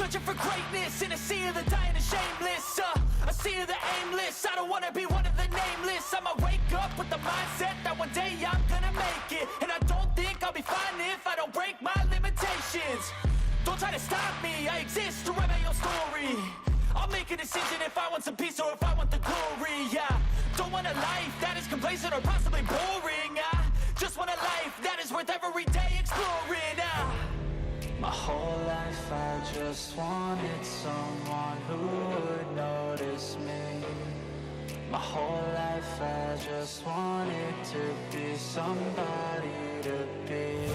Searching for greatness in a sea of the dying and shameless, a sea of the aimless. I don't wanna be one of the nameless. I'ma wake up with the mindset that one day I'm gonna make it. And I don't think I'll be fine if I don't break my limitations. Don't try to stop me, I exist to write my own story. I'll make a decision if I want some peace or if I want the glory, yeah. Don't want a life that is complacent or possibly boring. I just want a life that is worth every day exploring. My whole life I just wanted someone who would notice me. My whole life I just wanted to be somebody to be.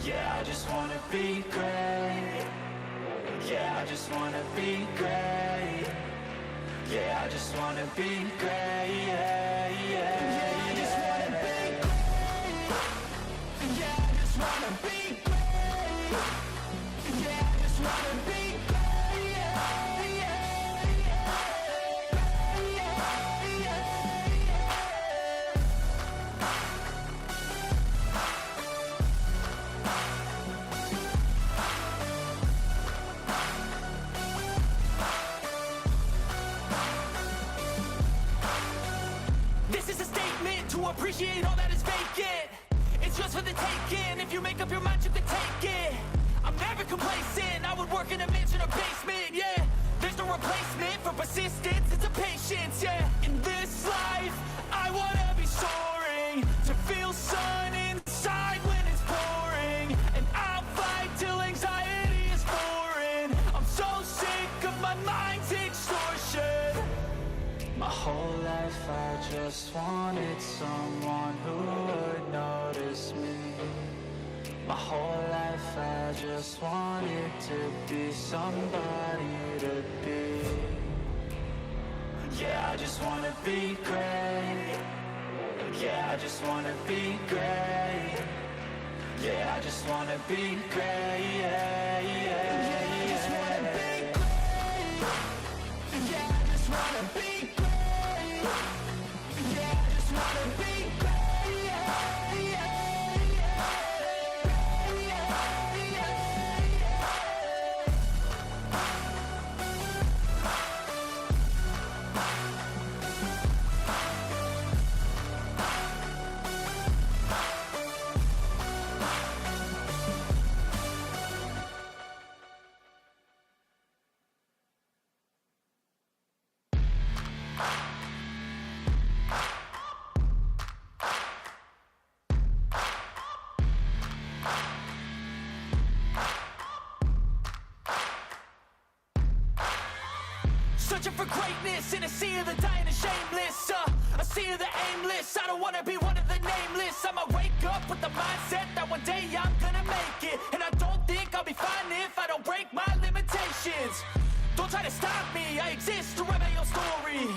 Yeah, I just wanna be great. Yeah, I just wanna be great. Yeah, I just wanna be great. Yeah, yeah, yeah, I just wanna be great. Yeah, I just wanna be great. Yeah, I just wanna be great. Yeah, yeah, yeah, yeah, yeah. This is a statement to appreciate all that is vacant. It's just for the taking. If you make up your mind, you can take it. I'm never complacent. I would work in a mansion or basement, yeah. There's no replacement for persistence, it's a patience, yeah. In this life, I wanna be soaring, to feel sun inside when it's pouring. And I'll fight till anxiety is foreign. I'm so sick of my mind's extortion. My whole life I just wanted someone who would notice me. My whole life I just wanted to be somebody to be. Yeah, I just wanna be great. Yeah, I just wanna be great. Yeah, I just wanna be great. Yeah, yeah, yeah, I just wanna be great. Yeah, I just wanna be great. Yeah, I just wanna be great. Yeah, yeah, Searching for greatness in a sea of the dying and shameless, a sea of the aimless. I don't wanna be one of the nameless. I'ma wake up with the mindset that one day I'm gonna make it. And I don't think I'll be fine if I don't break my limitations. Don't try to stop me, I exist to write my own story.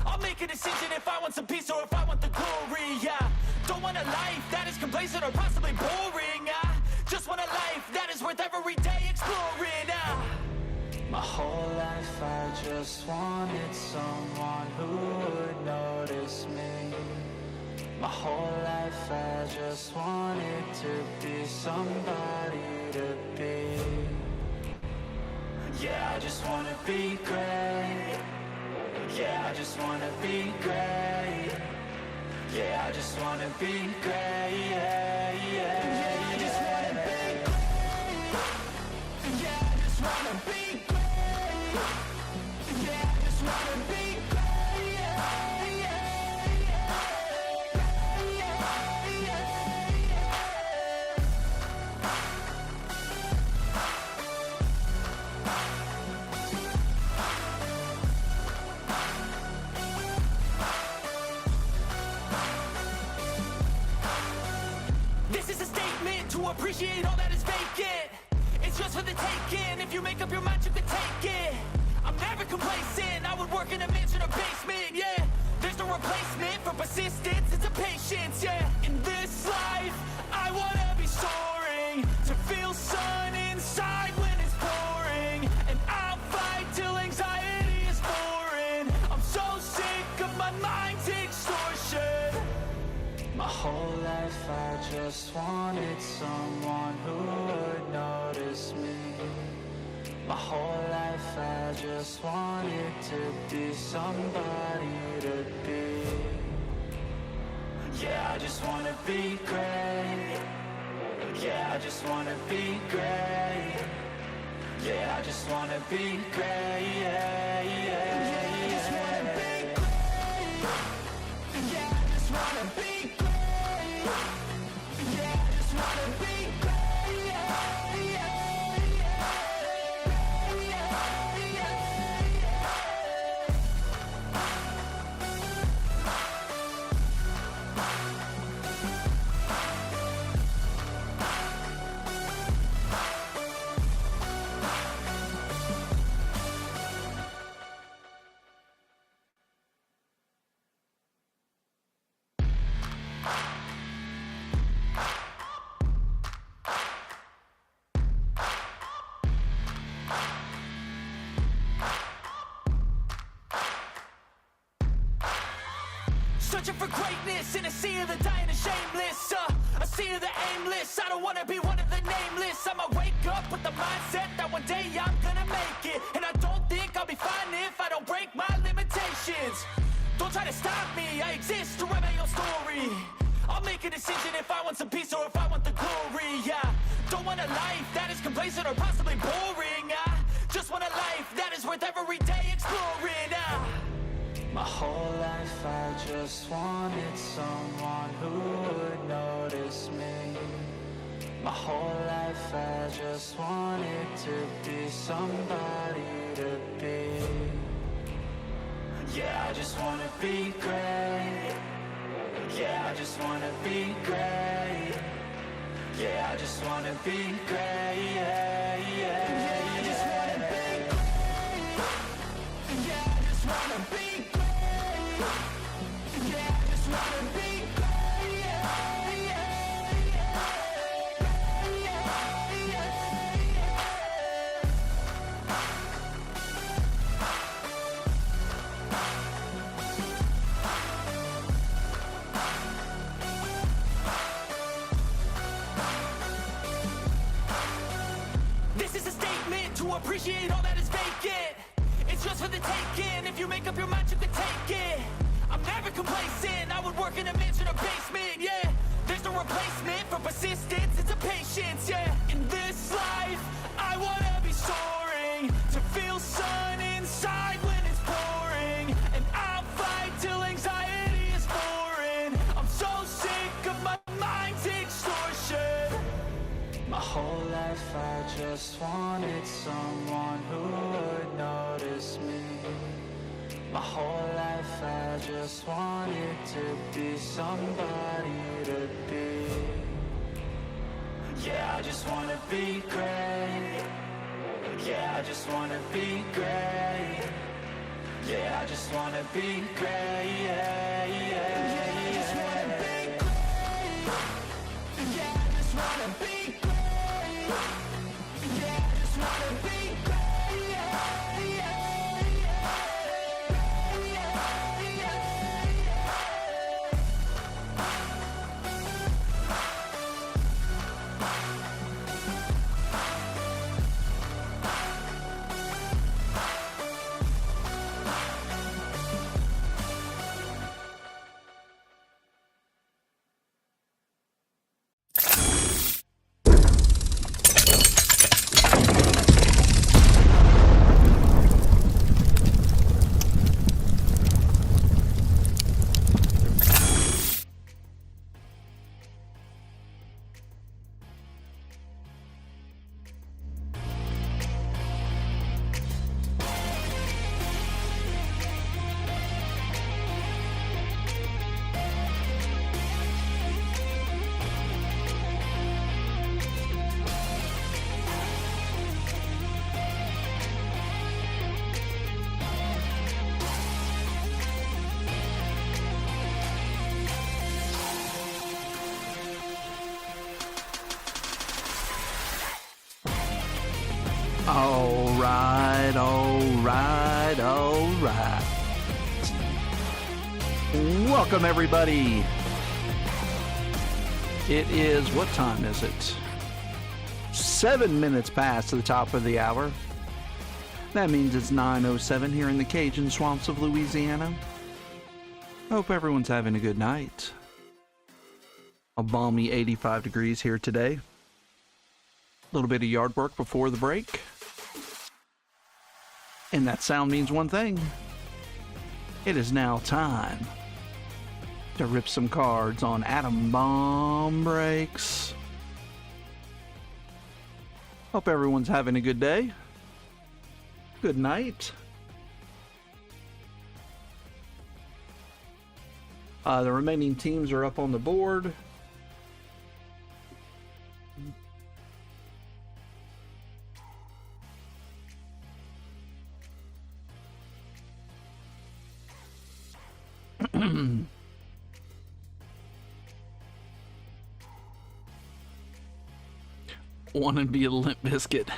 I'll make a decision if I want some peace or if I want the glory, yeah. Don't want a life that is complacent or possibly boring. I just want a life that is worth every day exploring. My whole life I just wanted someone who would notice me. My whole life I just wanted to be somebody to be. Yeah, I just wanna be great. Yeah, I just wanna be great. Yeah, I just wanna be great. Yeah, yeah, yeah, I just wanna be great. Yeah, I just wanna be great. Yeah, I just wanna be great. Yeah, yeah, yeah, yeah, yeah. This is a statement to appreciate all that is vacant. It's just for the taking. If you make up your mind, you can take it. I'm never complacent. I would work in a mansion or basement, yeah. There's no replacement for persistence, it's a patience, yeah. In this life, I wanna be soaring, to feel sun inside when it's pouring. And I'll fight till anxiety is foreign. I'm so sick of my mind's extortion. My whole life I just wanted someone who would notice me. My whole life I just wanted to be somebody to be. Yeah, I just wanna be great. Yeah, I just wanna be great. Yeah, I just wanna be great. Yeah, yeah, yeah, I just wanna be great. Yeah, I just wanna be great. Yeah, I just wanna be great. Yeah, yeah, yeah, yeah, yeah, yeah. Searching for greatness in a sea of the dying and shameless, a sea of the aimless. I don't wanna be one of the nameless. I'ma wake up with the mindset that one day I'm gonna make it. And I don't think I'll be fine if I don't break my limitations. Don't try to stop me, I exist to write my own story. I'll make a decision if I want some peace or if I want the glory. Yeah, don't want a life that is complacent or possibly boring. I just want a life that is worth every day exploring. My whole life I just wanted someone who would notice me. My whole life I just wanted to be somebody to be. Yeah, I just wanna be great. Yeah, I just wanna be great. Yeah, I just wanna be great. Yeah, yeah, yeah, I just wanna be great. Yeah, I just wanna be great. Yeah, I just wanna be great. Yeah, yeah, yeah, yeah, yeah. This is a statement to appreciate all that is vacant. It's just for the taking. If you make up your mind, you can take it. I'm never complacent. I would work in a mansion or basement, yeah. There's no replacement for persistence, it's a patience, yeah. In this life, I wanna be soaring, to feel sun inside when it's pouring. And I'll fight till anxiety is foreign. I'm so sick of my mind's extortion. My whole life I just wanted someone who would notice me. My whole life I just wanted to be somebody to be. Yeah, I just wanna be great. Yeah, I just wanna be great. Yeah, I just wanna be great. Yeah, yeah, yeah, I just wanna be great. Yeah, I just wanna be great. Yeah, I just wanna be great. Yeah, yeah, yeah, yeah, yeah. All right, all right, all right. Welcome, everybody. It is, what time is it? 7 minutes past the top of the hour. That means it's 9:07 here in the Cajun swamps of Louisiana. Hope everyone's having a good night. A balmy 85 degrees here today. A little bit of yard work before the break. And that sound means one thing. It is now time to rip some cards on Atom Bomb Breaks. Hope everyone's having a good day. Good night. The remaining teams are up on the board. Want to be a Limp Biscuit.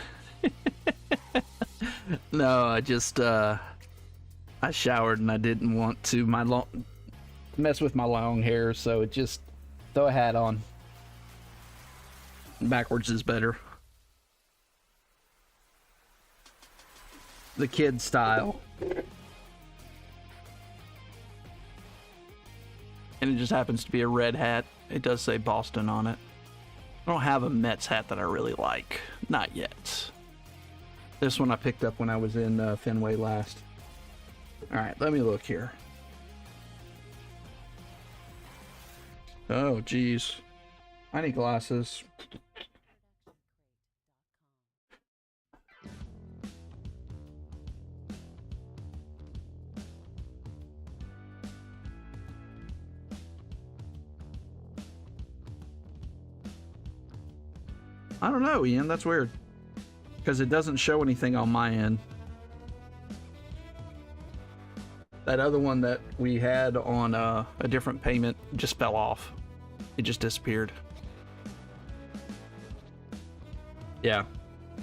No, I just I showered and I didn't want to mess with my long hair, so it just throw a hat on. Backwards is better. The kid style. And it just happens to be a red hat. It does say Boston on it. I don't have a Mets hat that I really like. Not yet. This one I picked up when I was in Fenway last. Alright, let me look here. Oh, geez. I need glasses. I don't know, Ian. That's weird. Because it doesn't show anything on my end. That other one that we had on a different payment just fell off. It just disappeared. Yeah.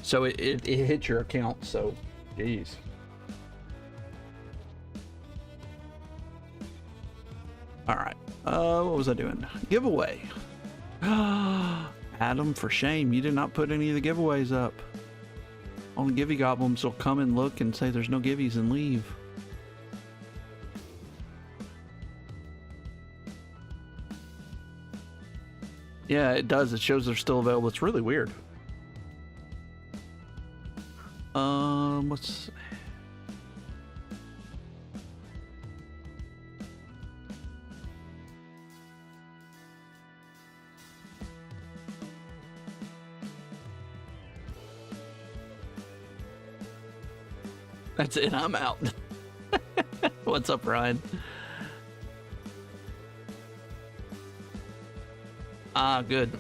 So it hit your account, so geez. Alright. What was I doing? Giveaway. Adam, for shame, you did not put any of the giveaways up. Only Givey Goblins will come and look and say there's no Giveys and leave. Yeah, it does. It shows they're still available. It's really weird. What's... That's it, I'm out. What's up, Ryan? Ah, good.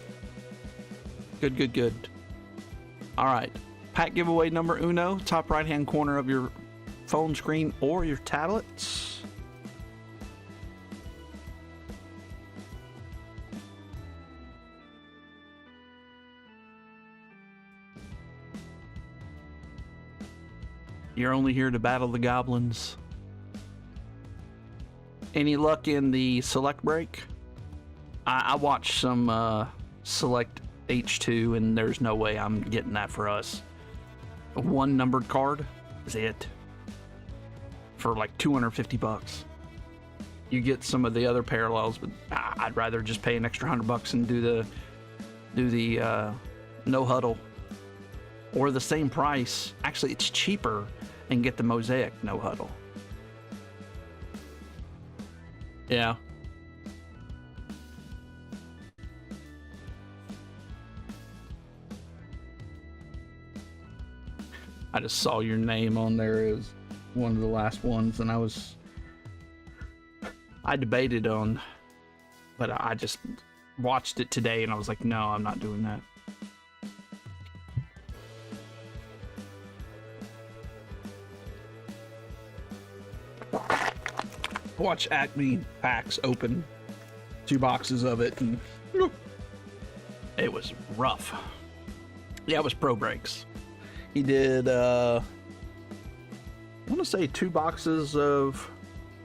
Good. All right. Pack giveaway number uno, top right-hand corner of your phone screen or your tablets. You're only here to battle the goblins. Any luck in the select break? I watched some select H2 and there's no way I'm getting that for us. One numbered card is it. For like 250 bucks. You get some of the other parallels, but I'd rather just pay an extra $100 and do the no huddle. Or the same price. Actually, it's cheaper and get the Mosaic no huddle. Yeah. I just saw your name on there as one of the last ones, and I debated on, but I just watched it today and I was like, no, I'm not doing that. Watch Acme packs open 2 boxes of it, and it was rough. Yeah, it was Pro Breaks. He did, I want to say 2 boxes of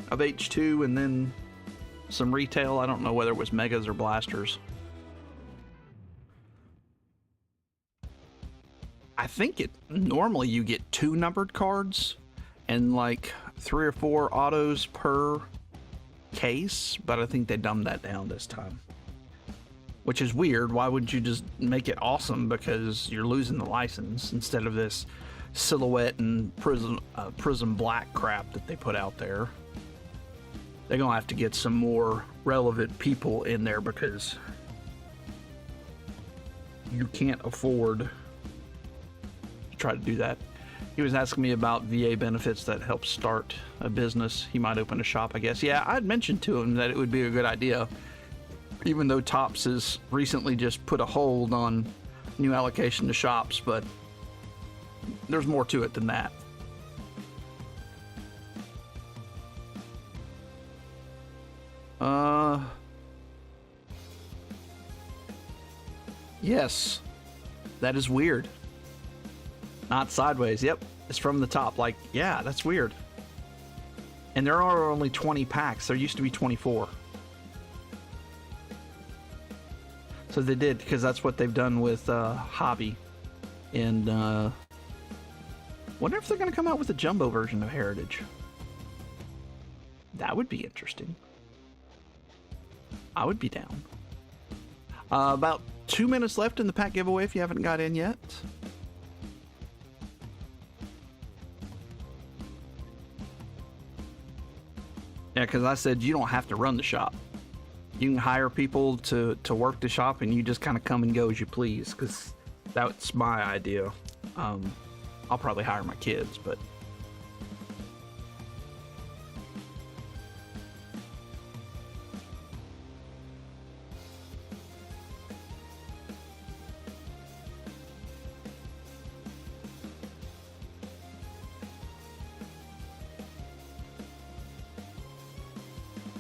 H2 and then some retail. I don't know whether it was Megas or Blasters. I think it normally you get 2 numbered cards and like 3 or 4 autos per case, but I think they dumbed that down this time. Which is weird. Why would you just make it awesome? Because you're losing the license instead of this silhouette and prism black crap that they put out there. They're gonna have to get some more relevant people in there because you can't afford to try to do that. He was asking me about VA benefits that help start a business. He might open a shop, I guess. Yeah, I'd mentioned to him that it would be a good idea, even though Topps has recently just put a hold on new allocation to shops, but there's more to it than that. Yes, that is weird. Not sideways. Yep, it's from the top. Like, yeah, that's weird. And there are only 20 packs. There used to be 24. So they did, because that's what they've done with Hobby. And wonder if they're going to come out with a jumbo version of Heritage. That would be interesting. I would be down. About 2 minutes left in the pack giveaway if you haven't got in yet. Yeah, because I said you don't have to run the shop. You can hire people to work the shop, and you just kind of come and go as you please, because that's my idea. I'll probably hire my kids, but...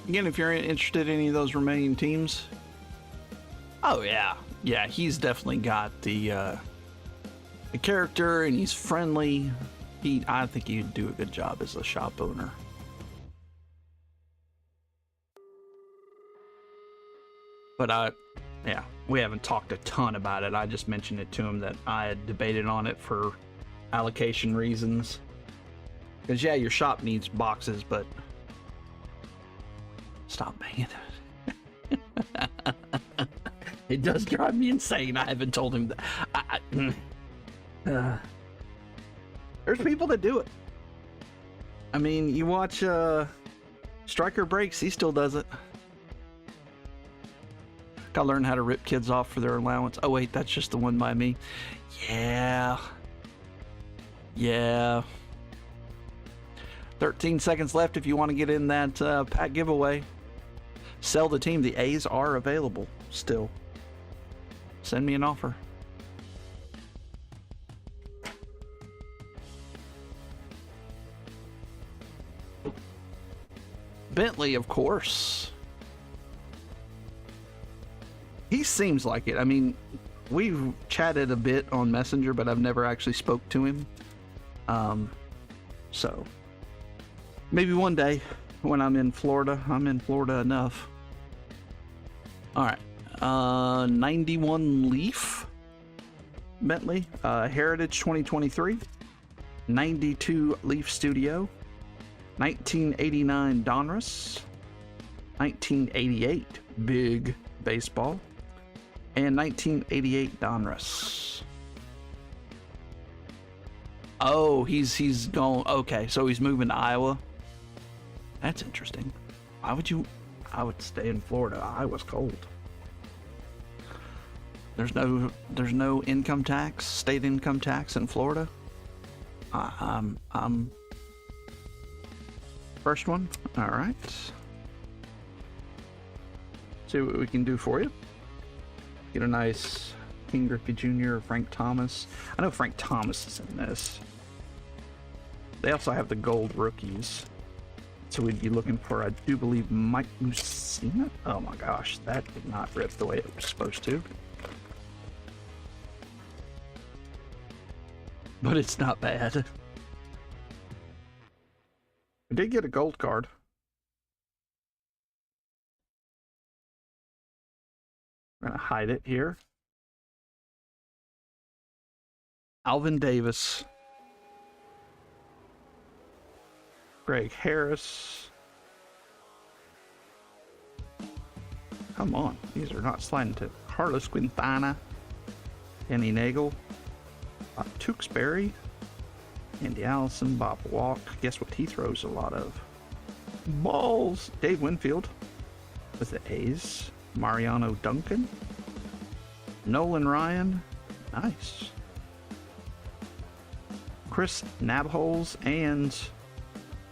Again, if you're interested in any of those remaining teams, oh yeah, he's definitely got the character, and he's friendly. I think he'd do a good job as a shop owner. But yeah, we haven't talked a ton about it. I just mentioned it to him that I had debated on it for allocation reasons. Because yeah, your shop needs boxes, but stop paying it. It does drive me insane. I haven't told him that. There's people that do it. I mean, you watch Striker Breaks, he still does it. Gotta learn how to rip kids off for their allowance. Oh wait, that's just the one by me. Yeah. 13 seconds left if you want to get in that pack giveaway. Sell the team. The A's are available still. Send me an offer. Bentley, of course. He seems like it. I mean, we've chatted a bit on Messenger, but I've never actually spoke to him. So maybe one day when I'm in Florida. I'm in Florida enough. All right. 91 Leaf Bentley. Heritage 2023. 92 Leaf Studio. 1989 Donruss. 1988 Big Baseball. And 1988 Donruss. Oh, he's going. Okay, so he's moving to Iowa. That's interesting. Why would you? I would stay in Florida. Iowa's cold. There's no income tax, state income tax in Florida. I'm first one. All right. See what we can do for you. Get a nice King Griffey Jr. or Frank Thomas. I know Frank Thomas is in this. They also have the gold rookies. So we'd be looking for, I do believe, Mike Mussina. Oh my gosh, that did not rip the way it was supposed to. But it's not bad. I did get a gold card. I'm gonna hide it here. Alvin Davis, Greg Harris. Come on, these are not sliding to Carlos Quintana, Kenny Nagel, Tewksbury, Andy Allison, Bob Walk. Guess what he throws a lot of? Balls. Dave Winfield with the A's. Mariano Duncan, Nolan Ryan, nice. Chris Nabholz and,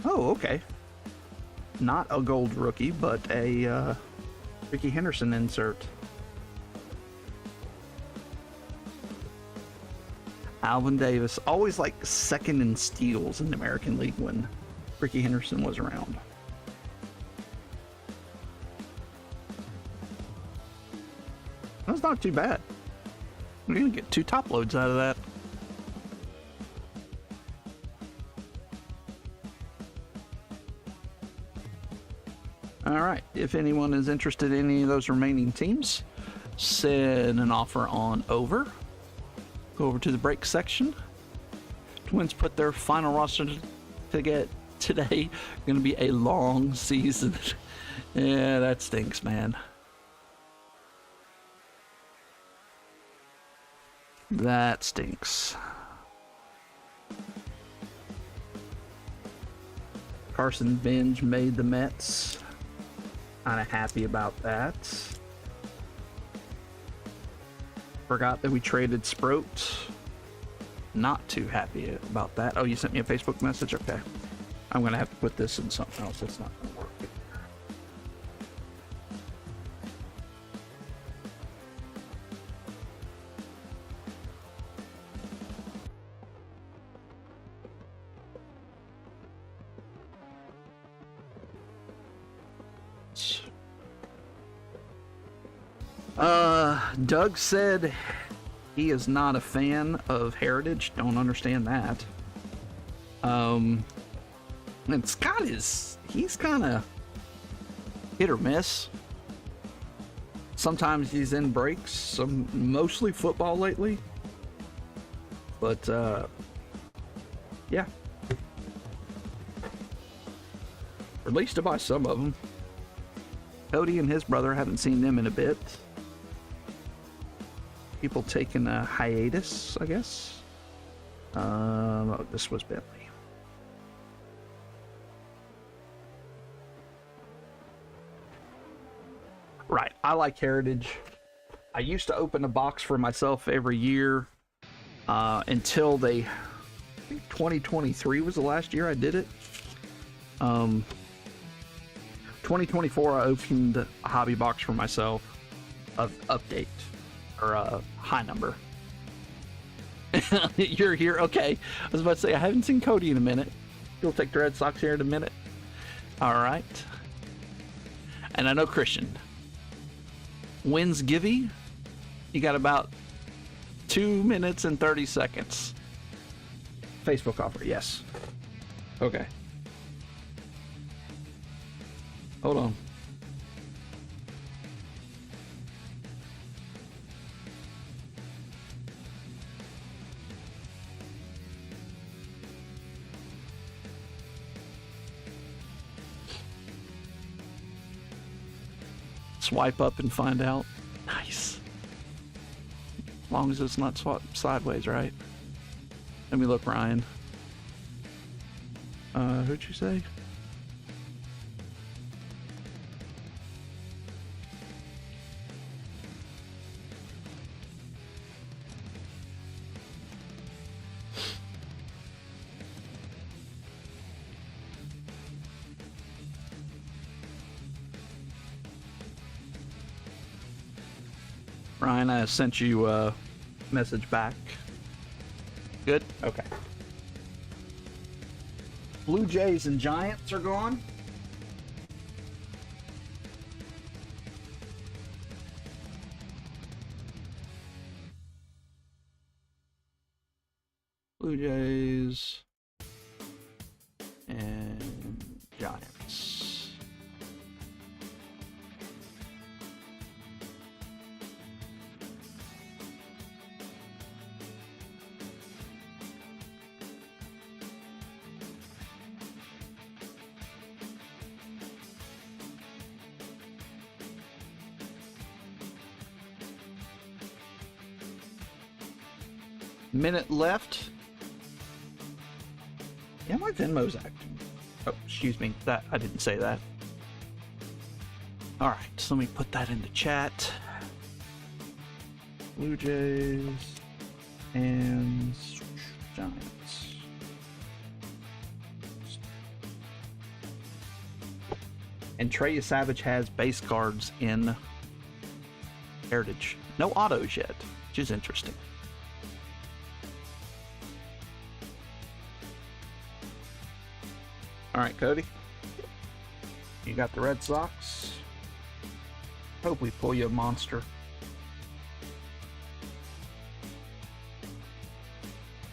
oh, okay, not a gold rookie, but a Ricky Henderson insert. Alvin Davis, always like second in steals in the American League when Ricky Henderson was around. That's not too bad. We're gonna get 2 top loads out of that. All right, if anyone is interested in any of those remaining teams, send an offer on over. Go over to the break section. Twins put their final roster to get today. Going to be a long season. Yeah, that stinks, man. That stinks. Carson Benj made the Mets. Kind of happy about that. Forgot that we traded Sproat. Not too happy about that. Oh, you sent me a Facebook message? Okay. I'm going to have to put this in something else. It's not going to work. Doug said he is not a fan of Heritage. Don't understand that. It's got he's kind of hit or miss. Sometimes he's in breaks, mostly football lately. But, yeah. Released to buy some of them. Cody and his brother, haven't seen them in a bit. People taking a hiatus, I guess. Oh, this was Bentley. Right, I like Heritage. I used to open a box for myself every year until I think 2023 was the last year I did it. 2024 I opened a hobby box for myself of Update. Or a high number. You're here. Okay. I was about to say, I haven't seen Cody in a minute. He'll take the Red Sox here in a minute. All right. And I know Christian. Wins Givey. You got about 2 minutes and 30 seconds. Facebook offer. Yes. Okay. Hold on. Swipe up and find out. Nice. As long as it's not swapped sideways, right? Let me look, Ryan. Who'd you say? Ryan, I sent you a message back. Good? Okay. Blue Jays and Giants are gone. Blue Jays and Giants. minute left. Yeah, my Venmo's acting. Oh, excuse me. That I didn't say that. All right, so let me put that into chat. Blue Jays and Giants. And Trey Savage has base cards in Heritage. No autos yet, which is interesting. All right, Cody. You got the Red Sox. Hope we pull you a monster.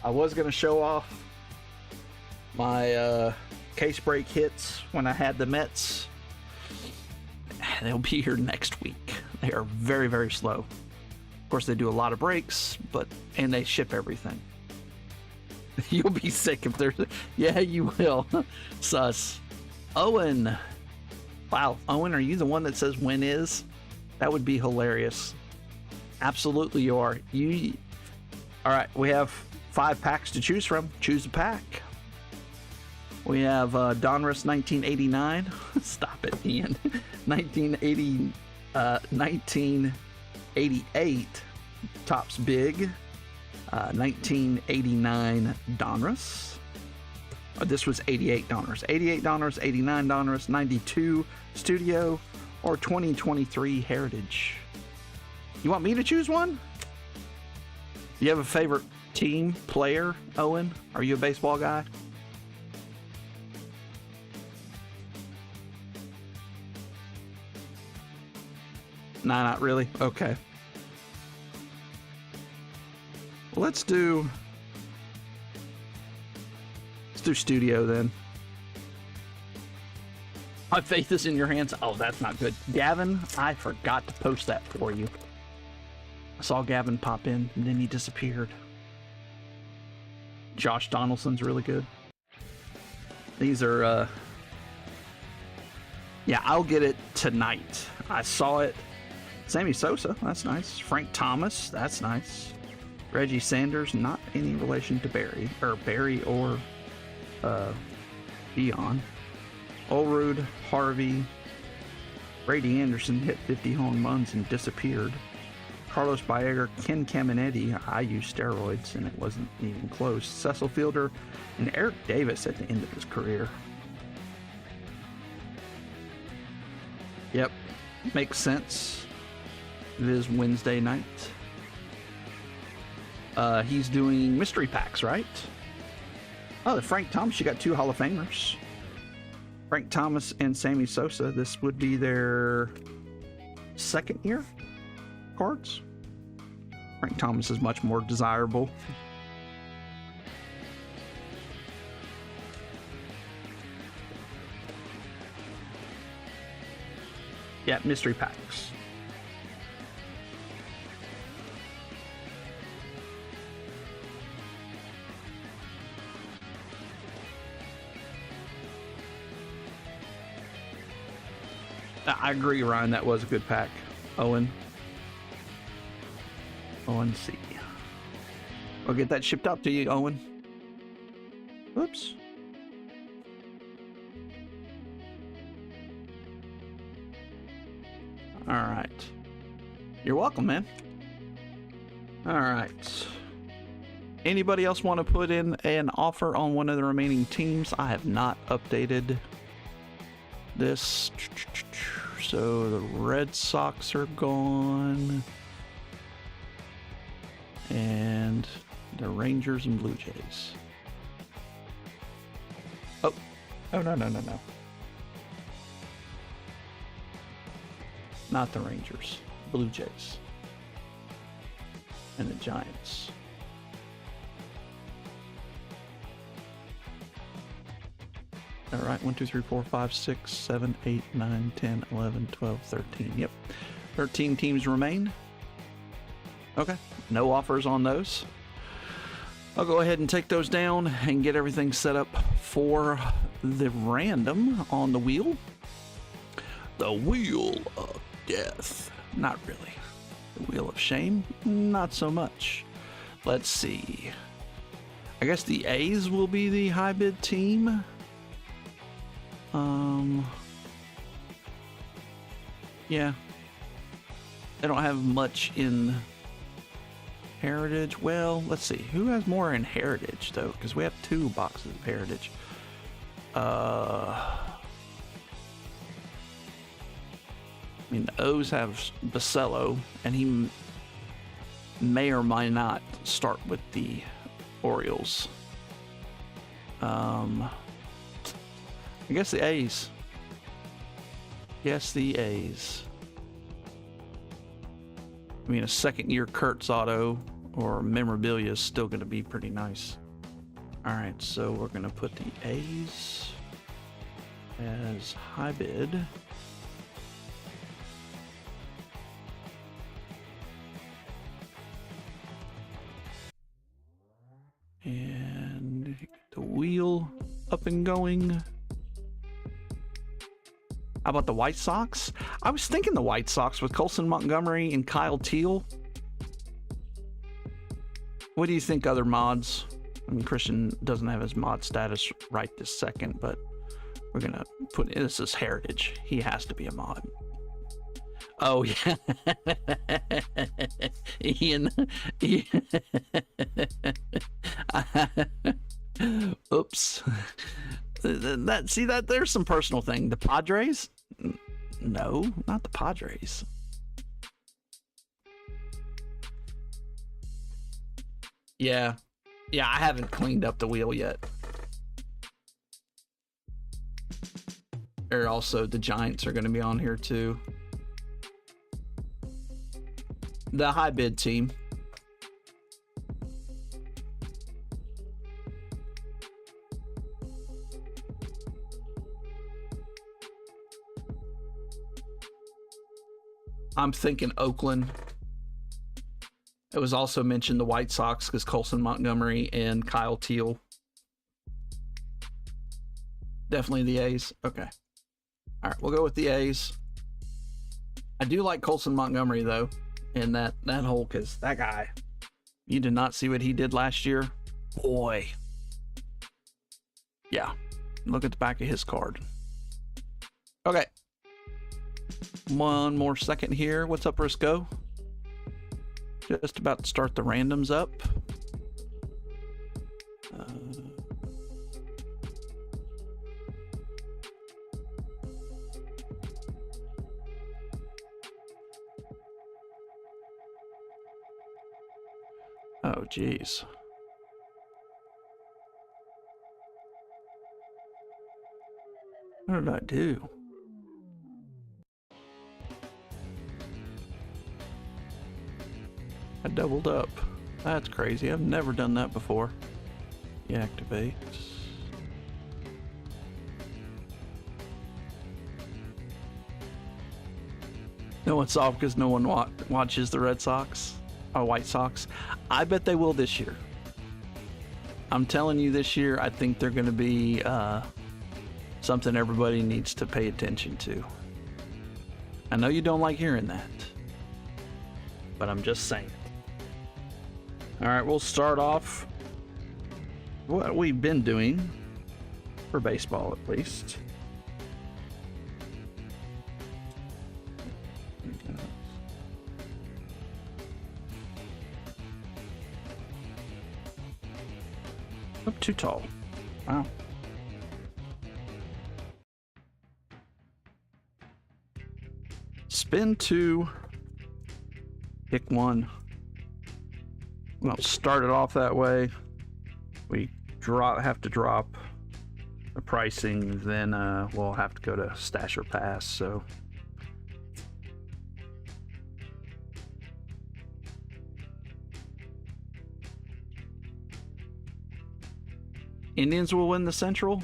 I was going to show off my case break hits when I had the Mets. They'll be here next week. They are very, very slow. Of course, they do a lot of breaks, and they ship everything. You'll be sick if there's... Yeah, you will. Sus. Owen. Wow, Owen, are you the one that says when is? That would be hilarious. Absolutely you are. All right, we have 5 packs to choose from. Choose a pack. We have Donruss 1989. Stop it, Ian. 1988 Topps Big. 1989 Donruss. This was 88 Donruss. 88 Donruss, 89 Donruss, 92 Studio, or 2023 Heritage. You want me to choose one? Do you have a favorite team, player, Owen? Are you a baseball guy? Nah, not really. Okay. Let's do Studio then. My faith is in your hands. Oh, that's not good. Gavin, I forgot to post that for you. I saw Gavin pop in and then he disappeared. Josh Donaldson's really good. These are yeah, I'll get it tonight. I saw it. Sammy Sosa, that's nice. Frank Thomas, that's nice. Reggie Sanders, not any relation to Barry or Dion. Olrud, Harvey. Brady Anderson hit 50 home runs and disappeared. Carlos Baerga, Ken Caminiti. I used steroids and it wasn't even close. Cecil Fielder and Eric Davis at the end of his career. Yep, makes sense. It is Wednesday night. He's doing mystery packs, right? Oh, the Frank Thomas, you got 2 Hall of Famers. Frank Thomas and Sammy Sosa. This would be their second year cards. Frank Thomas is much more desirable. Yeah, mystery packs. I agree, Ryan. That was a good pack. Owen C. We'll get that shipped out to you, Owen. Oops. All right. You're welcome, man. All right. Anybody else want to put in an offer on one of the remaining teams? I have not updated this. So the Red Sox are gone. And the Rangers and Blue Jays. Oh, no. Not the Rangers. Blue Jays. And the Giants. All right, 1, 2, 3, 4, 5, 6, 7, 8, 9, 10, 11, 12, 13. Yep. 13 teams remain. Okay. No offers on those. I'll go ahead and take those down and get everything set up for the random on the wheel. The Wheel of Death. Not really. The Wheel of Shame? Not so much. Let's see. I guess the A's will be the high bid team. Yeah. They don't have much in Heritage. Well, let's see. Who has more in Heritage, though? Because we have 2 boxes of Heritage. I mean, the O's have Basello, and he may or may not start with the Orioles. I guess the A's. Yes, the A's. I mean, a second-year Kurtz auto or memorabilia is still going to be pretty nice. All right, so we're going to put the A's as high bid. And get the wheel up and going. How about the White Sox? I was thinking the White Sox with Colson Montgomery and Kyle Teal. What do you think, other mods? I mean, Christian doesn't have his mod status right this second, but we're gonna put this as Heritage. He has to be a mod. Oh yeah, Ian. Oops. See that there's some personal thing. The Padres? No, not the Padres. Yeah, I haven't cleaned up the wheel yet. Or also the Giants are going to be on here too. The high bid team. I'm thinking Oakland. It was also mentioned the White Sox because Colson Montgomery and Kyle Teal. Definitely the A's. Okay. All right, we'll go with the A's. I do like Colson Montgomery though, in that hole, because that guy, you did not see what he did last year. Boy. Yeah. Look at the back of his card. Okay. One more second here. What's up, Risco? Just about to start the randoms up. Oh, geez. What did I do? I doubled up. That's crazy. I've never done that before. Deactivate. No, it's off because no one watches the Red Sox. White Sox. I bet they will this year. I'm telling you, this year I think they're going to be something everybody needs to pay attention to. I know you don't like hearing that, but I'm just saying. All right, we'll start off what we've been doing for baseball, at least. Up too tall. Wow. Spin 2. Pick 1. Well, start it off that way. We have to drop the pricing, then we'll have to go to stash or pass. So Indians will win the Central.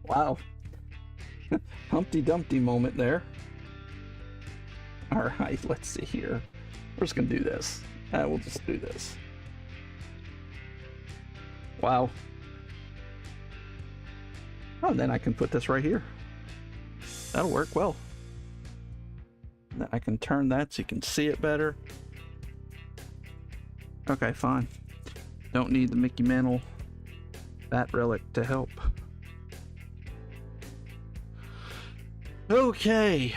Wow. Humpty Dumpty moment there. All right, let's see here. We're just gonna do this. We'll just do this. Wow. Oh, then I can put this right here. That'll work well. I can turn that so you can see it better. Okay, fine. Don't need the Mickey Mantle Bat Relic to help. Okay.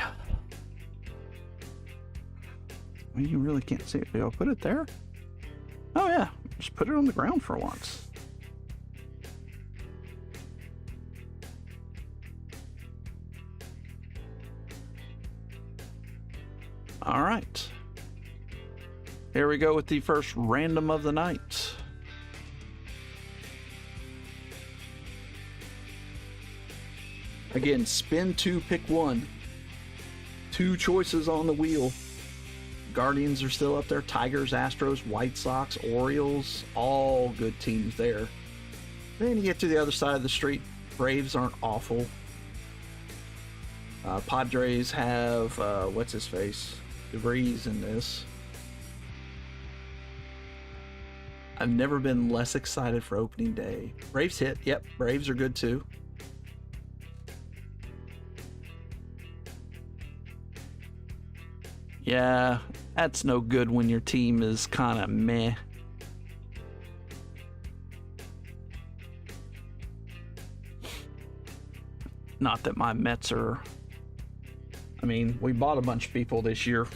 Well, you really can't see it. Do I put it there? Oh yeah, just put it on the ground for once. All right. Here we go with the first random of the night. Again, spin 2, pick 1. 2 choices on the wheel. Guardians are still up there. Tigers, Astros, White Sox, Orioles, all good teams there. Then you get to the other side of the street. Braves aren't awful. Padres have, what's his face? DeVries in this. I've never been less excited for opening day. Braves hit. Yep, Braves are good too. Yeah, that's no good when your team is kind of meh. Not that my Mets are... I mean, we bought a bunch of people this year.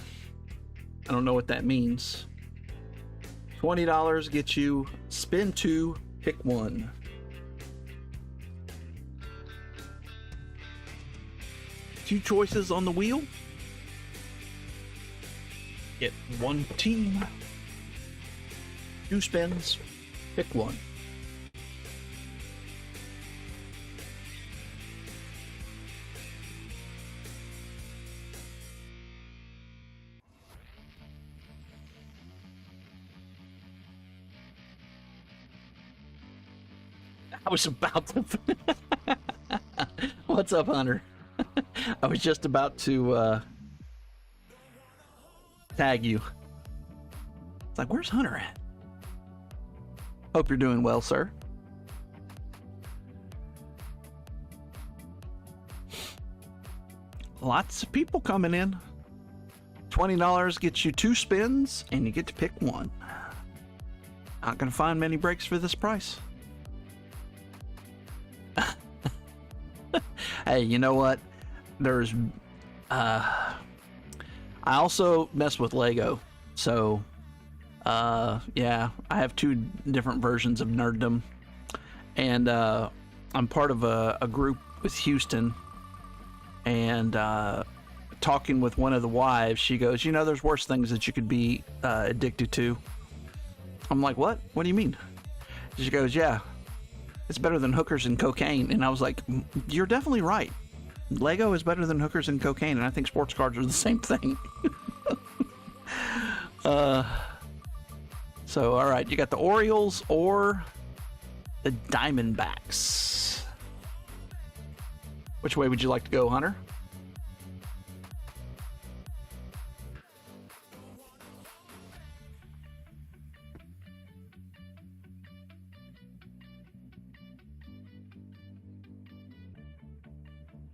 I don't know what that means. $20 gets you spin 2, pick 1. Two choices on the wheel. Get 1 team. 2 spins, pick 1. I was about to... What's up, Hunter? I was just about to tag you. It's like, where's Hunter at? Hope you're doing well, sir. Lots of people coming in. $20 gets you 2 spins, and you get to pick 1. Not gonna find many breaks for this price. Hey, you know what? There's I also mess with Lego, so yeah, I have 2 different versions of nerddom, and I'm part of a group with Houston, and talking with one of the wives, she goes, you know, there's worse things that you could be addicted to. I'm like, what do you mean? She goes, yeah, it's better than hookers and cocaine. And I was like, you're definitely right. Lego is better than hookers and cocaine, and I think sports cards are the same thing. So, all right, you got the Orioles or the Diamondbacks. Which way would you like to go, Hunter?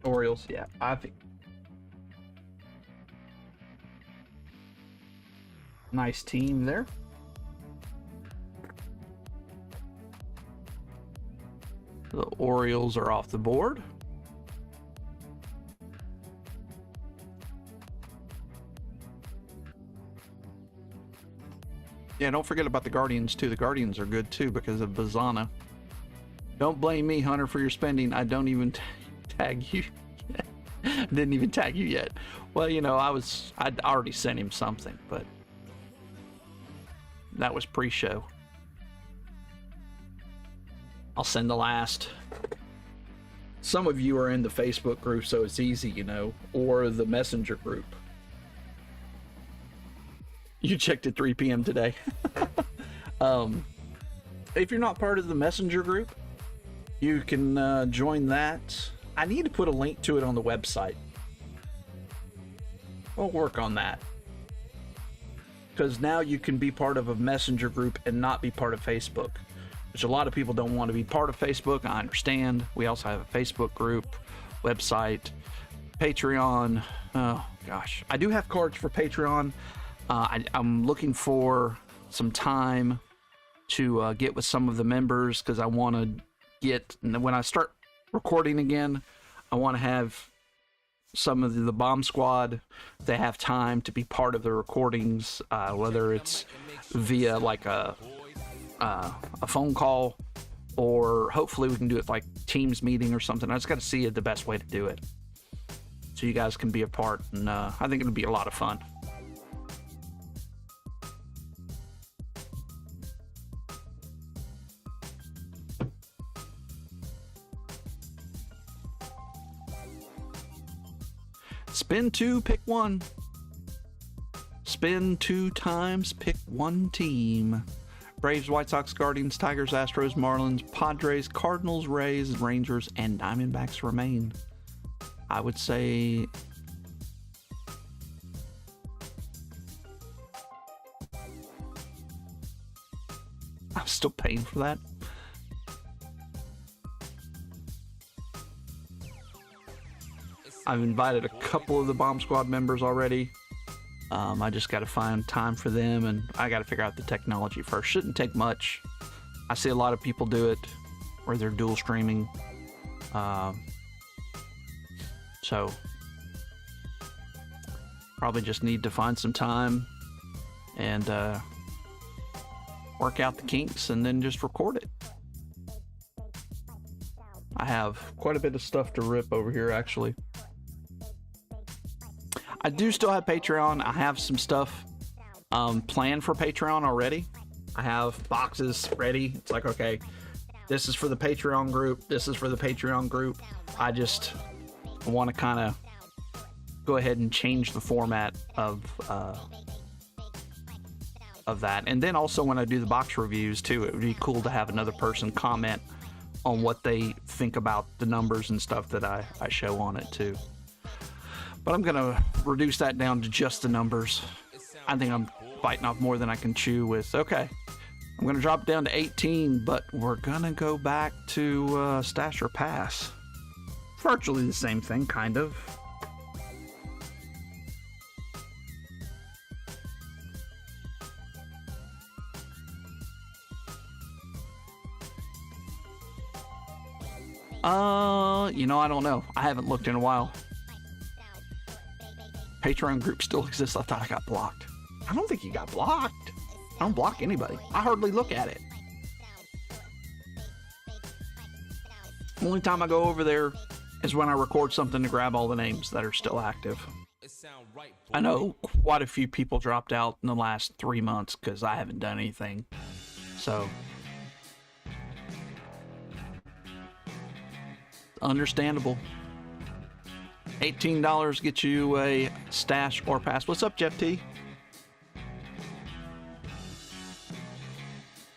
Orioles, yeah, I think. Nice team there. The Orioles are off the board. Yeah, don't forget about the Guardians too. The Guardians are good too because of Bazana. Don't blame me, Hunter, for your spending. I don't even tag you. Didn't even tag you yet. Well, you know, I'd already sent him something, but that was pre-show. I'll send the last. Some of you are in the Facebook group, so it's easy, you know, or the Messenger group. You checked at 3 p.m. today. If you're not part of the Messenger group, you can join that. I need to put a link to it on the website. We'll work on that. Because now you can be part of a Messenger group and not be part of Facebook. Which a lot of people don't want to be part of Facebook. I understand. We also have a Facebook group, website. Patreon. Oh gosh, I do have cards for Patreon. I'm looking for some time to get with some of the members, because I want to get, when I start recording again, I want to have some of the Bomb Squad, they have time to be part of the recordings, whether it's via like a phone call, or hopefully we can do it like Teams meeting or something. I just got to see the best way to do it, so you guys can be a part, and I think it'll be a lot of fun. Spin 2, pick 1. Spin 2 times, pick 1 team. Braves, White Sox, Guardians, Tigers, Astros, Marlins, Padres, Cardinals, Rays, Rangers, and Diamondbacks remain. I would say... I'm still paying for that. I've invited a couple of the Bomb Squad members already. I just got to find time for them, and I got to figure out the technology first. Shouldn't take much. I see a lot of people do it where they're dual streaming. So probably just need to find some time and work out the kinks, and then just record it. I have quite a bit of stuff to rip over here, actually. I do still have Patreon. I have some stuff planned for Patreon already. I have boxes ready. It's like, okay, this is for the Patreon group. This is for the Patreon group. I just want to kind of go ahead and change the format of that. And then also when I do the box reviews too, it would be cool to have another person comment on what they think about the numbers and stuff that I show on it too. But I'm gonna reduce that down to just the numbers. I think I'm biting off more than I can chew with. Okay, I'm gonna drop it down to 18, but we're gonna go back to Stash or Pass. Virtually the same thing, kind of. You know, I don't know. I haven't looked in a while. Patreon group still exists. I thought I got blocked. I don't think you got blocked. I don't block anybody. I hardly look at it. Only time I go over there is when I record something to grab all the names that are still active. I know quite a few people dropped out in the last 3 months because I haven't done anything. So, understandable. $18 gets you a Stash or Pass. What's up, Jeff T?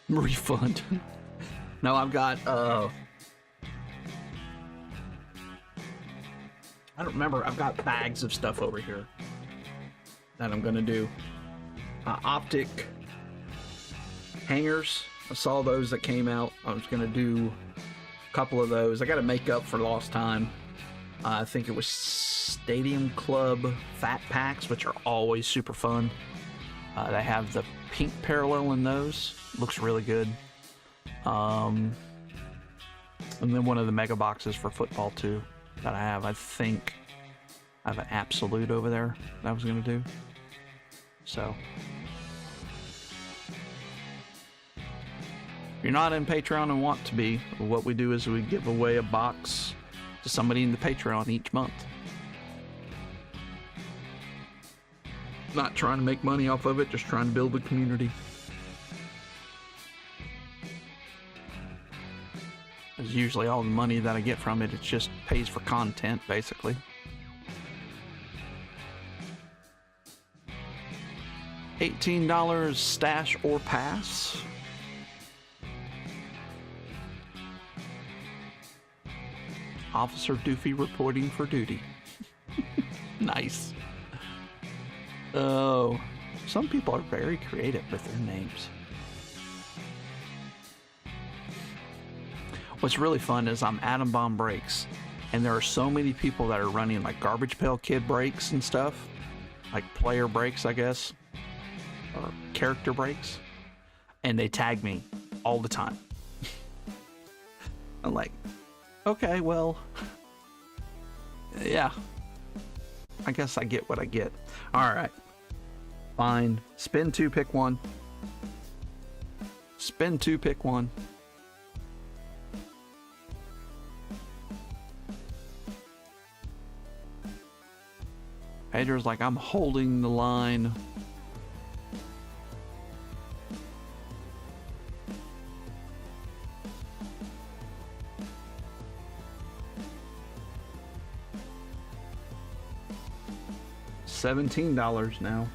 Refund. No, I've got I don't remember. I've got bags of stuff over here that I'm gonna do. Optic hangers. I saw those that came out. I was gonna do a couple of those. I gotta make up for lost time. I think it was Stadium Club Fat Packs, which are always super fun. They have the pink parallel in those. Looks really good. And then one of the mega boxes for football too that I have. I think I have an Absolute over there that I was going to do. So if you're not in Patreon and want to be, what we do is we give away a box to somebody in the Patreon each month. Not trying to make money off of it, just trying to build a community. Because usually all the money that I get from it, it just pays for content, basically. $18 Stash or Pass. Officer Doofy reporting for duty. Nice. Oh, some people are very creative with their names. What's really fun is I'm Atom Bomb Breaks, And there are so many people that are running like Garbage Pail Kid breaks and stuff, like player breaks, I guess, or character breaks, and they tag me all the time. I'm like, okay, well, yeah, I guess I get what I get. All right, fine. Spin 2, pick 1. Spin 2, pick 1. Pedro's like, I'm holding the line. $17 now.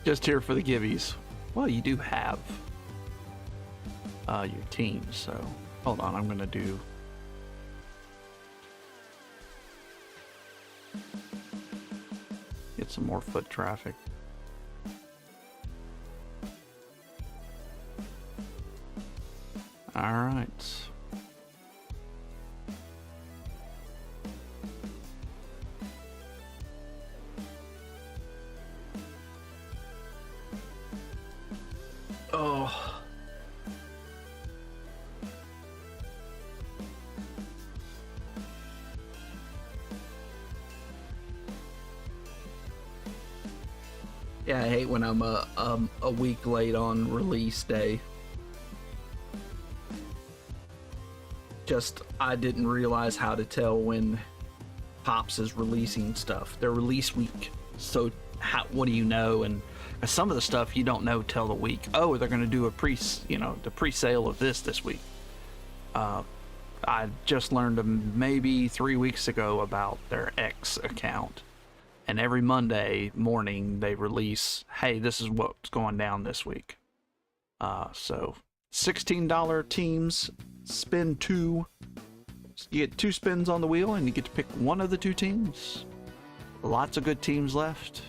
Just here for the givvies. Well, you do have your team, so hold on, I'm gonna do get some more foot traffic. All right. Oh. Yeah, I hate when I'm a week late on release day. Just, I didn't realize how to tell when Pops is releasing stuff. Their release week. So, what do you know? And some of the stuff you don't know till the week. Oh, they're going to do a the pre-sale of this week. I just learned maybe 3 weeks ago about their X account. And every Monday morning they release, hey, this is what's going down this week. So $16 teams, spin 2. You get 2 spins on the wheel and you get to pick one of the 2 teams. Lots of good teams left.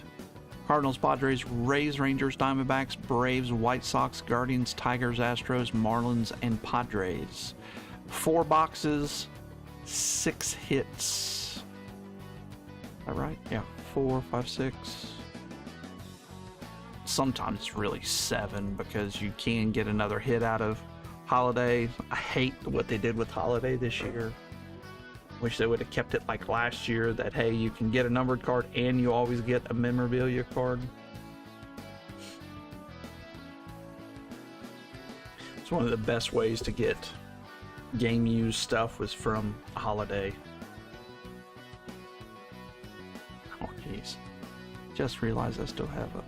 Cardinals, Padres, Rays, Rangers, Diamondbacks, Braves, White Sox, Guardians, Tigers, Astros, Marlins, and Padres. 4 boxes, 6 hits. Is that right? Yeah, 4, 5, 6. Sometimes it's really 7 because you can get another hit out of Holiday. I hate what they did with Holiday this year. Wish they would have kept it like last year, that hey, you can get a numbered card and you always get a memorabilia card. It's one of the best ways to get game used stuff was from Holiday. Oh jeez, just realized I still have a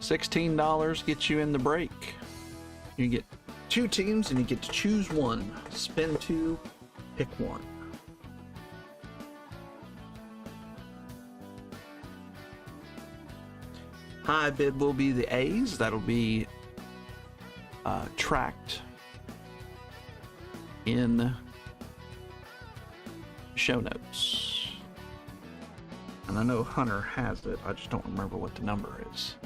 $16 gets you in the break. You get 2 teams and you get to choose one. Spin 2, pick 1. High bid will be the A's. That'll be tracked in show notes. And I know Hunter has it. I just don't remember what the number is.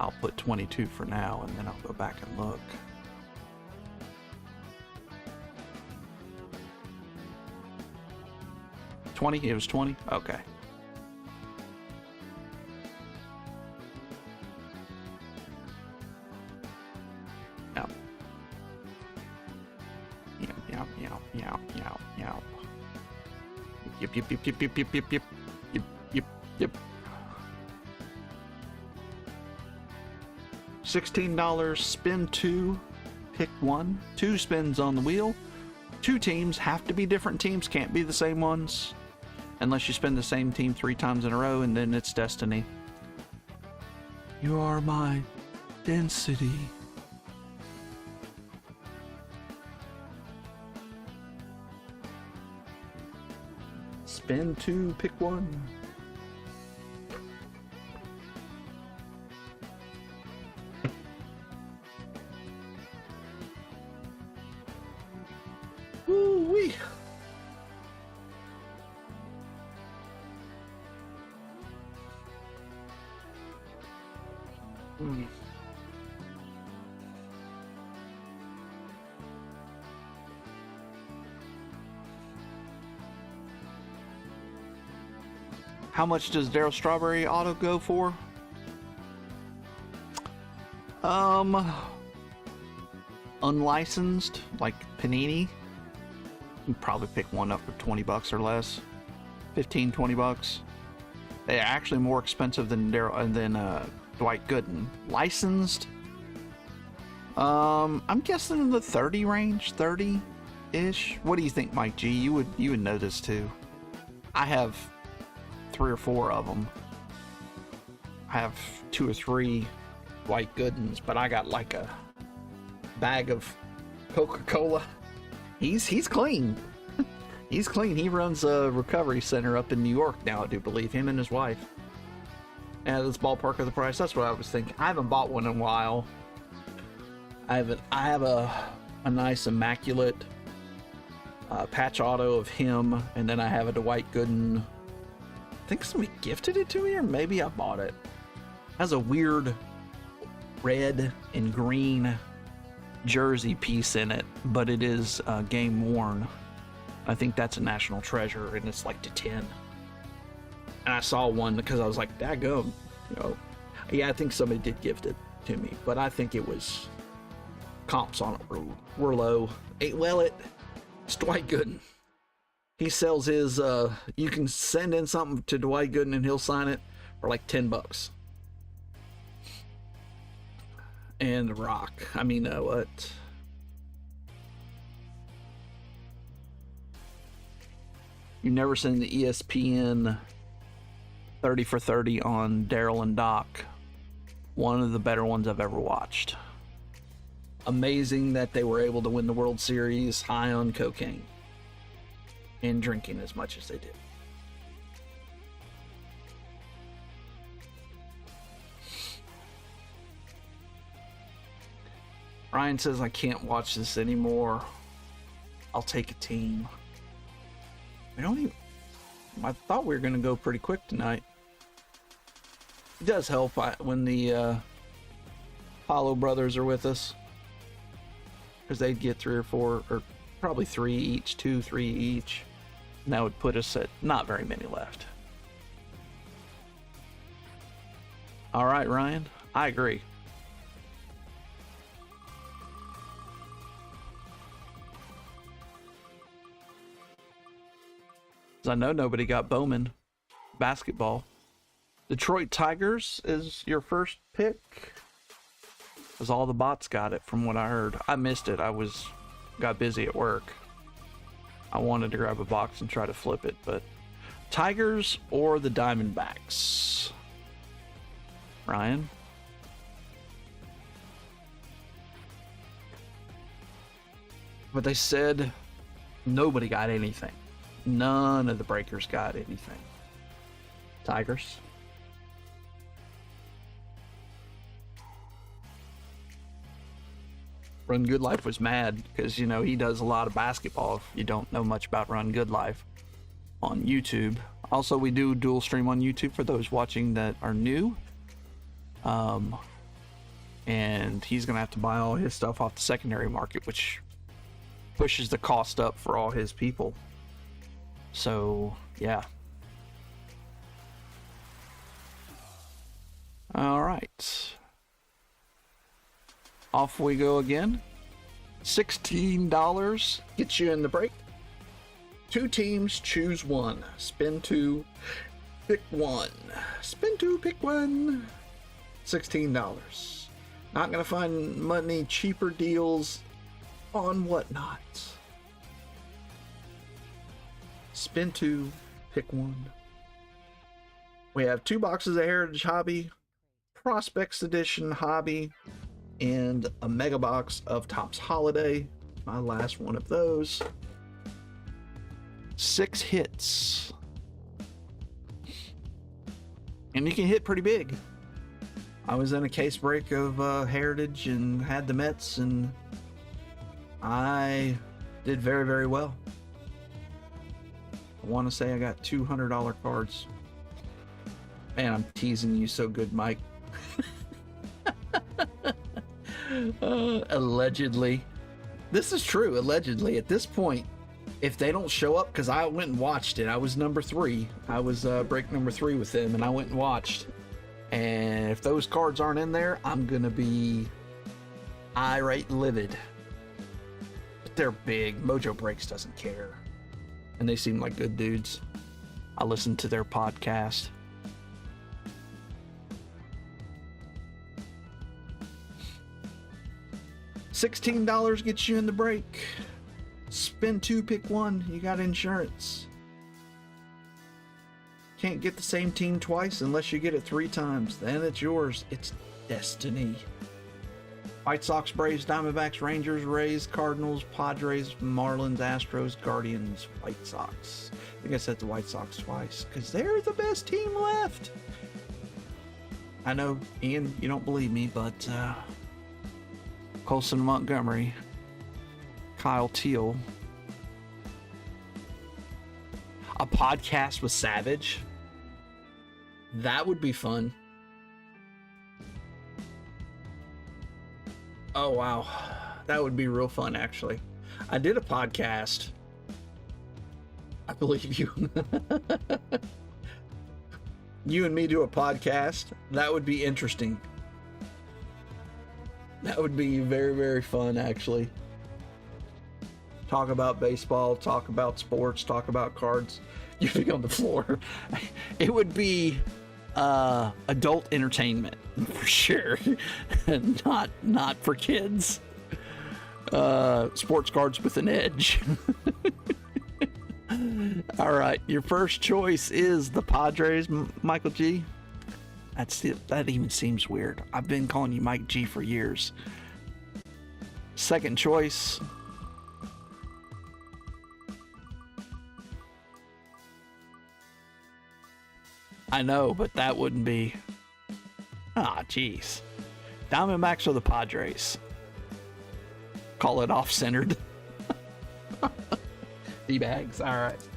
I'll put 22 for now, and then I'll go back and look. It was 20? Okay. Yep. Yep, yep, yep, yep, yep, yep. Yep, yep, yep, yep, yep, yep, yep, yep, yep, yep. $16, spin 2, pick 1. 2 spins on the wheel. 2 teams have to be different teams, can't be the same ones. Unless you spin the same team 3 times in a row, and then it's destiny. You are my density. Spin 2, pick 1. Woo-wee. How much does Daryl Strawberry auto go for? Unlicensed, like Panini. You can probably pick one up for $20 or less. 15, $20. They're actually more expensive than Dwight Gooden. Licensed, I'm guessing in the 30 range, 30-ish. What do you think, Mike G? You would know this too. I have 3 or 4 of them. I have 2 or 3 Dwight Goodens, but I got like a bag of Coca-Cola. He's clean. He's clean. He runs a recovery center up in New York now, I do believe. Him and his wife. And this ballpark of the price. That's what I was thinking. I haven't bought one in a while. I have a nice immaculate patch auto of him, and then I have a Dwight Gooden. I think somebody gifted it to me, or maybe I bought it. It has a weird red and green jersey piece in it, but it is game worn. I think that's a national treasure, and it's like to 10. And I saw one because I was like, daggum, you know. Yeah, I think somebody did gift it to me, but I think it was comps on it were low. It's Dwight Gooden. He sells his, you can send in something to Dwight Gooden and he'll sign it for like $10. And The Rock. I mean, what? You've never seen the ESPN 30 for 30 on Daryl and Doc. One of the better ones I've ever watched. Amazing that they were able to win the World Series high on cocaine and drinking as much as they did. Ryan says, I can't watch this anymore. I'll take a team. I thought we were going to go pretty quick tonight. It does help when the Paulo brothers are with us, because they'd get 3 or 4, or probably 3 each, 2, 3 each. And that would put us at not very many left. All right, Ryan, I agree. I know nobody got Bowman basketball. Detroit Tigers is your first pick, because all the bots got it from what I heard. I missed it. Got busy at work. I wanted to grab a box and try to flip it, but Tigers or the Diamondbacks? Ryan? But they said nobody got anything. None of the breakers got anything. Tigers. Run Good Life was mad because, you know, he does a lot of basketball if you don't know much about Run Good Life on YouTube. Also, we do dual stream on YouTube for those watching that are new. And he's going to have to buy all his stuff off the secondary market, which pushes the cost up for all his people. So, yeah. All right. Off we go again. $16 gets you in the break. 2 teams, choose one. Spin 2, pick 1. Spin 2, pick 1. $16. Not gonna find many cheaper deals on whatnot. Spin 2, pick 1. We have 2 boxes of Heritage Hobby, Prospects Edition Hobby, and a mega box of Topps Holiday. My last one of those. 6 hits. And you can hit pretty big. I was in a case break of Heritage and had the Mets, and I did very, very well. I want to say I got $200 cards. Man, I'm teasing you so good, Mike. Allegedly. This is true, allegedly. At this point, if they don't show up, because I went and watched it. I was number 3. I was break number 3 with them, and I went and watched. And if those cards aren't in there, I'm going to be irate livid. But they're big. Mojo Breaks doesn't care. And they seem like good dudes. I listened to their podcast. $16 gets you in the break. Spin 2, pick 1. You got insurance. Can't get the same team twice unless you get it 3 times. Then it's yours. It's destiny. White Sox, Braves, Diamondbacks, Rangers, Rays, Cardinals, Padres, Marlins, Astros, Guardians, White Sox. I think I said the White Sox twice because they're the best team left. I know, Ian, you don't believe me, but Colson Montgomery, Kyle Teal, a podcast with Savage. That would be fun. Oh, wow. That would be real fun, actually. I did a podcast. I believe you. You and me do a podcast. That would be interesting. That would be very, very fun, actually. Talk about baseball, talk about sports, talk about cards. You'd be on the floor. It would be adult entertainment for sure. not for kids. Sports cards with an edge. All right, your first choice is the Padres, Michael G. That even seems weird. I've been calling you Mike G for years. Second choice, I know, but that wouldn't be. Jeez. Diamondbacks or the Padres? Call it off-centered. D-bags, all right.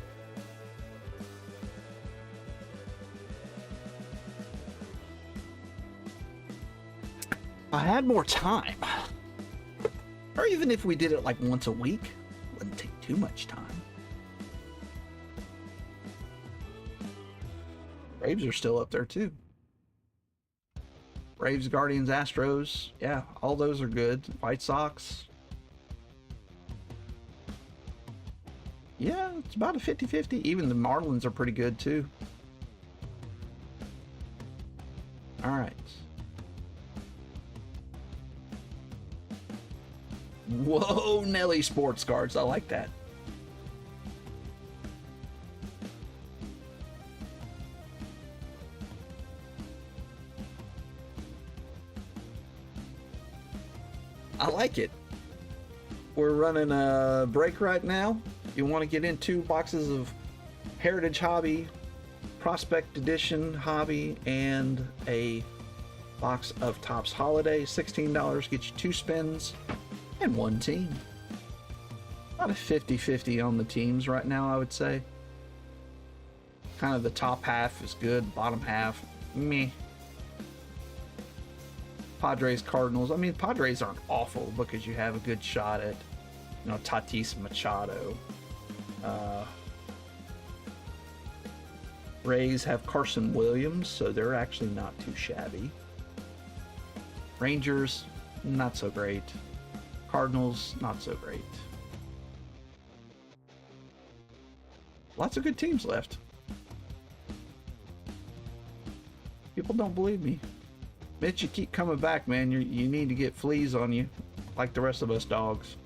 I had more time. Or even if we did it like once a week, it wouldn't take too much time. Braves are still up there too. Braves, Guardians, Astros. Yeah, all those are good. White Sox. Yeah, it's about a 50-50. Even the Marlins are pretty good too. All right. Whoa, Nelly sports cards. I like that. I like it. We're running a break right now. You want to get in 2 boxes of Heritage Hobby, Prospect Edition Hobby, and a box of Topps Holiday. $16 gets you 2 spins and 1 team. About a 50-50 on the teams right now, I would say. Kind of the top half is good, bottom half, meh. Padres, Cardinals. I mean, Padres aren't awful because you have a good shot at, Tatis Machado. Rays have Carson Williams, so they're actually not too shabby. Rangers, not so great. Cardinals, not so great. Lots of good teams left. People don't believe me. Mitch, you keep coming back, man. You need to get fleas on you, like the rest of us dogs.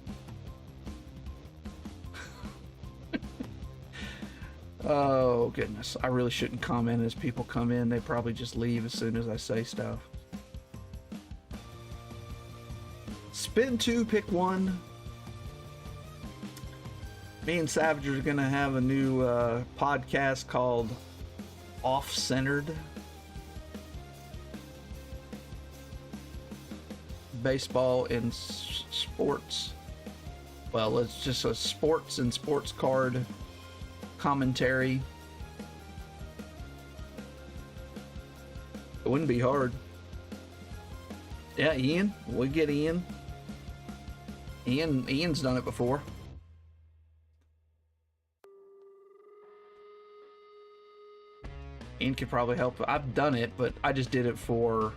Oh, goodness. I really shouldn't comment as people come in. They probably just leave as soon as I say stuff. Spin 2, pick 1. Me and Savage are going to have a new podcast called Off-Centered. Baseball and sports. Well, it's just a sports and sports card commentary. It wouldn't be hard. Yeah, Ian. We get Ian. Ian's done it before. Ian could probably help. I've done it, but I just did it for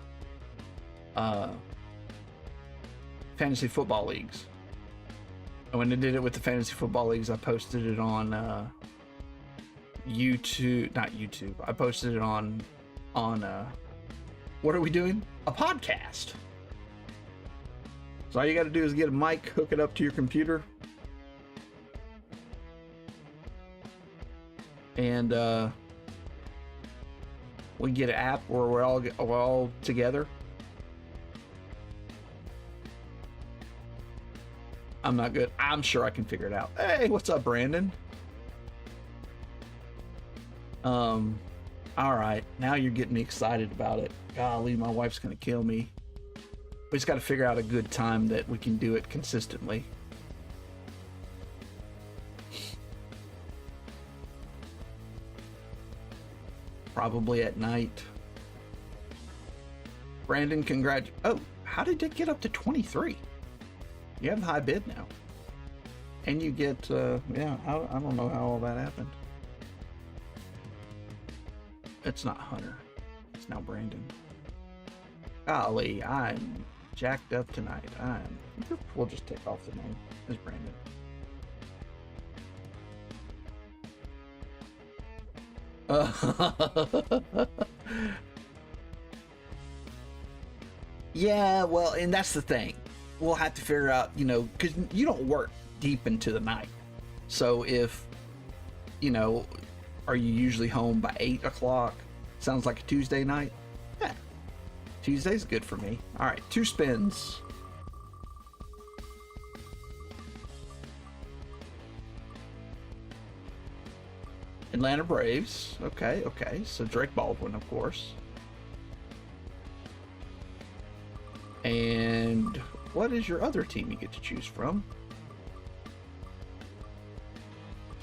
fantasy football leagues. And when I did it with the fantasy football leagues, I posted it on YouTube, not YouTube. I posted it on what are we doing? A podcast. So all you got to do is get a mic, hook it up to your computer, and we get an app where we're all together. I'm not good. I'm sure I can figure it out. Hey, what's up, Brandon? All right, now you're getting me excited about it. Golly, my wife's gonna kill me. We just got to figure out a good time that we can do it consistently. Probably at night. Brandon, Oh, how did it get up to 23? You have the high bid now. And you get, yeah, I don't know how all that happened. It's not Hunter. It's now Brandon. Golly, I'm jacked up tonight. We'll just take off the name. It's Brandon. Yeah, well, and that's the thing. We'll have to figure out, because you don't work deep into the night. So if, are you usually home by 8 o'clock? Sounds like a Tuesday night? Yeah. Tuesday's good for me. All right, 2 spins. Atlanta Braves. Okay. So Drake Baldwin, of course. And what is your other team you get to choose from?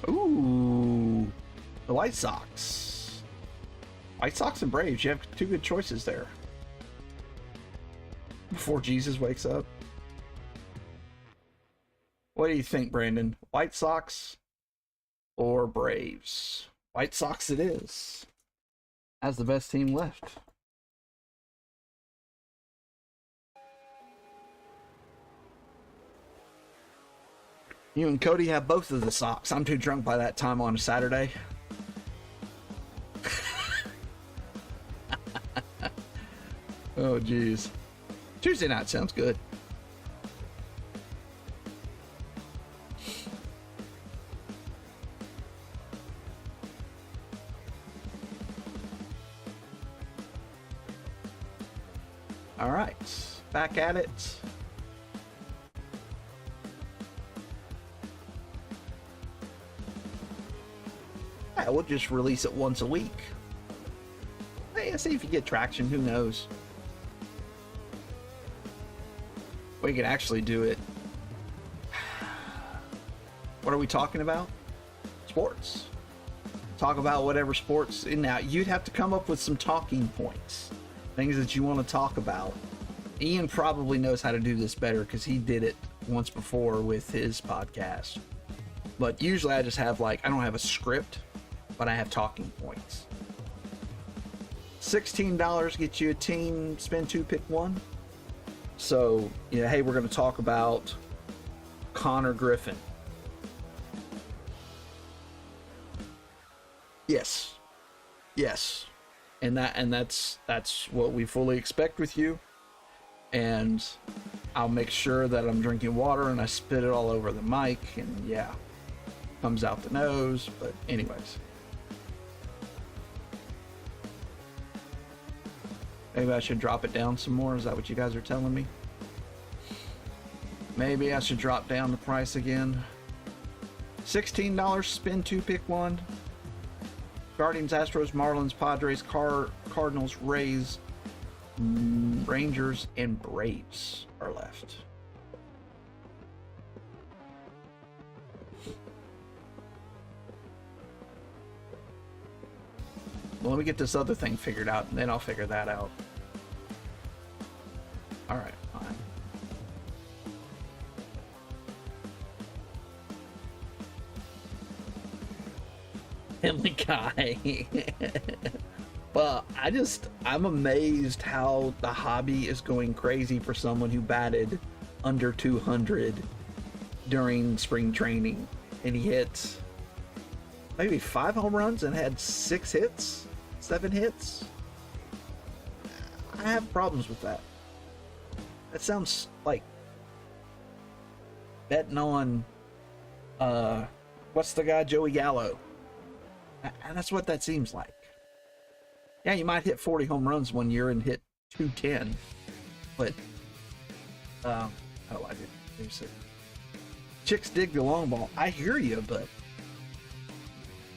Ooh, the White Sox. White Sox and Braves. You have 2 good choices there. Before Jesus wakes up. What do you think, Brandon? White Sox or Braves? White Sox it is. As the best team left. You and Cody have both of the Sox. I'm too drunk by that time on a Saturday. Oh, geez. Tuesday night sounds good. All right, back at it. Yeah, we'll just release it once a week. Hey, see if you get traction. Who knows? We could actually do it. What are we talking about? Sports. Talk about whatever sports. And now you'd have to come up with some talking points, things that you want to talk about. Ian probably knows how to do this better because he did it once before with his podcast. But usually I just have I don't have a script, but I have talking points. $16 gets you a team, spin 2, pick 1. So, hey, we're going to talk about Connor Griffin. Yes. and that's what we fully expect with you. And I'll make sure that I'm drinking water and I spit it all over the mic, and yeah, comes out the nose. But anyways, maybe I should drop it down some more. Is that what you guys are telling me? Maybe I should drop down the price again. $16, spin 2, pick 1. Guardians, Astros, Marlins, Padres, Cardinals, Rays, Rangers, and Braves are left. Well, let me get this other thing figured out, and then I'll figure that out. All right, fine. Family Guy. Well, I'm amazed how the hobby is going crazy for someone who batted under 200 during spring training. And he hit maybe 5 home runs and had 6 hits, 7 hits. I have problems with that. That sounds like betting on, what's the guy, Joey Gallo. And that's what that seems like. Yeah, you might hit 40 home runs one year and hit 210, but oh, I didn't say. Chicks dig the long ball. I hear you, but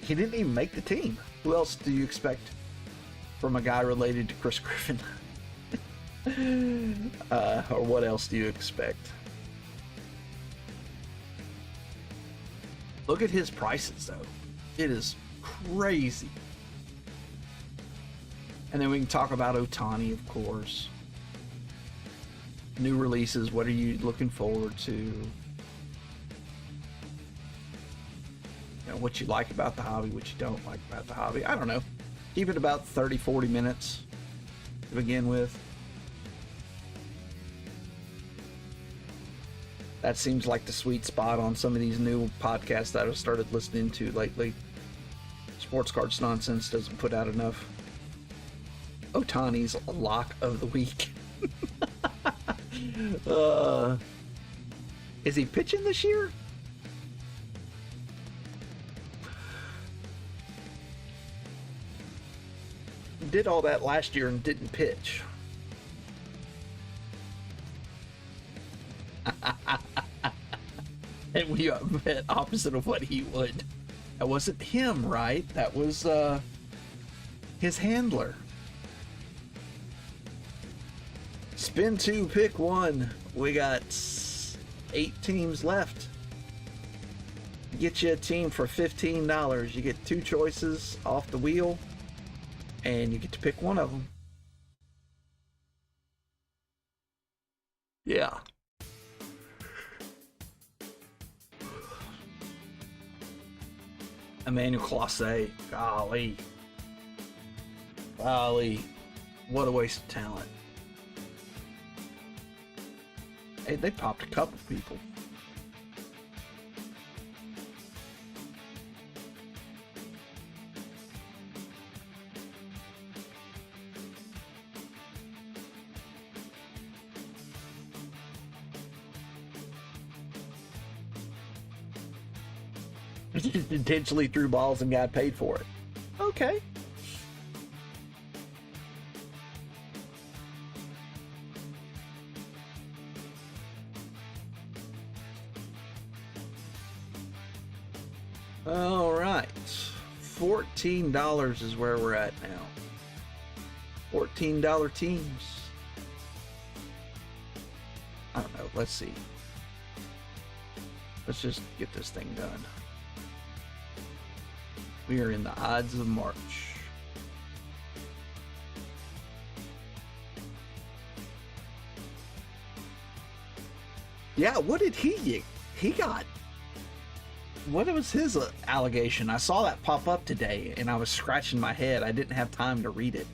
he didn't even make the team. Who else do you expect from a guy related to Chris Griffin? Or what else do you expect? Look at his prices, though. It is crazy. And then we can talk about Ohtani, of course. New releases, what are you looking forward to? You know, what you like about the hobby, what you don't like about the hobby. I don't know. Keep it about 30, 40 minutes to begin with. That seems like the sweet spot on some of these new podcasts that I've started listening to lately. Sports Cards Nonsense doesn't put out enough. Ohtani's lock of the week. Is he pitching this year? He did all that last year and didn't pitch. And we bet opposite of what he would. That wasn't him, right? That was his handler. Spin 2, pick 1. We got 8 teams left. Get you a team for $15. You get 2 choices off the wheel, and you get to pick one of them. Yeah. Emmanuel Clase. Golly. What a waste of talent. Hey, they popped a couple people. Intentionally threw balls and got paid for it. Okay. All right. $14 is where we're at now. $14 teams. I don't know. Let's see. Let's just get this thing done. We are in the Ides of March. Yeah, what did he get? He got... What was his allegation? I saw that pop up today, and I was scratching my head. I didn't have time to read it.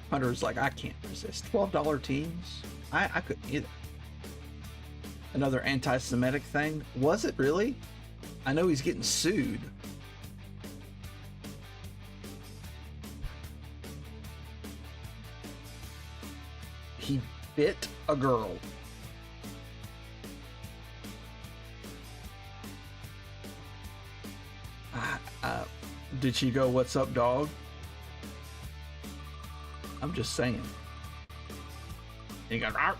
Hunter's like, I can't resist. $12 teams? I couldn't either. Another anti-Semitic thing? Was it really? I know he's getting sued. he bit a girl. Did she go, "What's up, dog"? I'm just saying. He goes, "Arr."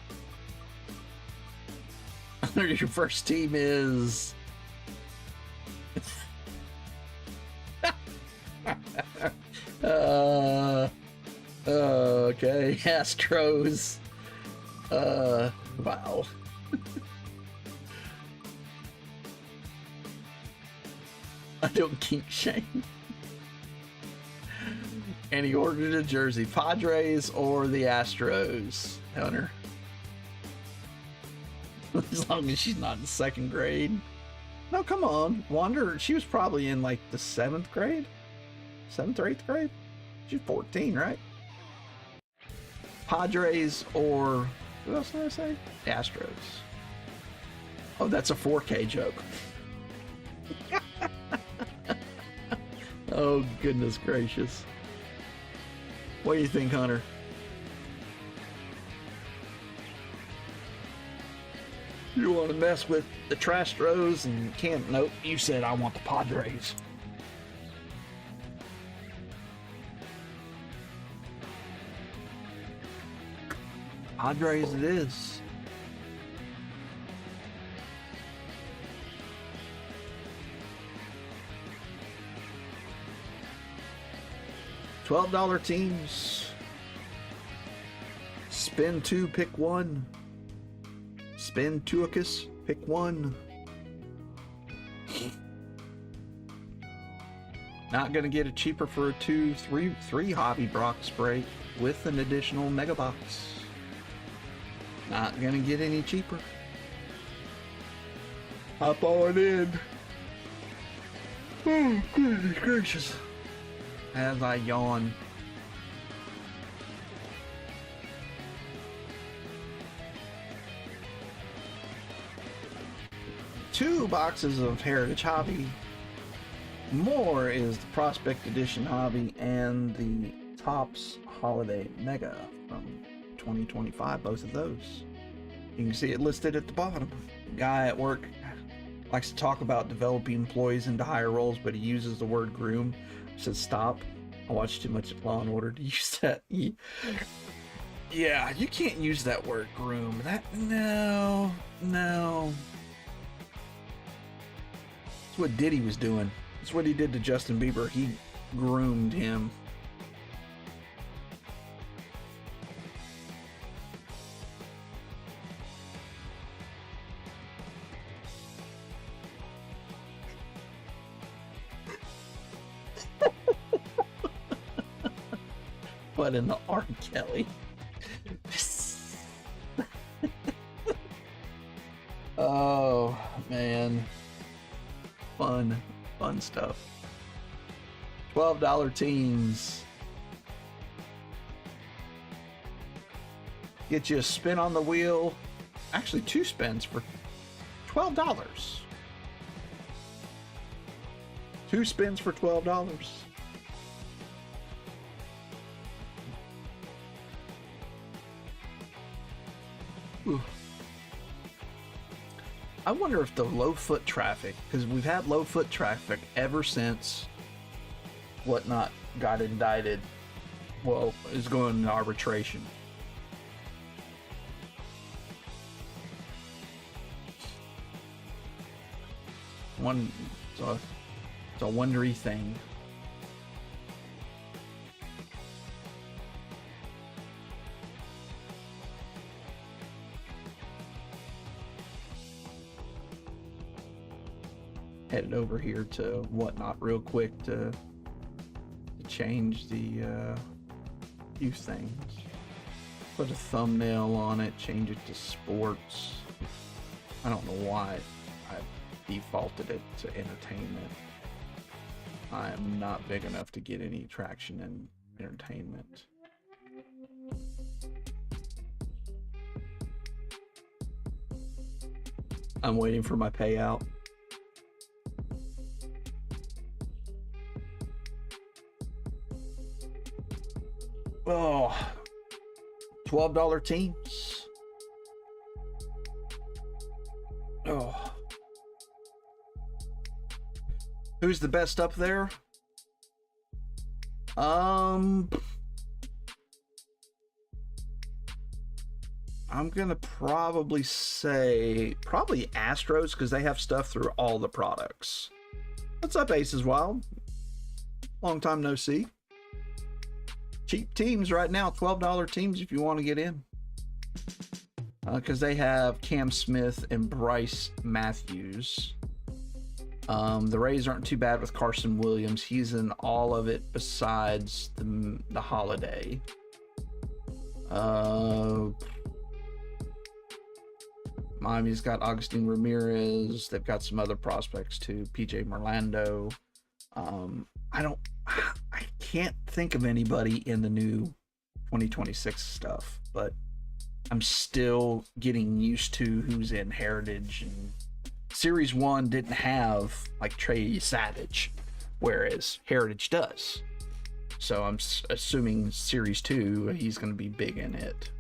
Your first team is okay, Astros. Wow. I don't kink shame. And he ordered a jersey. Padres or the Astros, Hunter? As long as she's not in second grade. No, come on. Wander, she was probably in like the 7th grade? 7th or 8th grade? She's 14, right? Padres or... what else did I say? Astros. Oh, that's a 4K joke. Oh, goodness gracious. What do you think, Hunter? You want to mess with the Trastros and can't... Nope, you said I want the Padres. Padres it is. $12 teams. Spin 2, pick 1. Spin Tuicus, pick 1. Not gonna get it cheaper for a 3 Hobby Brock spray with an additional mega box. Not gonna get any cheaper. Hop on in. Oh, goodness gracious. As I yawn. Two boxes of Heritage Hobby. More is the Prospect Edition Hobby and the Topps Holiday Mega from 2025, both of those. You can see it listed at the bottom. Guy at work likes to talk about developing employees into higher roles, but he uses the word groom. I said, stop. I watched too much Law and Order to use that. Yeah, you can't use that word groom. No. That's what Diddy was doing. That's what he did to Justin Bieber. He groomed him. What in the R. Kelly? Oh, man. Fun stuff. $12 teams. Get you a spin on the wheel. Actually, 2 spins for $12. 2 spins for $12. Ooh. I wonder if the low foot traffic, because we've had low foot traffic ever since Whatnot got indicted, well, is going into arbitration. It's a wondery thing. Headed over here to Whatnot real quick to change the few things. Put a thumbnail on it, change it to sports. I don't know why I defaulted it to entertainment. I am not big enough to get any traction in entertainment. I'm waiting for my payout. Oh, $12 teams. Oh. Who's the best up there? I'm gonna probably say Astros, because they have stuff through all the products. What's up, Aces Wild? Long time no see. Cheap teams right now, $12 teams if you want to get in. Because they have Cam Smith and Bryce Matthews. The Rays aren't too bad with Carson Williams. He's in all of it besides the holiday. Miami's got Agustin Ramirez. They've got some other prospects too. PJ Merlando. I can't think of anybody in the new 2026 stuff, but I'm still getting used to who's in Heritage. And Series 1 didn't have like Trey Savage, whereas Heritage does. So I'm assuming Series 2, he's going to be big in it.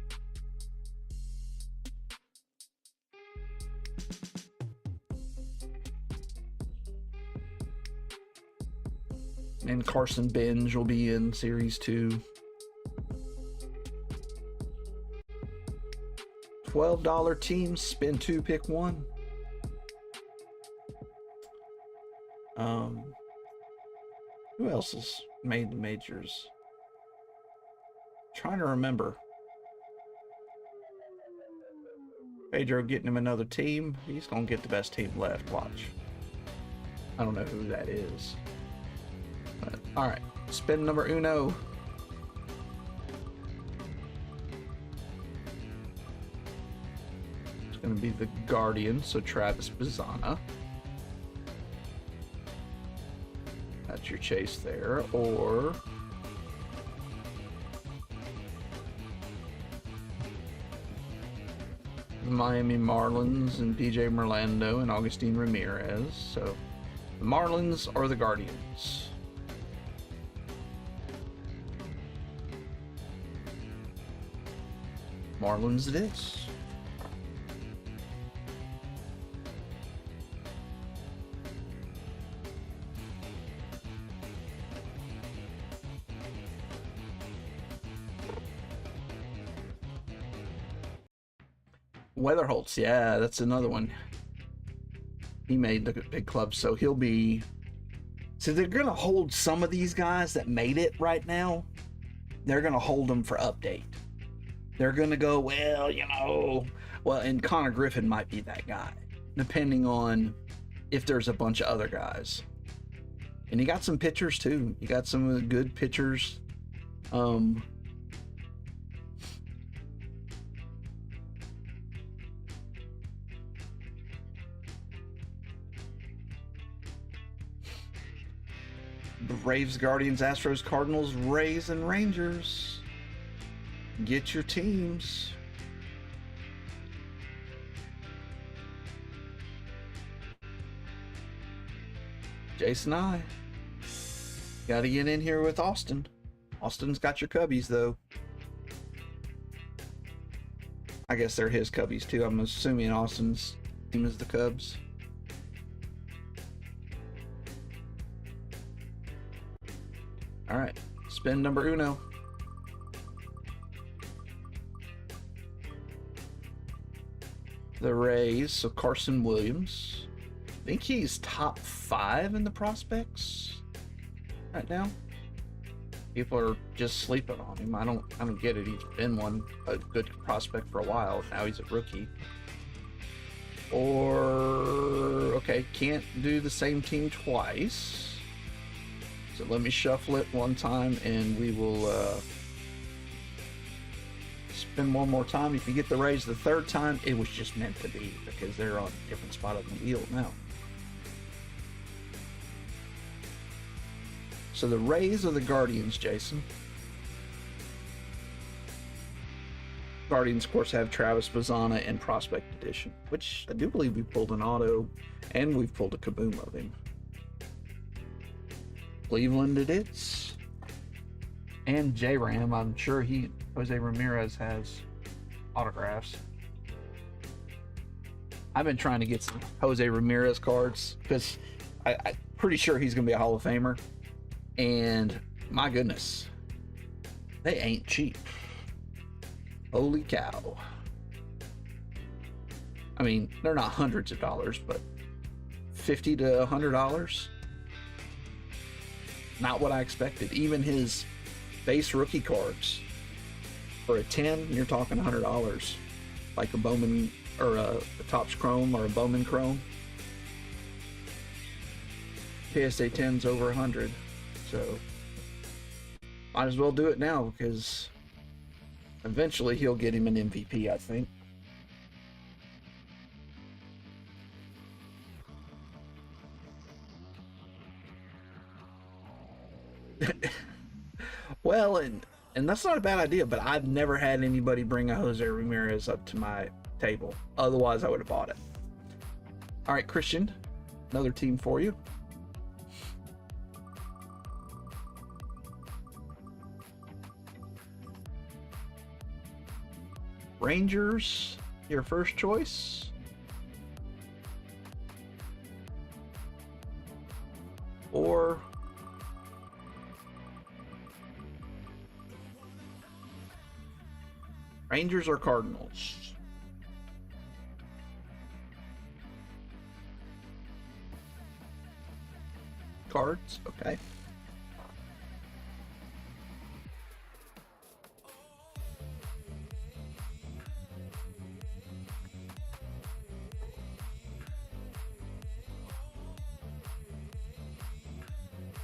And Carson Benj will be in Series 2. $12 teams, spin 2, pick 1. Who else has made the majors? Trying to remember. Pedro getting him another team. He's gonna get the best team left. Watch. I don't know who that is. But, all right, spin number uno. It's going to be the Guardian, so Travis Bazzana. That's your chase there, or the Miami Marlins and DJ Merlando and Agustin Ramirez. So the Marlins or the Guardians. Marlins it is. Weatherholtz, yeah, that's another one. He made the big club, so he'll be... So they're going to hold some of these guys that made it right now. They're going to hold them for update. They're going to go, well, you know... Well, and Connor Griffin might be that guy, depending on if there's a bunch of other guys. And you got some pitchers, too. You got some of the good pitchers. Braves, Guardians, Astros, Cardinals, Rays, and Rangers. Get your teams. Jason I. Got to get in here with Austin. Austin's got your Cubbies, though. I guess they're his Cubbies, too. I'm assuming Austin's team is the Cubs. All right, spin number uno. The Rays, so Carson Williams. I think he's top 5 in the prospects right now. People are just sleeping on him. I don't get it. He's been a good prospect for a while. Now he's a rookie. Or okay, can't do the same team twice. So let me shuffle it one time and we will spin one more time. If you get the Rays the third time, it was just meant to be because they're on a different spot of the wheel now. So the Rays or the Guardians, Jason? Guardians, of course, have Travis Bazzana and Prospect Edition, which I do believe we pulled an auto and we've pulled a Kaboom of him. Cleveland it is. And J-Ram, I'm sure Jose Ramirez has autographs. I've been trying to get some Jose Ramirez cards because I'm pretty sure he's going to be a Hall of Famer. And my goodness, they ain't cheap. Holy cow. I mean, they're not hundreds of dollars, but $50 to $100. Not what I expected. Even his base rookie cards for a 10, you're talking $100, like a Bowman or a Topps Chrome or a Bowman Chrome. PSA 10's over 100, so might as well do it now because eventually he'll get him an MVP, I think. Well, and that's not a bad idea, but I've never had anybody bring a Jose Ramirez up to my table. Otherwise, I would have bought it. All right, Christian, another team for you. Rangers, your first choice. Or Rangers or Cardinals? Cards, okay.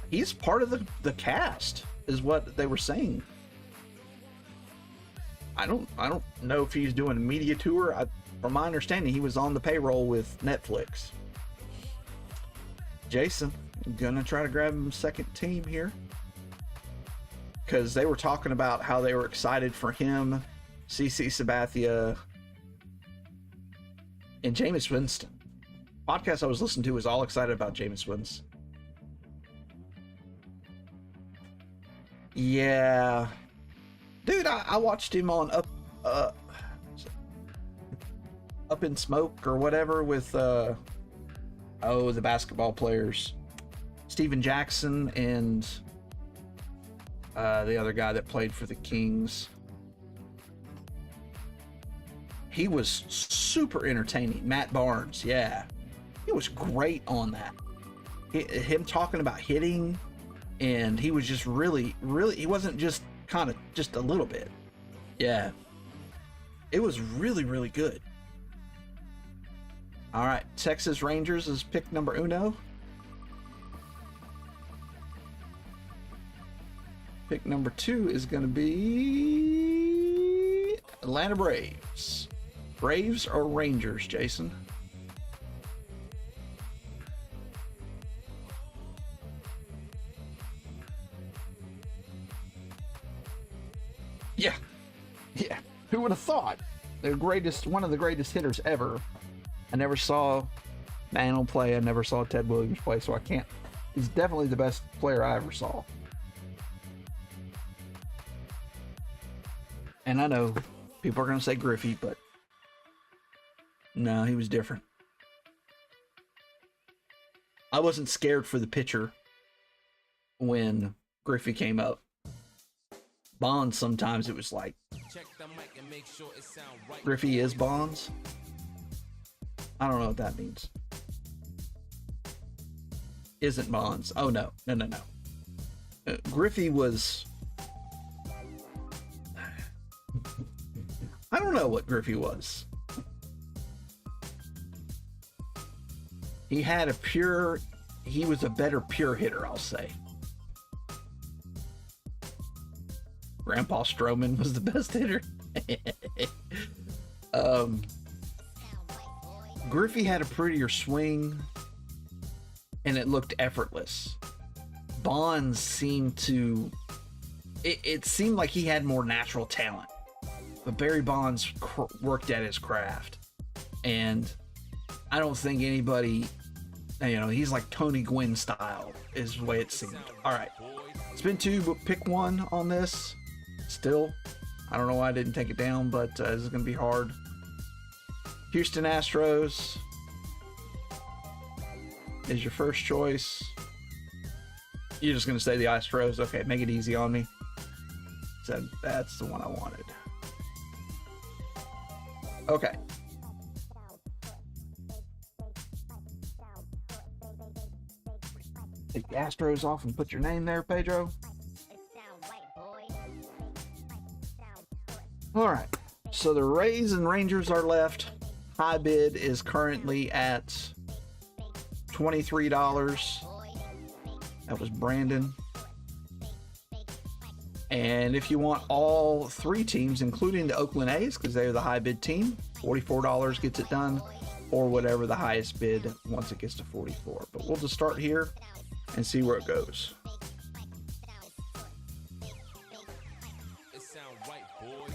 He's part of the cast, is what they were saying. I don't know if he's doing a media tour. From my understanding, he was on the payroll with Netflix. Jason, gonna try to grab him second team here, because they were talking about how they were excited for him, CC Sabathia, and Jameis Winston. Podcast I was listening to was all excited about Jameis Winston. Yeah, dude, I watched him on Up in Smoke or whatever with the basketball players, Steven Jackson and the other guy that played for the Kings. He was super entertaining. Matt Barnes, yeah, he was great on that. Him talking about hitting. And he was just really, he wasn't just kind of just a little bit. Yeah. It was really, really good. All right. Texas Rangers is pick number uno. Pick number 2 is going to be Atlanta Braves. Braves or Rangers, Jason? Yeah. Who would have thought? One of the greatest hitters ever. I never saw Mantle play. I never saw Ted Williams play, so I can't. He's definitely the best player I ever saw. And I know people are going to say Griffey, but no, he was different. I wasn't scared for the pitcher when Griffey came up. Bonds, sometimes it was like, Griffey is Bonds. I don't know what that means. Isn't Bonds. Oh, no. Griffey was... I don't know what Griffey was. He was a better pure hitter, I'll say. Grandpa Stroman was the best hitter. Griffey had a prettier swing, and it looked effortless. Bonds seemed to... It seemed like he had more natural talent. But Barry Bonds worked at his craft. And I don't think anybody... he's like Tony Gwynn style, is the way it seemed. All right. Spin 2, but pick one on this. Still, I don't know why I didn't take it down, but this is going to be hard. Houston Astros is your first choice. You're just going to say the Astros. Okay, make it easy on me. So that's the one I wanted. Okay. Take the Astros off and put your name there, Pedro. All right. So the Rays and Rangers are left. High bid is currently at $23. That was Brandon. And if you want all three teams, including the Oakland A's, because they're the high bid team, $44 gets it done, or whatever the highest bid once it gets to 44. But we'll just start here and see where it goes. It sound right, boy.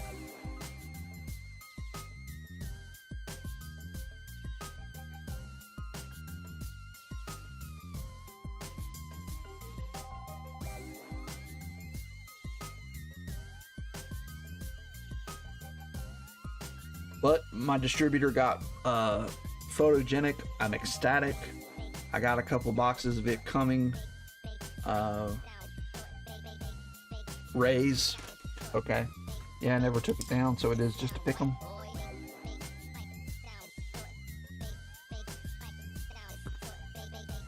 But my distributor got photogenic. I'm ecstatic. I got a couple boxes of it coming. Rays. Okay. Yeah, I never took it down, so it is just to pick them.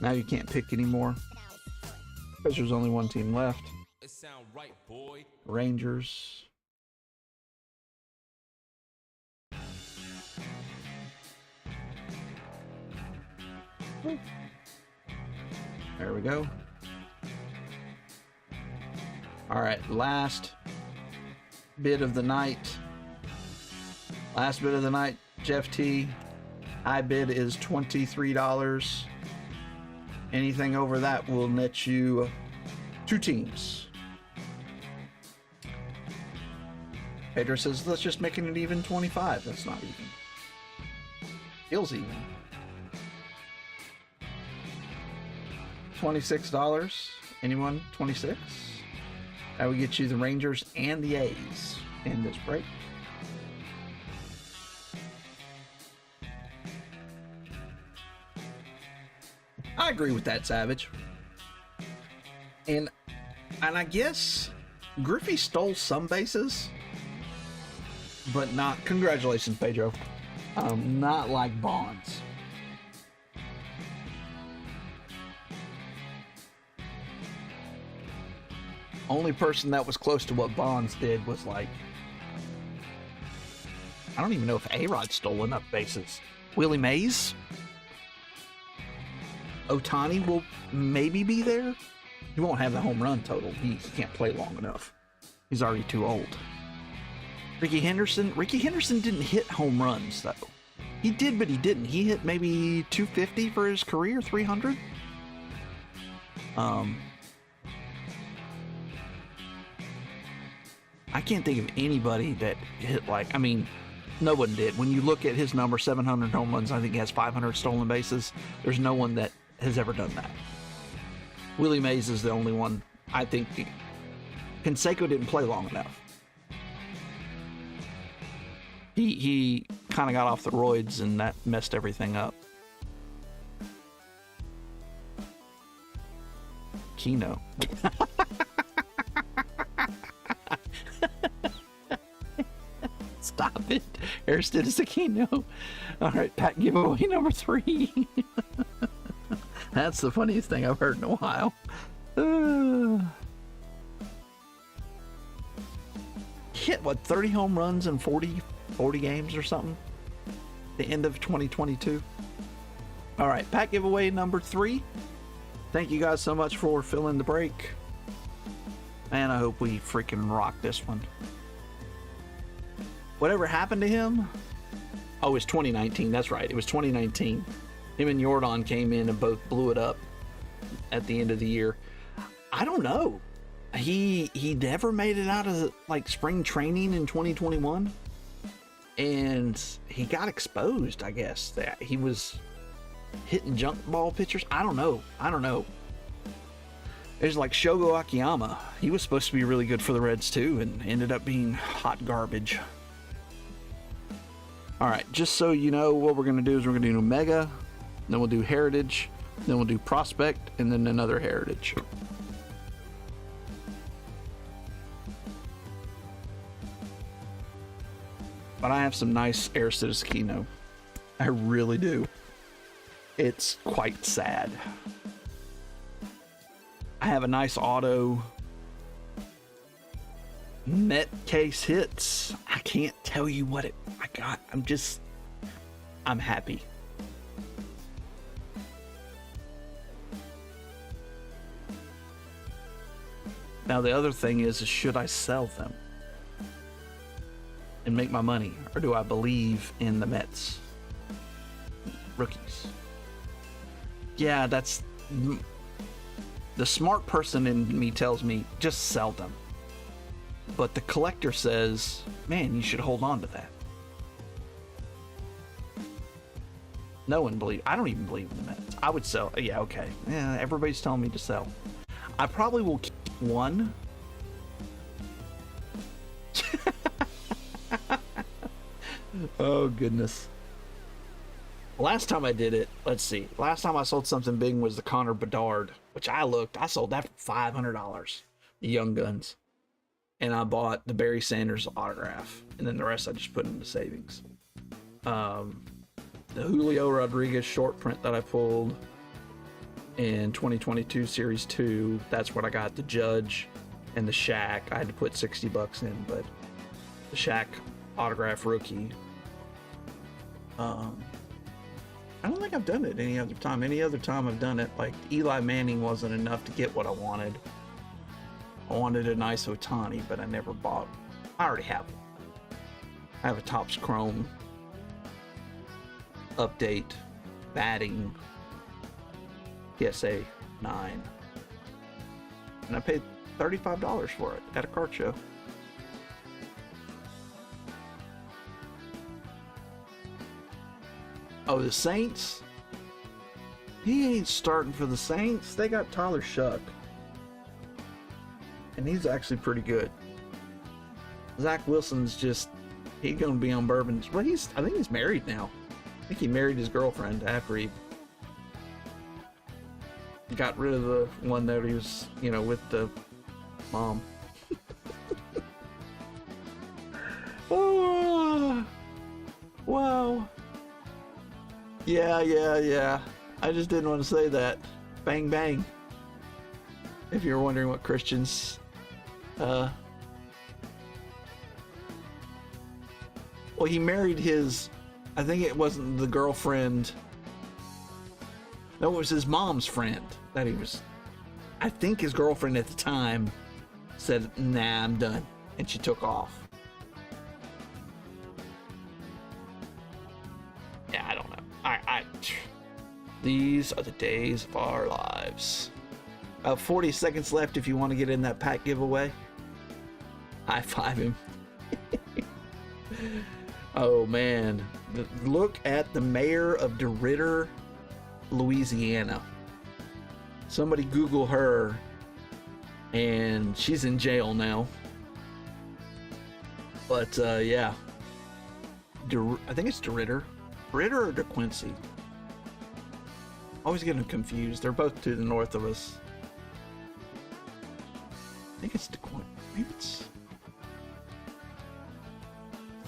Now you can't pick anymore because there's only one team left. It sound right, boy. Rangers. There we go. All right, last bid of the night. Last bid of the night, Jeff T. High bid is $23. Anything over that will net you two teams. Pedro says, let's just make it even 25. That's not even. Feels even. $26. Anyone? 26. That would get you the Rangers and the A's in this break. I agree with that, Savage. And I guess Griffey stole some bases, but not. Congratulations, Pedro. Not like Bonds. Only person that was close to what Bonds did was like, I don't even know if A-Rod stole enough bases. Willie Mays? Ohtani will maybe be there. He won't have the home run total. He can't play long enough. He's already too old. Ricky Henderson didn't hit home runs though. He did, but he didn't. He hit maybe 250 for his career, 300. I can't think of anybody that hit like, I mean, no one did. When you look at his number, 700 home runs, I think he has 500 stolen bases. There's no one that has ever done that. Willie Mays is the only one. I think Canseco didn't play long enough. He kind of got off the roids and that messed everything up. Keno. Stop it. Ariston is a Keno. All right, pack giveaway number 3. That's the funniest thing I've heard in a while. Hit, what, 30 home runs in 40 games or something? The end of 2022. All right, pack giveaway number 3. Thank you guys so much for filling the break. Man, I hope we freaking rock this one. Whatever happened to him? Oh, it was 2019. That's right. It was 2019. Him and Jordan came in and both blew it up at the end of the year. I don't know. He never made it out of like spring training in 2021. And he got exposed, I guess, that he was hitting junk ball pitchers. I don't know. There's like Shogo Akiyama. He was supposed to be really good for the Reds too, and ended up being hot garbage. All right, just so you know, what we're gonna do is we're gonna do Omega, then we'll do Heritage, then we'll do Prospect, and then another Heritage. But I have some nice Air Citizeno. I really do. It's quite sad. I have a nice auto. Met case hits. I can't tell you what I got. I'm happy. Now the other thing is should I sell them and make my money, or do I believe in the Mets rookies? Yeah, that's the smart person in me tells me just sell them. But the collector says, man, you should hold on to that. No one believes. I don't even believe in the Mets. I would sell. Yeah, okay. Yeah, everybody's telling me to sell. I probably will keep one. Oh, goodness. Last time I did it, let's see. Last time I sold something big was the Connor Bedard, which I sold that for $500. The Young Guns. And I bought the Barry Sanders autograph. And then the rest I just put into savings. The Julio Rodriguez short print that I pulled in 2022 Series 2, that's what I got. The Judge and the Shaq. I had to put $60 in, but the Shaq autograph rookie. I don't think I've done it any other time. Any other time I've done it, like Eli Manning wasn't enough to get what I wanted. I wanted a nice Ohtani, but I never bought. I already have one. I have a Topps Chrome update, batting, PSA 9. And I paid $35 for it at a card show. Oh, the Saints? He ain't starting for the Saints. They got Tyler Shuck. And he's actually pretty good. Zach Wilson's just, he's going to be on Bourbon's. Well, I think he's married now. I think he married his girlfriend after he got rid of the one that he was, with the mom. Oh, wow. Yeah. I just didn't want to say that. Bang, bang. If you're wondering what Christian's, well, he married his, I think it wasn't the girlfriend. No, it was his mom's friend that he was, I think his girlfriend at the time said, nah, I'm done. And she took off. Yeah, I don't know. These are the days of our lives. 40 seconds left if you want to get in that pack giveaway. High five him. Oh man, look at the mayor of DeRidder, Louisiana. Somebody Google her, and she's in jail now. But yeah, I think it's DeRidder or DeQuincy. Always getting confused. They're both to the north of us. I think it's DeQuincy. Maybe it's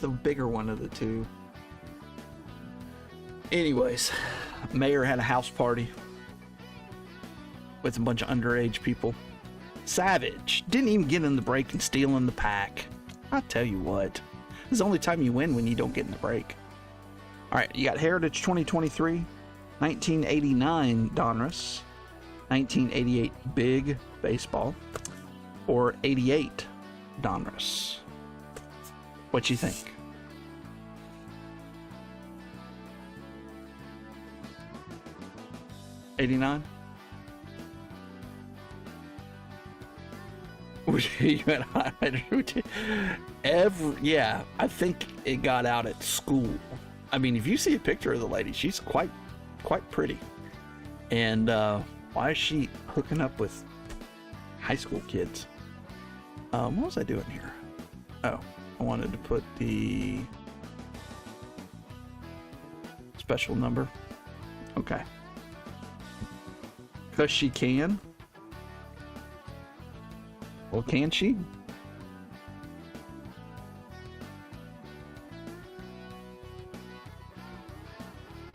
the bigger one of the two. Anyways, Mayor had a house party with a bunch of underage people. Savage didn't even get in the break and steal in the pack. I'll tell you what, this is the only time you win when you don't get in the break. All right, you got Heritage 2023, 1989 Donruss, 1988 Big Baseball, or 88 Donruss. What you think? '89. Yeah, I think it got out at school. I mean, if you see a picture of the lady, she's quite pretty. And why is she hooking up with high school kids. What was I doing here? Oh, I wanted to put the special number. Okay. Because she can. Well, can she?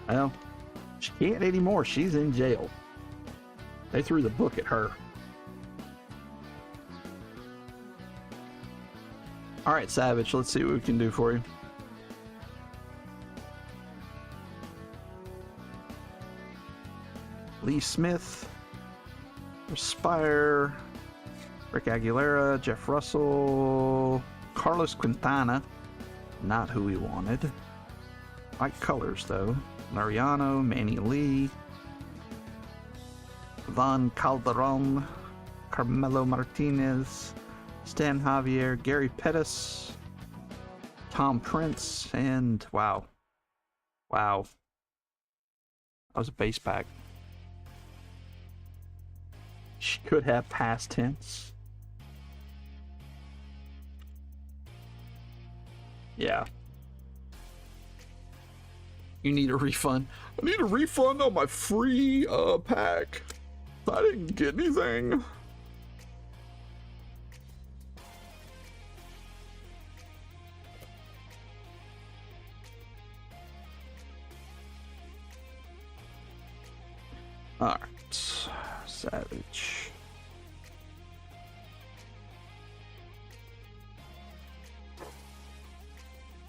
Well, she can't anymore. She's in jail. They threw the book at her. All right, Savage, let's see what we can do for you. Lee Smith, Respire, Rick Aguilera, Jeff Russell, Carlos Quintana, not who we wanted. Like colors though. Mariano, Manny Lee, Van Calderon, Carmelo Martinez, Stan Javier, Gary Pettis, Tom Prince, and wow. That was a base pack. She could have past tense. Yeah. You need a refund. I need a refund on my free pack. I didn't get anything. Alright. Savage.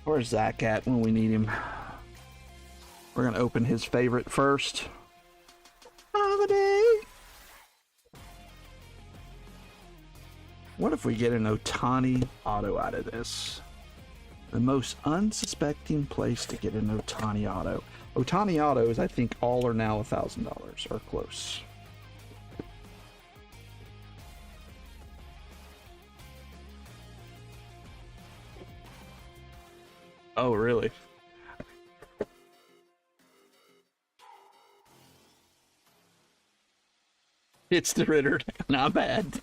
Where's Zach at when we need him? We're gonna open his favorite first. Holiday. What if we get an Ohtani auto out of this? The most unsuspecting place to get an Ohtani auto. Ohtani autos, I think all are now $1,000 or close. Oh, really? It's DeRitter. Not bad.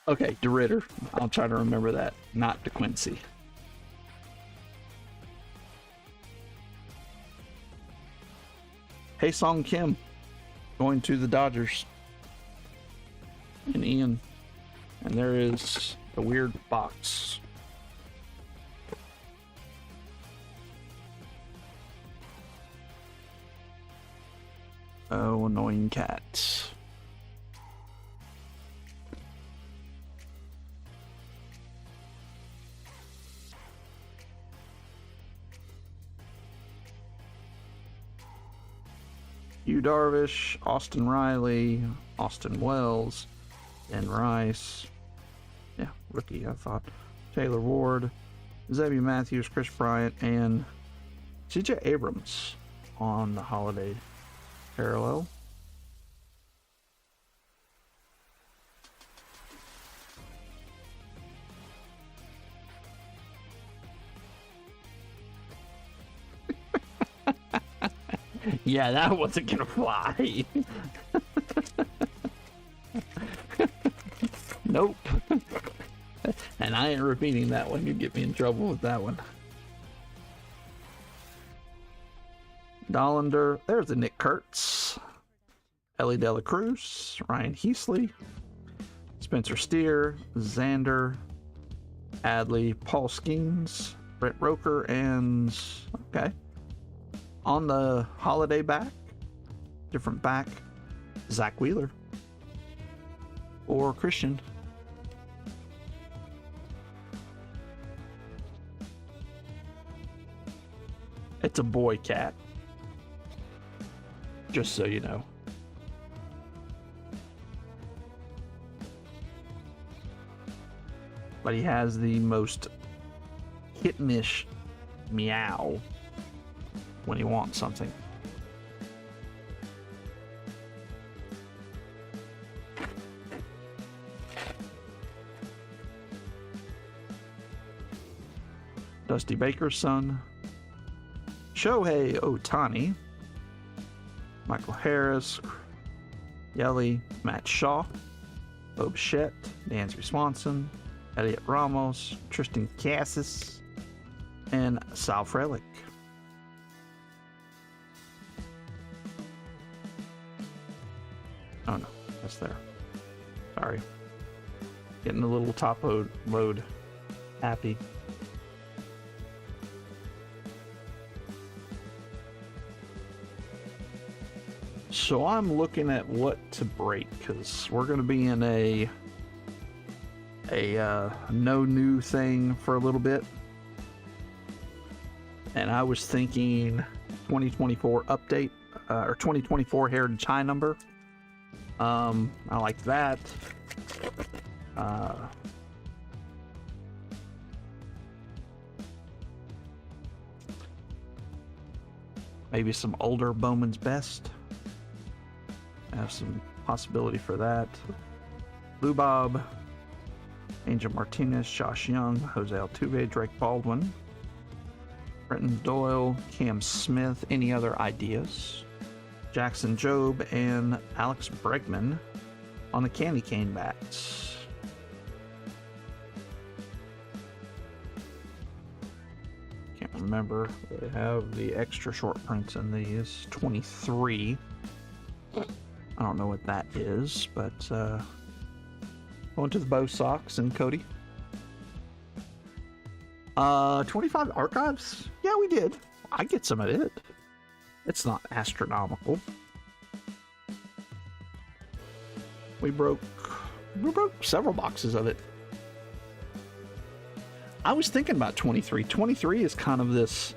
Okay, DeRitter. I'll try to remember that. Not DeQuincy. Hey, Song Kim. Going to the Dodgers. And Ian. And there is a weird box. Oh, annoying cat. Yu Darvish, Austin Riley, Austin Wells, and Rice. Yeah, rookie, I thought. Taylor Ward, Zebby Matthews, Chris Bryant, and CJ Abrams on the holiday parallel. Yeah, that wasn't gonna fly. Nope. And I ain't repeating that one. You'd get me in trouble with that one. Dollander. There's the Nick Kurtz. Ellie De La Cruz. Ryan Heasley. Spencer Steer. Xander. Adley. Paul Skeens. Brett Roker. And... okay. On the holiday back. Different back. Zach Wheeler. Or Christian. It's a boy cat. Just so you know. But he has the most kittenish meow when he wants something. Dusty Baker's son. Shohei Ohtani. Michael Harris. Yelly. Matt Shaw. Bo Bichette, Dansby Swanson, Elliot Ramos, Tristan Cassis, and Sal Frelick. Oh no, that's there. Sorry. Getting a little top load happy. So I'm looking at what to break because we're going to be in a no new thing for a little bit. And I was thinking 2024 update or 2024 Heritage High number. I like that. Maybe some older Bowman's Best. I have some possibility for that. Lou Bob, Angel Martinez, Josh Young, Jose Altuve, Drake Baldwin, Brenton Doyle, Cam Smith. Any other ideas? Jackson Jobe and Alex Bregman on the candy cane bats. Can't remember. They have the extra short prints in these. 23. I don't know what that is, but going to the Bo Sox and Cody. 25 archives? Yeah, we did. I get some of it. It's not astronomical. We broke several boxes of it. I was thinking about 23. 23 is kind of this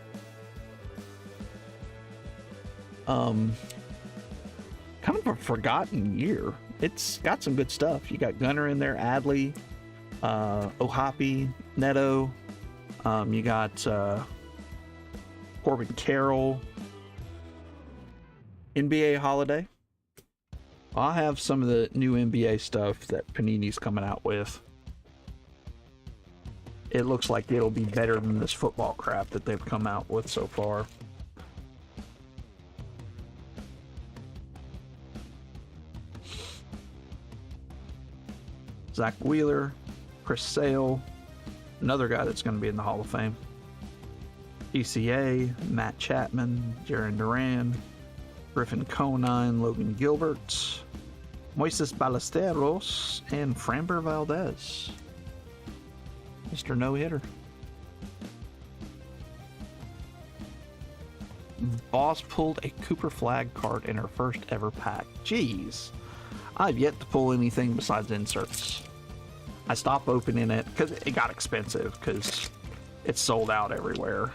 kind of a forgotten year. It's got some good stuff. You got Gunnar in there, Adley, Ohapi, Neto. You got Corbin Carroll, NBA Holiday. I'll have some of the new NBA stuff that Panini's coming out with. It looks like it'll be better than this football crap that they've come out with so far. Zach Wheeler, Chris Sale, another guy that's going to be in the Hall of Fame. ECA, Matt Chapman, Jaron Duran, Griffin Conine, Logan Gilbert, Moises Ballesteros, and Framber Valdez. Mr. No-Hitter. Boss pulled a Cooper Flag card in her first ever pack. Jeez. I've yet to pull anything besides inserts. I stopped opening it because it got expensive because it's sold out everywhere.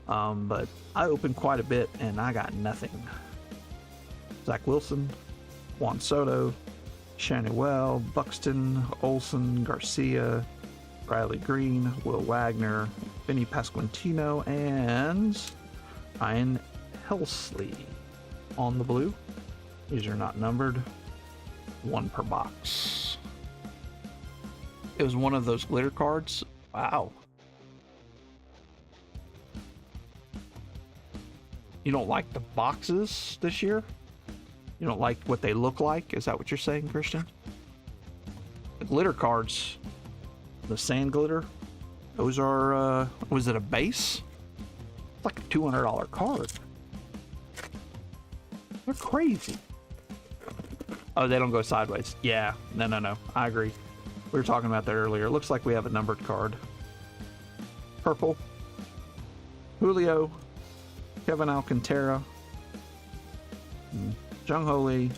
But I opened quite a bit and I got nothing. Zach Wilson, Juan Soto, Shanuel, Buxton, Olson, Garcia, Riley Green, Will Wagner, Vinny Pasquantino, and Ryan Helsley on the blue. These are not numbered. One per box. It was one of those glitter cards. Wow. You don't like the boxes this year? You don't like what they look like? Is that what you're saying, Christian? The glitter cards, the sand glitter, those are, was it a base? It's like a $200 card. They're crazy. Oh, they don't go sideways. Yeah, no. I agree. We were talking about that earlier. It looks like we have a numbered card. Purple. Julio. Kevin Alcantara. Jung Ho Lee.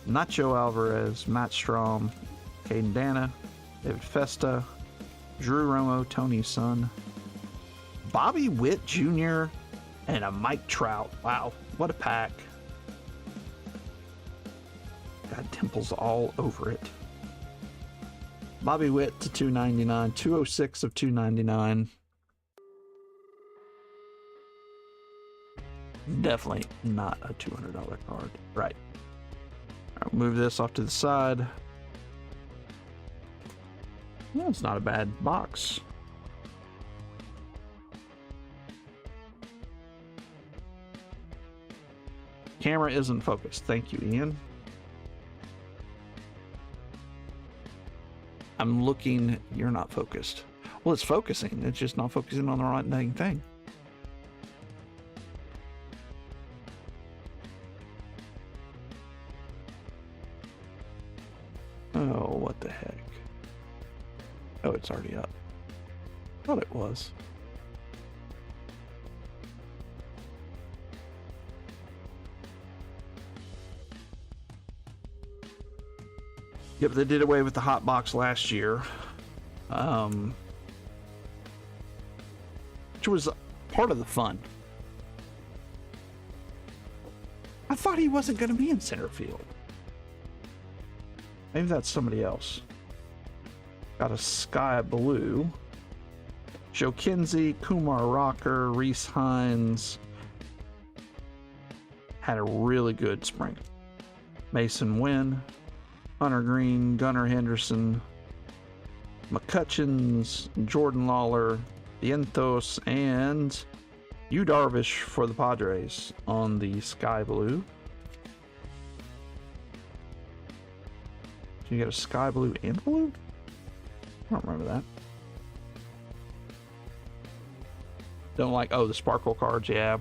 Nacho Alvarez. Matt Strom. Caden Dana. David Festa. Drew Romo. Tony's son. Bobby Witt Jr. and a Mike Trout. Wow, what a pack. Got dimples all over it. Bobby Witt to $299, 206 of 299. Definitely not a $200 card. Right. I'll move this off to the side. Well, it's not a bad box. Camera isn't focused. Thank you, Ian. I'm looking. You're not focused. Well, it's focusing. It's just not focusing on the right dang thing. Oh, what the heck? Oh, it's already up. Thought it was. Yep, they did away with the hot box last year. Which was part of the fun. I thought he wasn't going to be in center field. Maybe that's somebody else. Got a Sky Blue. Joe Kinsey, Kumar Rocker, Reese Hines. Had a really good spring. Mason Wynn, Hunter Green, Gunnar Henderson, McCutcheons, Jordan Lawler, Vientos, and Yu Darvish for the Padres on the Sky Blue. Do you get a Sky Blue and blue? I don't remember that. Don't like, oh, the sparkle cards, yeah.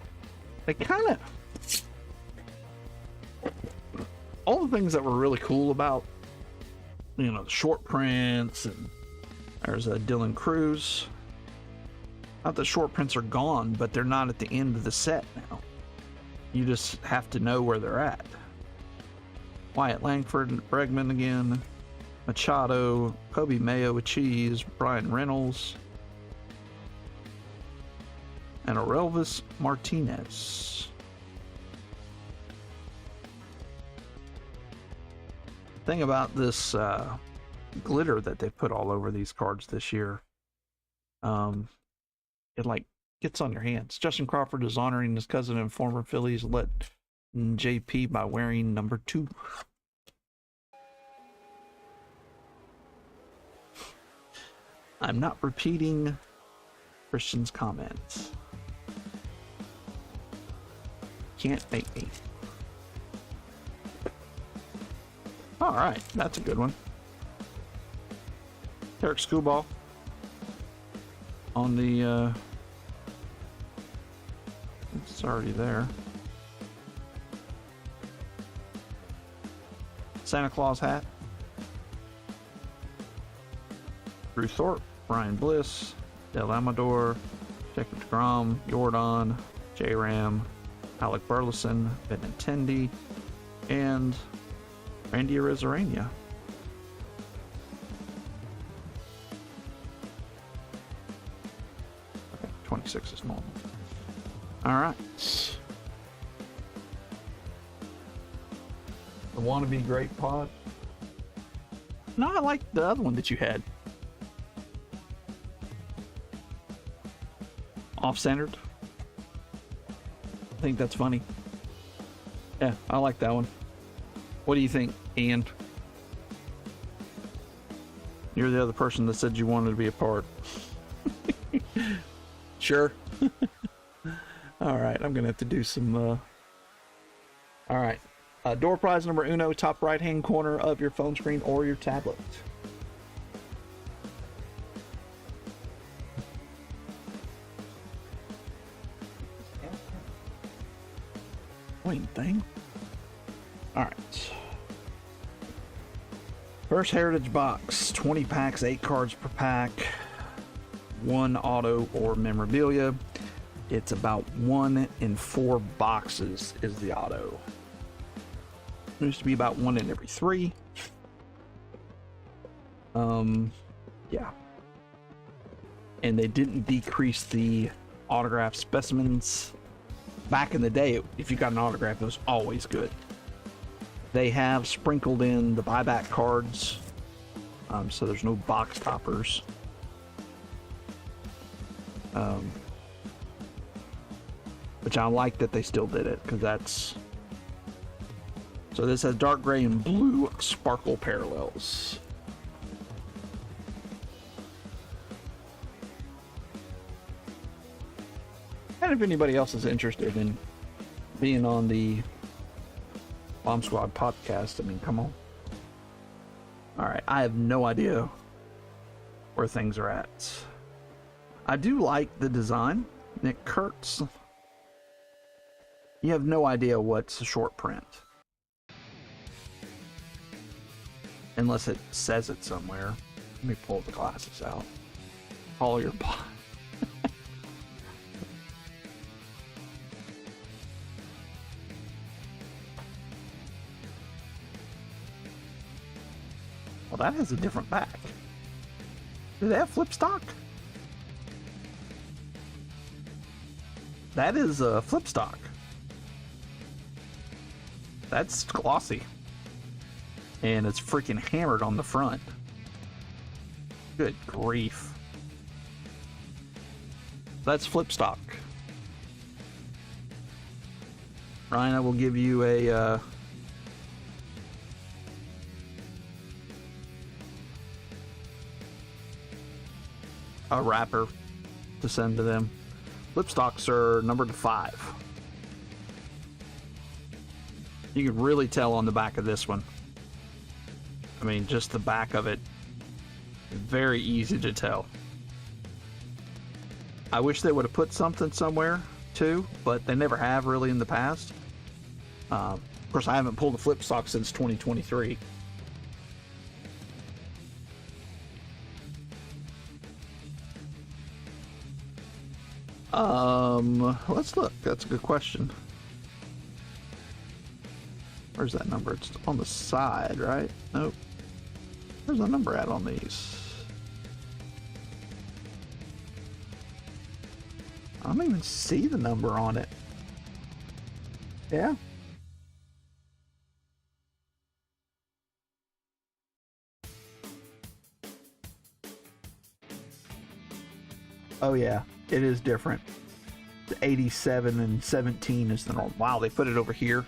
They kind of... all the things that were really cool about, you know, the short prints, and there's a Dylan Cruz. Not that short prints are gone, but they're not at the end of the set now. You just have to know where they're at. Wyatt Langford, Bregman again, Machado, Kobe Mayo with cheese, Brian Reynolds, and Orelvis Martinez. Thing about this glitter that they put all over these cards this year, it like gets on your hands. Justin Crawford is honoring his cousin and former Phillies let JP by wearing number 2. I'm not repeating Christian's comments. Can't make me. All right, that's a good one. Eric Skubal on the it's already there. Santa Claus hat. Drew Thorpe, Brian Bliss, Del Amador, Jacob DeGrom, Jordan, J-Ram, Alec Burleson, Benintendi, and Randy Arozarena. Okay, 26 is normal. All right. The wannabe great pod. No, I like the other one that you had. Off-centered. I think that's funny. Yeah, I like that one. What do you think, Ian? You're the other person that said you wanted to be a part. Sure. All right, I'm gonna have to do some. All right, door prize number uno, top right-hand corner of your phone screen or your tablet. Wait, thing. All right. First Heritage box, 20 packs, 8 cards per pack, 1 auto or memorabilia. It's about 1 in 4 boxes is the auto. It used to be about 1 in every 3. Yeah. And they didn't decrease the autograph specimens. Back in the day, if you got an autograph, it was always good. They have sprinkled in the buyback cards, so there's no box toppers. Which I like that they still did it, because that's... So this has dark gray and blue sparkle parallels. And if anybody else is interested in being on the Bomb Squad podcast, I mean, come on. All right, I have no idea where things are at. I do like the design. Nick Kurtz. You have no idea what's a short print. Unless it says it somewhere. Let me pull the glasses out. All your Well, that has a different back. Do they have flip stock? That is a flip stock. That's glossy. And it's freaking hammered on the front. Good grief. That's flip stock. Ryan, I will give you a wrapper to send to them. Flip stocks are numbered to 5. You can really tell on the back of this one. I mean, just the back of it. Very easy to tell. I wish they would have put something somewhere too, but they never have really in the past. Of course, I haven't pulled a flip stock since 2023. Let's look. That's a good question. Where's that number? It's on the side, right? Nope. Where's the number at on these? I don't even see the number on it. Yeah. Oh yeah, it is different. The 87 and 17 is the norm. Wow, they put it over here.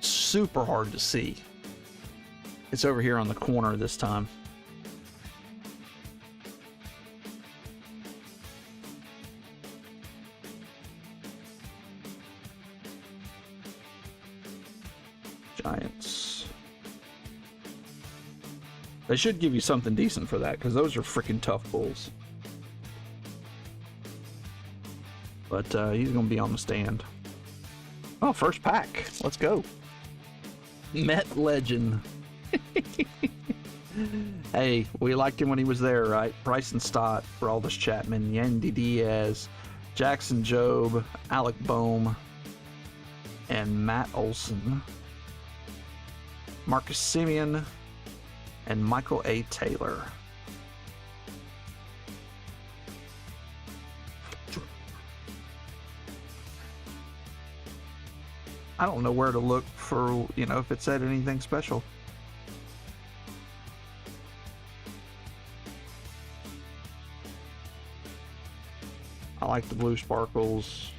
Super hard to see. It's over here on the corner this time. Giants. They should give you something decent for that, because those are freaking tough bulls. But he's going to be on the stand. Oh, first pack. Let's go. Met Legend. Hey, we liked him when he was there, right? Bryson Stott, Aroldis Chapman, Yandy Diaz, Jackson Jobe, Alec Boehm, and Matt Olson, Marcus Semien, and Michael A. Taylor. I don't know where to look for, you know, if it said anything special. I like the blue sparkles.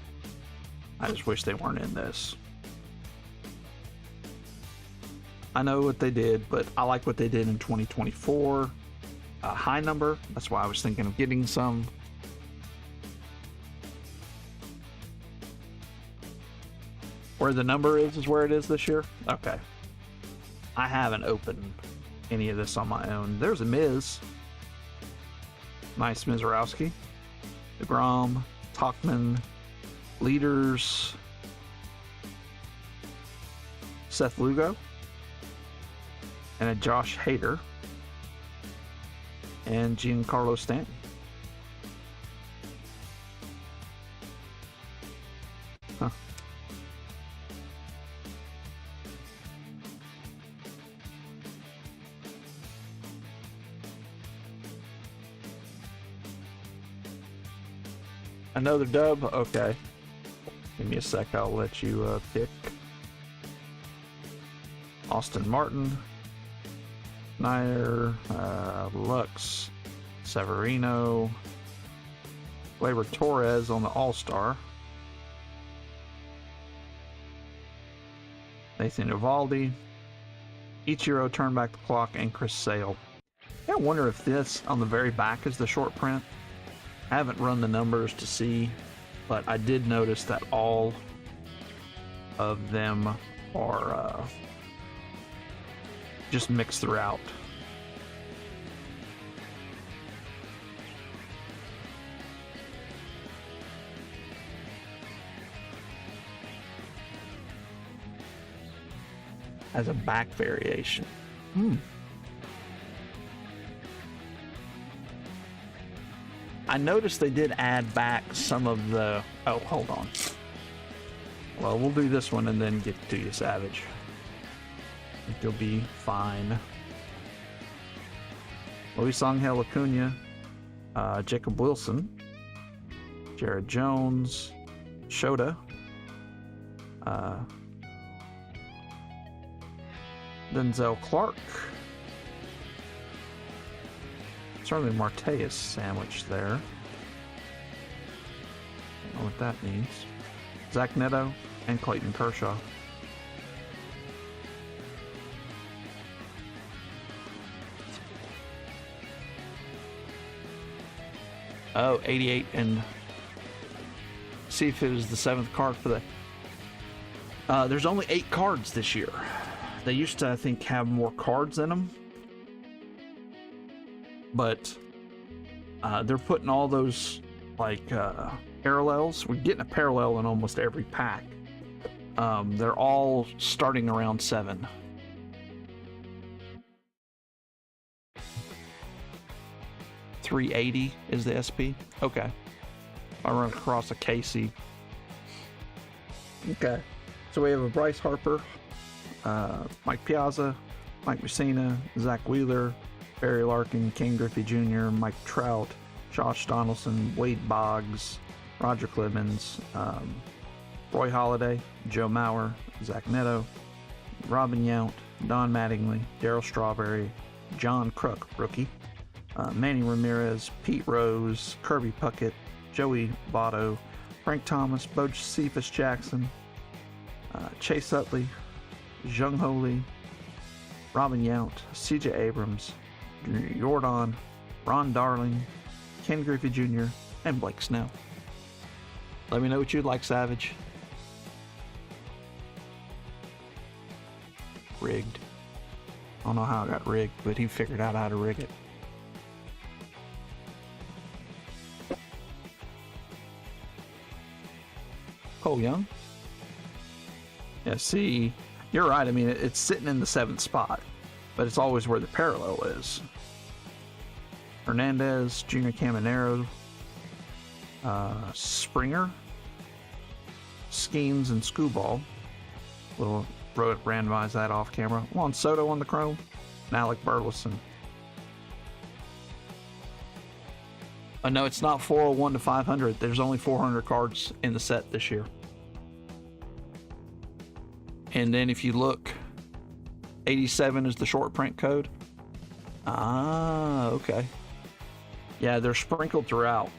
I just wish they weren't in this. I know what they did, but I like what they did in 2024. A high number. That's why I was thinking of getting some. Where the number is where it is this year? Okay. I haven't opened any of this on my own. There's a Miz. Nice Mizorowski. DeGrom, Talkman, Leaders, Seth Lugo, and a Josh Hader, and Giancarlo Stanton. Huh. Another dub? Okay. Give me a sec, I'll let you pick. Austin Martin, Nair, Lux, Severino, Gleyber Torres on the All-Star, Nathan Eovaldi, Ichiro Turn Back the Clock, and Chris Sale. I wonder if this on the very back is the short print. I haven't run the numbers to see, but I did notice that all of them are just mixed throughout. as a back variation. I noticed they did add back some of the... Oh, hold on. Well, we'll do this one and then get to you, Savage. I think you'll be fine. Luis Angel Acuna, Jacob Wilson, Jared Jones, Shota, Denzel Clark. Certainly Marte is sandwiched there. Don't know what that means. Zach Neto and Clayton Kershaw. Oh, 88, and see if it was the 7th card for the... there's only 8 cards this year. They used to, I think, have more cards in them. But they're putting all those, like, parallels. We're getting a parallel in almost every pack. They're all starting around 7. $380 is the SP. Okay. I run across a Casey. Okay. So we have a Bryce Harper, Mike Piazza, Mike Mussina, Zach Wheeler, Barry Larkin, Ken Griffey Jr., Mike Trout, Josh Donaldson, Wade Boggs, Roger Clemens, Roy Halladay, Joe Mauer, Zach Neto, Robin Yount, Don Mattingly, Darryl Strawberry, John Kruk, rookie, Manny Ramirez, Pete Rose, Kirby Puckett, Joey Votto, Frank Thomas, Bo Cephas Jackson, Chase Utley, Jung Ho Lee, Robin Yount, CJ Abrams, Jordan, Ron Darling, Ken Griffey Jr., and Blake Snell. Let me know what you'd like, Savage. Rigged. I don't know how I got rigged, but he figured out how to rig it. Cole Young. Yeah, see, you're right. I mean, it's sitting in the 7th spot, but it's always where the parallel is. Hernandez, Junior Caminero, Springer, Schemes, and Screwball. We'll randomize that off camera. Juan Soto on the chrome, and Alec Burleson. Oh, no, it's not 401 to 500. There's only 400 cards in the set this year. And then if you look, 87 is the short print code. Ah, okay. Yeah, they're sprinkled throughout.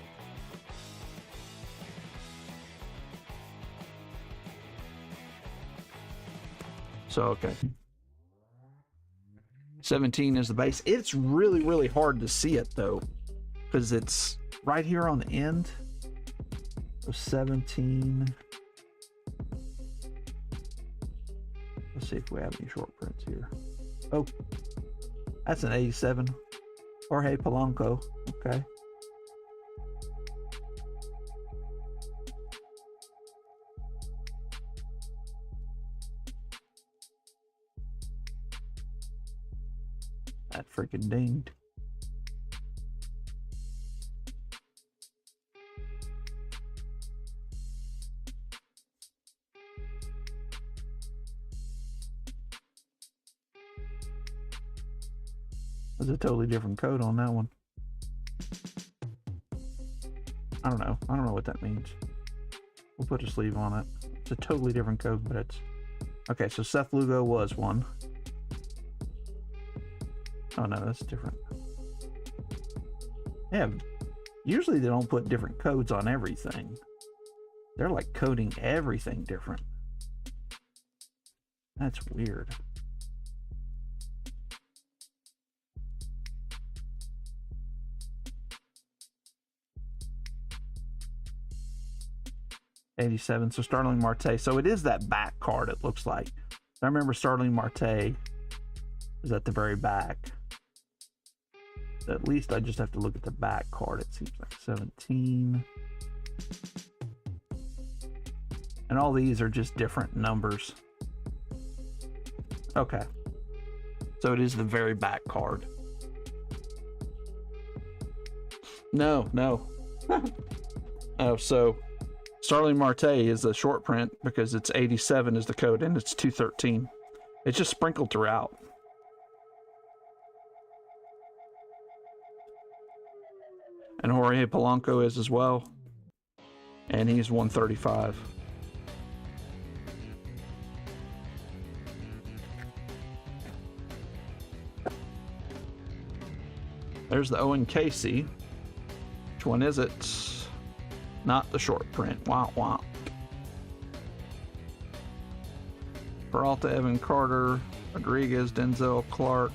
So, okay. 17 is the base. It's really, really hard to see it, though, because it's right here on the end of 17. Let's see if we have any short prints here. Oh, that's an 87. Jorge Polanco. Okay. That freaking dinged. There's a totally different code on that one. I don't know. I don't know what that means. We'll put a sleeve on it. It's a totally different code, but it's... Okay, so Seth Lugo was one. Oh no, that's different. Yeah, usually they don't put different codes on everything. They're like coding everything different. That's weird. '87. So Starling Marte. So it is that back card, it looks like. I remember Starling Marte is at the very back. At least I just have to look at the back card. It seems like 17. And all these are just different numbers. Okay. So it is the very back card. No. Oh, so Starling Marte is a short print because it's 87 is the code and it's 213. It's just sprinkled throughout. And Jorge Polanco is as well. And he's 135. There's the Owen Casey. Which one is it? Not the short print. Wah wah. Peralta, Evan Carter, Rodriguez, Denzel Clark,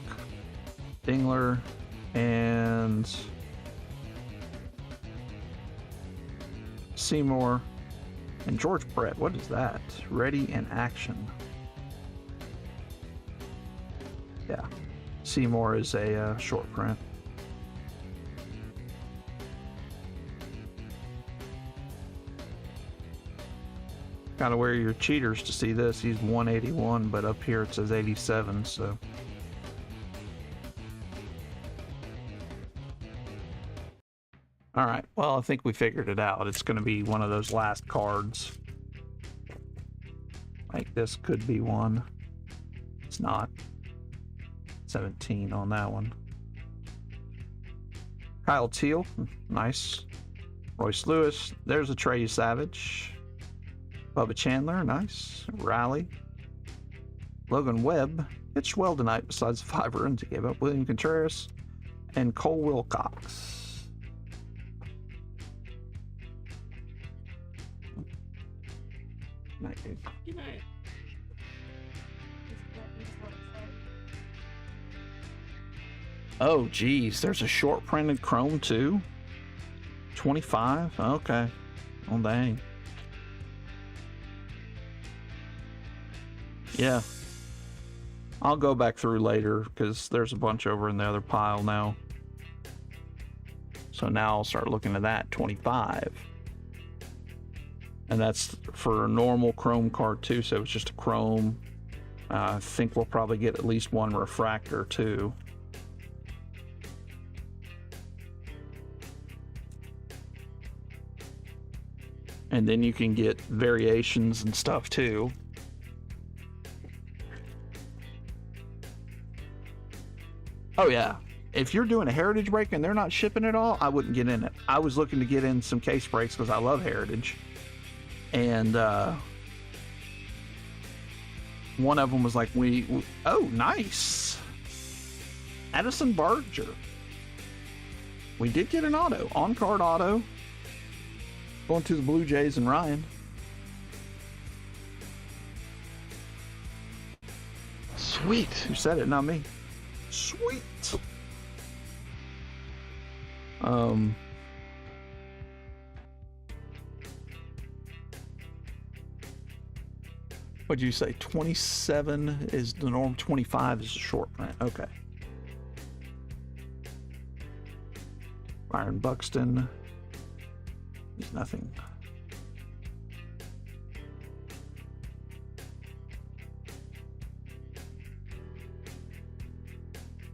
Dingler, and Seymour, and George Brett. What is that? Ready in action. Yeah. Seymour is a short print. Gotta wear your cheaters to see this. He's 181, but up here it says 87, so. All right, well, I think we figured it out. It's gonna be one of those last cards. Like this could be one. It's not. 17 on that one. Kyle Teal, nice. Royce Lewis, there's a Trey Savage. Bubba Chandler, nice. Riley. Logan Webb pitched well tonight besides the 5 runs he gave up. William Contreras and Cole Wilcox. Night, dude. Good night. Oh, geez, there's a short printed chrome too. 25. Okay. Oh, dang. Yeah. I'll go back through later because there's a bunch over in the other pile now. So now I'll start looking at that. 25. And that's for a normal chrome card too. So it's just a chrome. I think we'll probably get at least one refractor too. And then you can get variations and stuff too. Oh yeah, if you're doing a Heritage break and they're not shipping it all, I wouldn't get in it. I was looking to get in some case breaks because I love Heritage. And one of them was like, oh, nice. Addison Barger. We did get an auto, on-card auto. Going to the Blue Jays and Ryan. Sweet. Who said it? Not me. Sweet. What'd you say? 27 is the norm, 25 is the short print. Okay. Byron Buxton. He's nothing.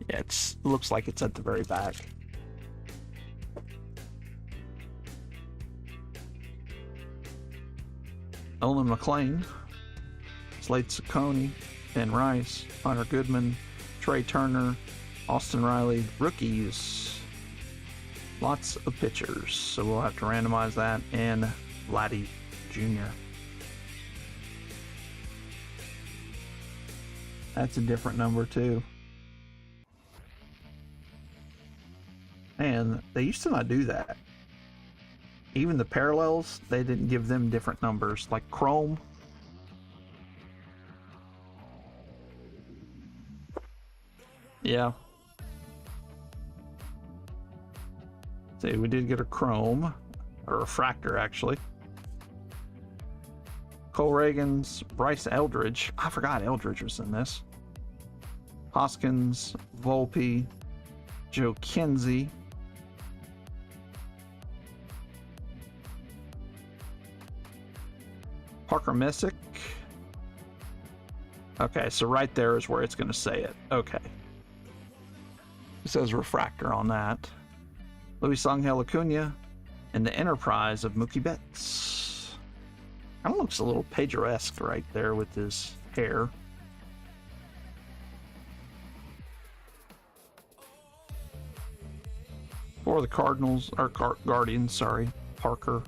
Yeah, it looks like it's at the very back. Olin McClain, Slade Ciccone, Ben Rice, Hunter Goodman, Trey Turner, Austin Riley, rookies. Lots of pitchers, so we'll have to randomize that, and Vladdy Jr. That's a different number too. And they used to not do that. Even the parallels, they didn't give them different numbers, like Chrome. Yeah. See, we did get a Chrome, a refractor actually. Cole Reagans, Bryce Eldridge. I forgot Eldridge was in this. Hoskins, Volpe, Joe Kinsey. Parker Messick. Okay, so right there is where it's going to say it. Okay. It says refractor on that. Luis Angel Acuna and the Enterprise of Mookie Betts. Kind of looks a little Pedro-esque right there with his hair. For the Cardinals, or Guardians, sorry, Parker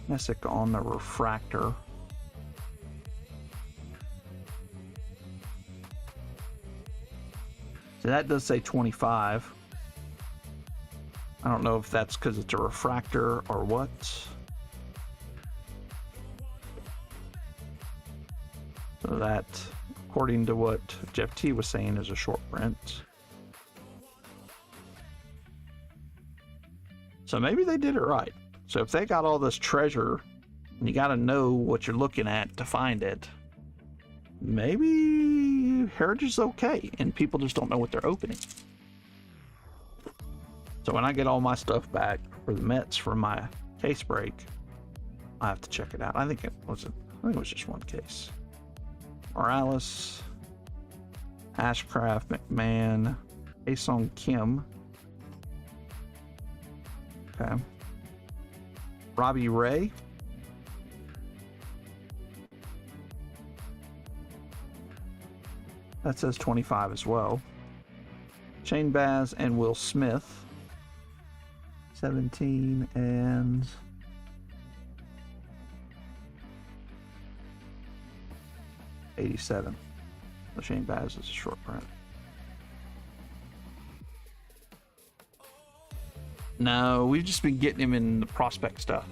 Messick on the refractor. So that does say 25. I don't know if that's because it's a refractor or what. So that, according to what Jeff T was saying, is a short print. So maybe they did it right. So if they got all this treasure, and you got to know what you're looking at to find it, maybe Heritage is okay, and people just don't know what they're opening. So when I get all my stuff back for the Mets for my case break, I have to check it out. I think it was just one case. Morales, Ashcraft, McMahon, Asong Kim. Okay. Robbie Ray. That says 25 as well. Shane Baz and Will Smith. 17 and 87. So Shane Baz is a short print. No, we've just been getting him in the prospect stuff.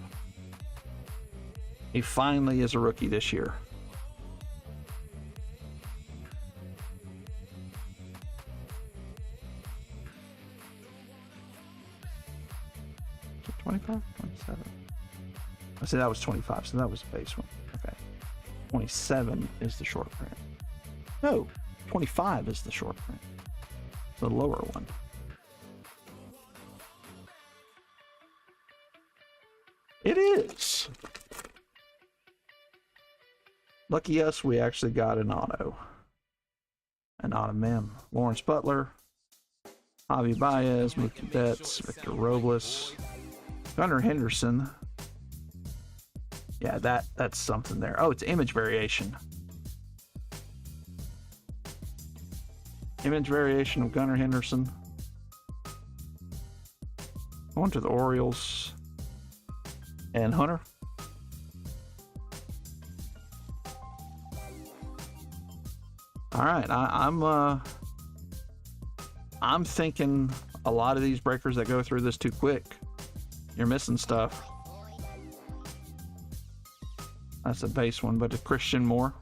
He finally is a rookie this year. Is it 25? 27. I said that was 25, so that was the base one. Okay. 27 is the short print. No, 25 is the short print. The lower one. It is. Lucky us, we actually got an auto. An auto mem. Lawrence Butler, Javi Baez, Mookie Betts, Victor Robles, Gunnar Henderson. Yeah, that's something there. Oh, it's image variation. Image variation of Gunnar Henderson. On to the Orioles. And Hunter. All right, I'm thinking a lot of these breakers that go through this too quick, you're missing stuff. That's a base one, but a Christian Moore.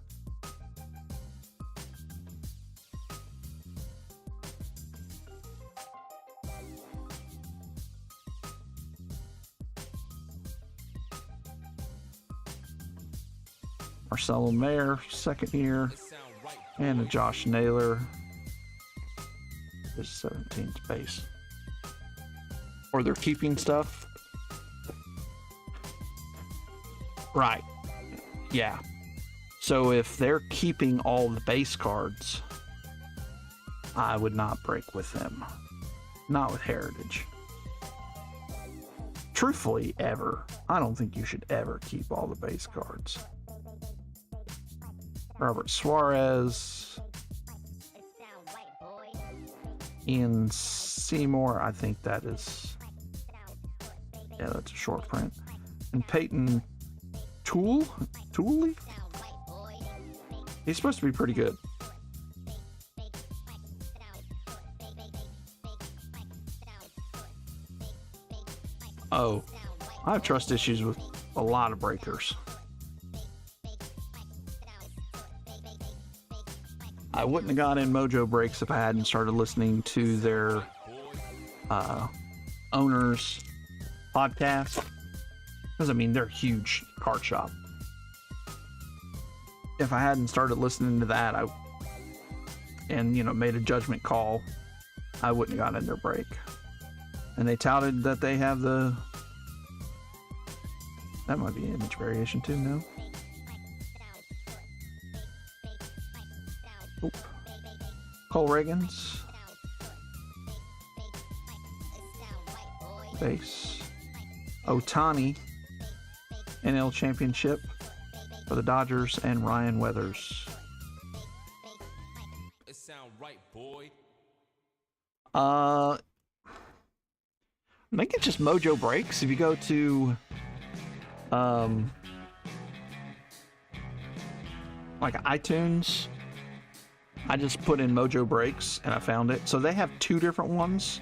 Marcelo Mayer, second year, and a Josh Naylor. This 17th base. Or they're keeping stuff. Right. Yeah. So if they're keeping all the base cards, I would not break with them. Not with Heritage. Truthfully, ever. I don't think you should ever keep all the base cards. Robert Suarez, Ian Seymour, I think that is, yeah, that's a short print. And Peyton Tooley? He's supposed to be pretty good. Oh, I have trust issues with a lot of breakers. I wouldn't have got in Mojo Breaks if I hadn't started listening to their owners podcast. Because, I mean, they're a huge card shop. If I hadn't started listening to that, and made a judgment call, I wouldn't have gotten in their break. And they touted that they have that might be image variation too, no? Cole Reagans. Base. Otani. NL Championship for the Dodgers, and Ryan Weathers. It sound right, boy. I think it's just Mojo Breaks. If you go to like iTunes, I just put in Mojo Breaks and I found it. So they have two different ones.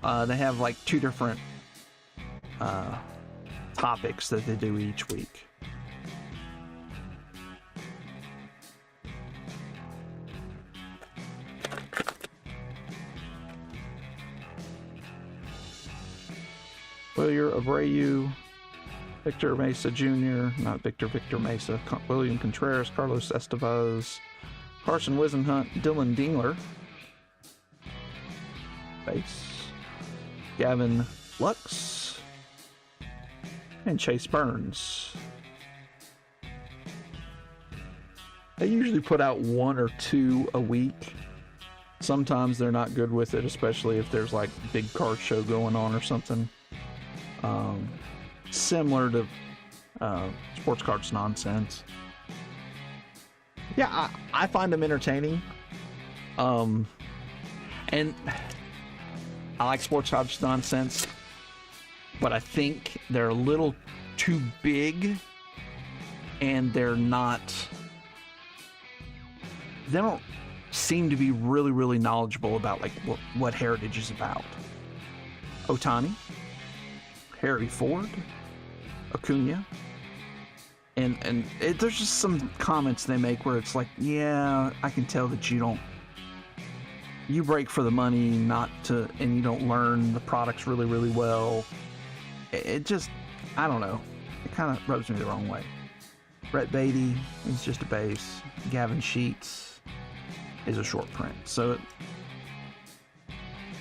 They have like two different topics that they do each week. William Abreu, Victor Mesa Jr., not Victor Mesa, William Contreras, Carlos Estevez, Carson Wisenhunt, Dylan Dingler, base, Gavin Lux, and Chase Burns. They usually put out one or two a week. Sometimes they're not good with it, especially if there's like big card show going on or something. Similar to Sports Cards Nonsense. Yeah, I find them entertaining. And I like Sports Cards Nonsense, but I think they're a little too big, and they don't seem to be really, really knowledgeable about like what Heritage is about. Otani, Harry Ford, Acuna, and there's just some comments they make where it's like, yeah, I can tell that you break for the money, and you don't learn the products really, really well. It just, I don't know, it kind of rubs me the wrong way. Brett Beatty is just a base. Gavin Sheets is a short print. So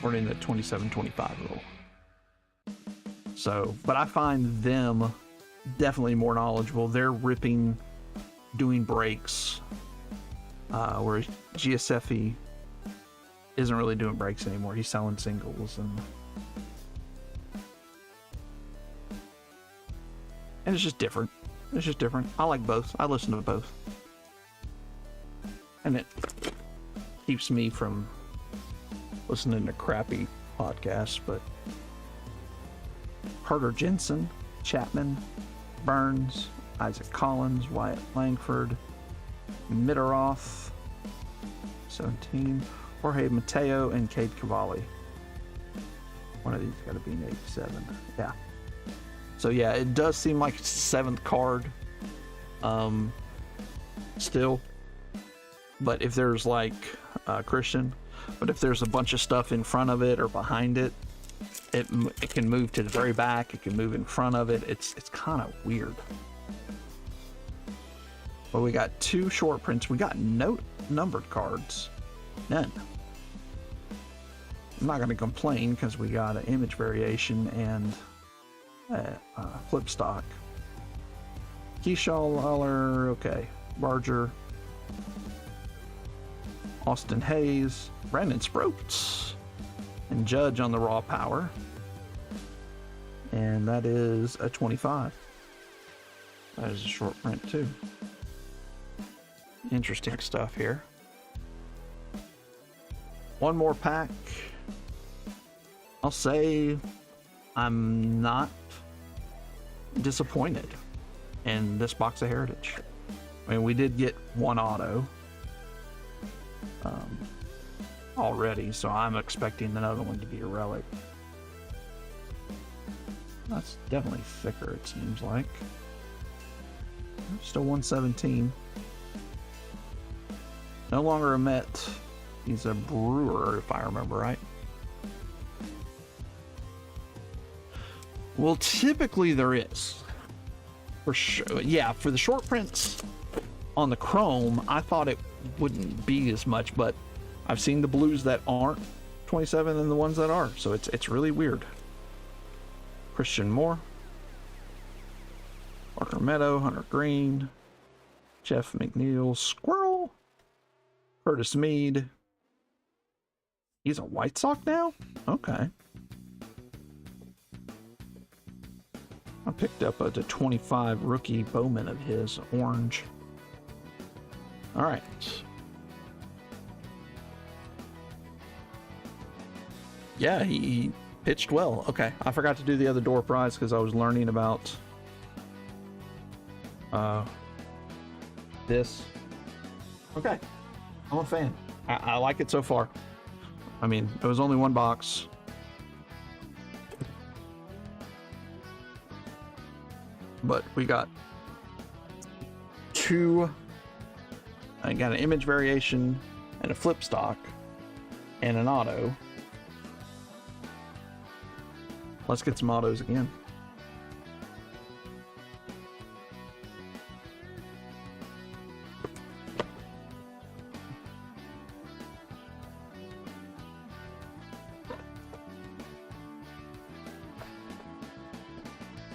we're in the 27-25 rule. So, but I find them definitely more knowledgeable. They're doing breaks, whereas Giuseppe isn't really doing breaks anymore. He's selling singles, and it's just different. It's just different. I like both. I listen to both, and it keeps me from listening to crappy podcasts. But Carter Jensen, Chapman, Burns, Isaac Collins, Wyatt Langford, Middoroff, 17, Jorge Mateo, and Cade Cavalli. One of these got to be an 87. Yeah. So yeah, it does seem like it's the 7th card. Still. But if there's like Christian, but if there's a bunch of stuff in front of it or behind it, it can move to the very back. It can move in front of it. It's kind of weird. But we got 2 short prints. We got no numbered cards. None. I'm not going to complain because we got an image variation and flip stock. Keyshaw Lawler, okay. Barger. Austin Hayes. Brandon Sproats. And Judge on the raw power. And that is a 25. That is a short print too. Interesting stuff here. One more pack. I'll say I'm not disappointed in this box of Heritage. I mean, we did get one auto already, so I'm expecting another one to be a relic. That's definitely thicker, it seems like. Still 117. No longer a Met. He's a Brewer, if I remember right. Well, typically there is. For sure. Yeah, for the short prints on the Chrome, I thought it wouldn't be as much, but I've seen the blues that aren't 27 and the ones that are, so it's really weird. Christian Moore, Parker Meadow, Hunter Green, Jeff McNeil, Squirrel, Curtis Mead, He's a White Sox now? Okay. I picked up a 25 rookie Bowman of his, orange. All right. Yeah, he pitched well. Okay, I forgot to do the other door prize because I was learning about this. Okay, I'm a fan. I like it so far. I mean, it was only one box. But we got two. I got an image variation and a flip stock and an auto. Let's get some autos again.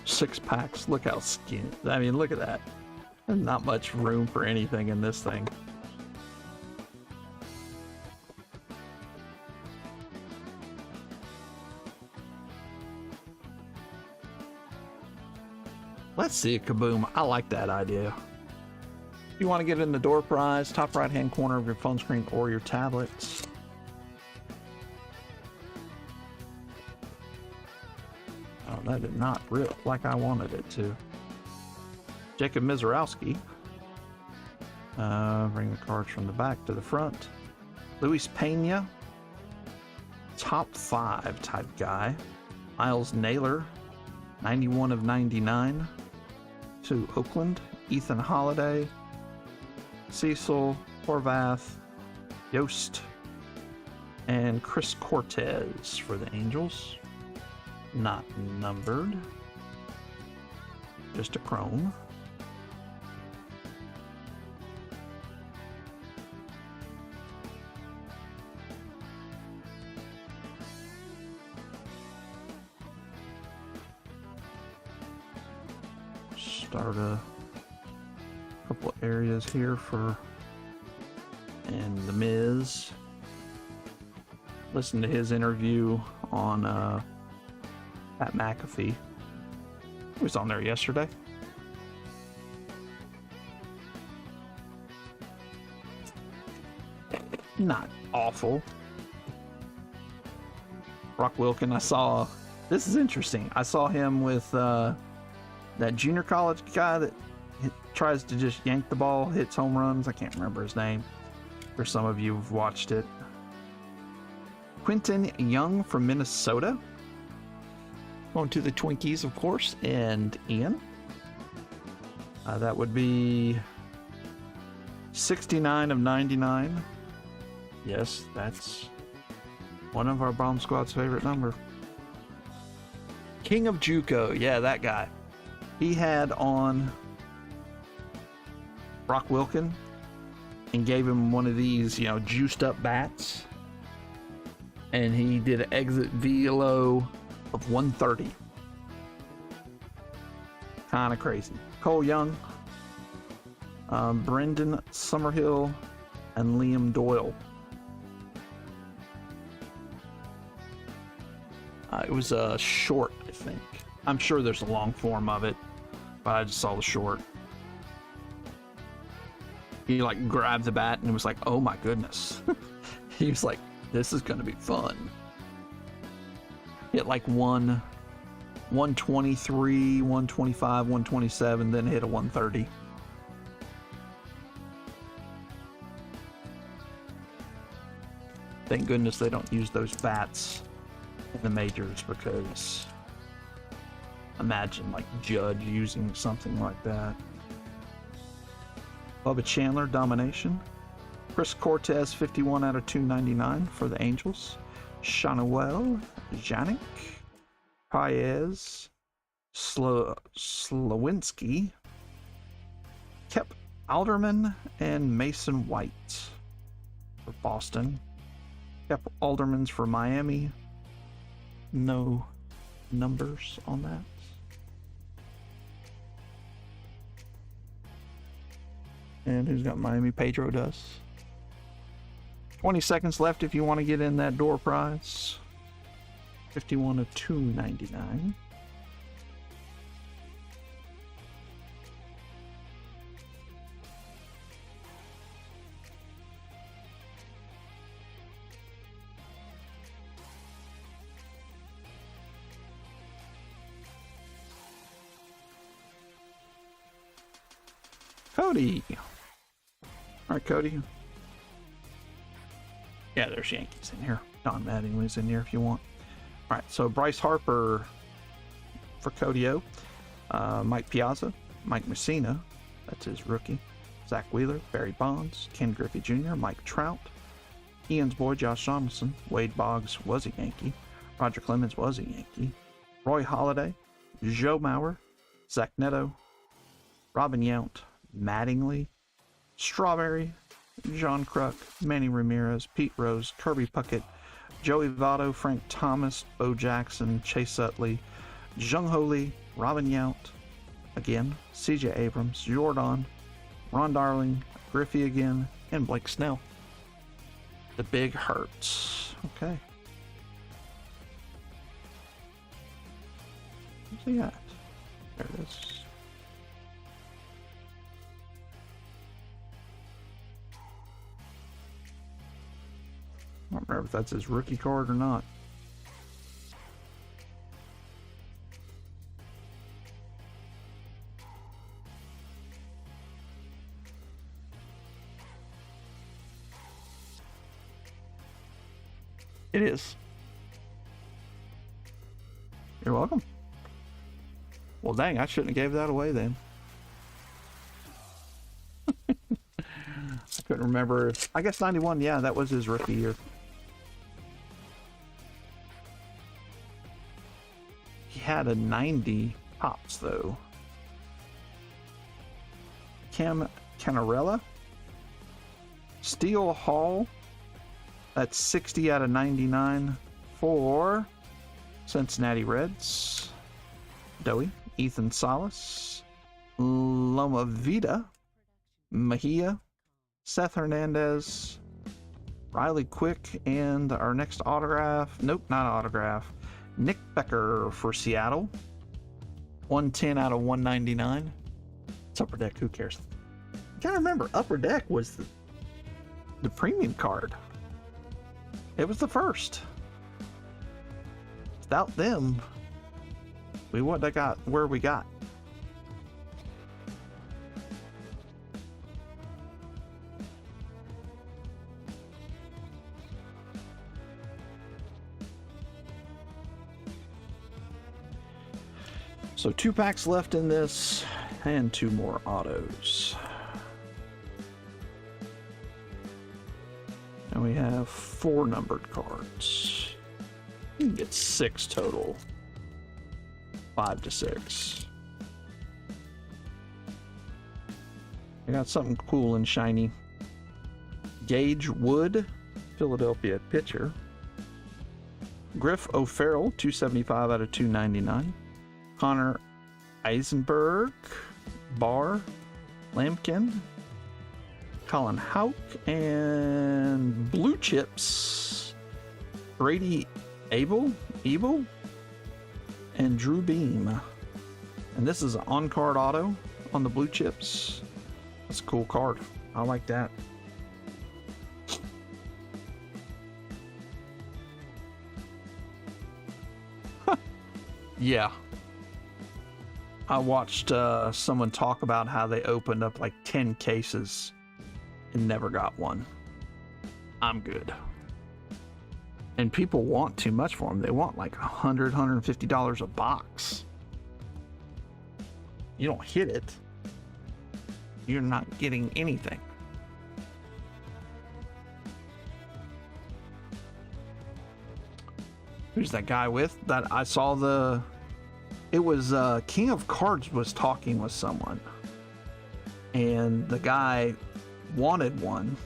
Six packs. Look how skinny. I mean, look at that. There's not much room for anything in this thing. Let's see a Kaboom. I like that idea. If you want to get in the door prize, top right hand corner of your phone screen or your tablets. Oh, that did not rip like I wanted it to. Jacob Mizorowski. Bring the cards from the back to the front. Luis Pena. Top 5 type guy. Miles Naylor. 91 of 99. To Oakland. Ethan Holiday. Cecil. Horvath. Yost. And Chris Cortez for the Angels. Not numbered. Just a chrome. Start a couple areas here for and the Miz. Listen to his interview on Pat McAfee. He was on there yesterday. Not awful. Brock Wilken, I saw. This is interesting. I saw him with that junior college guy that tries to just yank the ball, hits home runs. I can't remember his name. For some of you who've watched it. Quinton Young from Minnesota. Going to the Twinkies, of course, and Ian. That would be 69 of 99. Yes, that's one of our Bomb Squad's favorite number. King of JUCO, yeah, that guy. He had on Brock Wilken and gave him one of these, you know, juiced up bats. And he did an exit velo of 130. Kind of crazy. Cole Young, Brendan Summerhill, and Liam Doyle. It was a short, I think. I'm sure there's a long form of it, but I just saw the short. He like grabbed the bat and was like, oh my goodness. He was like, this is gonna be fun. Hit like 123, 125, 127, then hit a 130. Thank goodness they don't use those bats in the majors, because imagine like Judge using something like that. Bubba Chandler, domination. Chris Cortez, 51 out of 299 for the Angels. Shanuel, Janik, Paez, Slawinski, Kep Alderman, and Mason White for Boston. Kep Alderman's for Miami. No numbers on that. And who's got Miami? Pedro does. 20 seconds left if you want to get in that door prize. 51 of 299. Cody. All right, Cody. Yeah, there's Yankees in here. Don Mattingly's in here if you want. All right, so Bryce Harper for Cody O. Mike Piazza, Mike Messina, that's his rookie. Zach Wheeler, Barry Bonds, Ken Griffey Jr., Mike Trout, Ian's boy Josh Donaldson, Wade Boggs was a Yankee, Roger Clemens was a Yankee, Roy Halladay, Joe Mauer, Zach Neto, Robin Yount, Mattingly, Strawberry, John Kruk, Manny Ramirez, Pete Rose, Kirby Puckett, Joey Votto, Frank Thomas, Bo Jackson, Chase Utley, Jung Ho Lee, Robin Yount, again, CJ Abrams, Jordan, Ron Darling, Griffey again, and Blake Snell. The big hurts. Okay. What's he got? There it is. I don't remember if that's his rookie card or not. It is. You're welcome. Well, dang, I shouldn't have gave that away then. I couldn't remember. I guess 91, yeah, that was his rookie year. He had a 90 pops, though. Cam Canarella. Steele Hall. That's 60 out of 99 for Cincinnati Reds. Doey. Ethan Salas. Loma Vida. Mejia. Seth Hernandez. Riley Quick. And our next autograph. Nope, not autograph. Nick Becker for Seattle. 110 out of 199. It's Upper Deck, who cares? I can't remember. Upper Deck was the premium card. It was the first. Without them, we wouldn't have got where we got. So 2 packs left in this, and 2 more autos. And we have 4 numbered cards. You can get 6 total. 5 to 6. I got something cool and shiny. Gage Wood, Philadelphia pitcher. Griff O'Farrell, 275 out of 299. Connor Eisenberg, Barr, Lampkin, Colin Houck, and Blue Chips, Brady Abel, and Drew Beam. And this is an on-card auto on the Blue Chips. That's a cool card. I like that. Yeah. I watched someone talk about how they opened up like 10 cases and never got one. I'm good. And people want too much for them. They want like $100, $150 a box. You don't hit it, you're not getting anything. Who's that guy with? That I saw the... It was King of Cards was talking with someone, and the guy wanted one,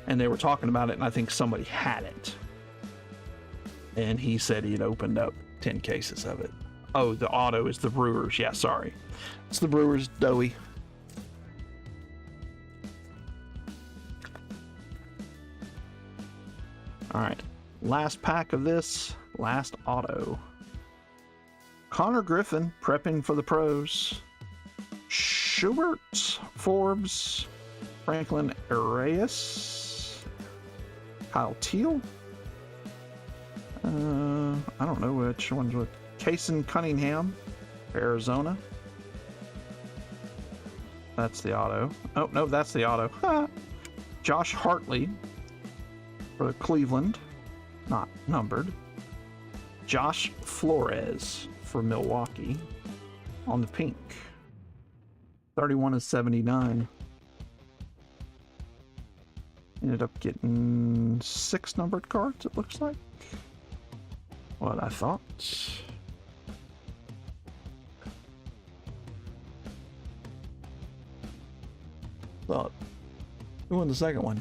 and they were talking about it, and I think somebody had it, and he said he'd opened up 10 cases of it. Oh, the auto is the Brewers. Yeah, sorry. It's the Brewers, Doey. All right, last pack of this, last auto. Connor Griffin prepping for the pros. Schubert, Forbes, Franklin Arias, Kyle Teal. I don't know which one's with. Kason Cunningham, Arizona. That's the auto. Oh, no, that's the auto. Josh Hartley for Cleveland, not numbered. Josh Flores for Milwaukee on the pink. 31/79. Ended up getting 6 numbered cards, it looks like. What I thought. Thought. Who won the second one?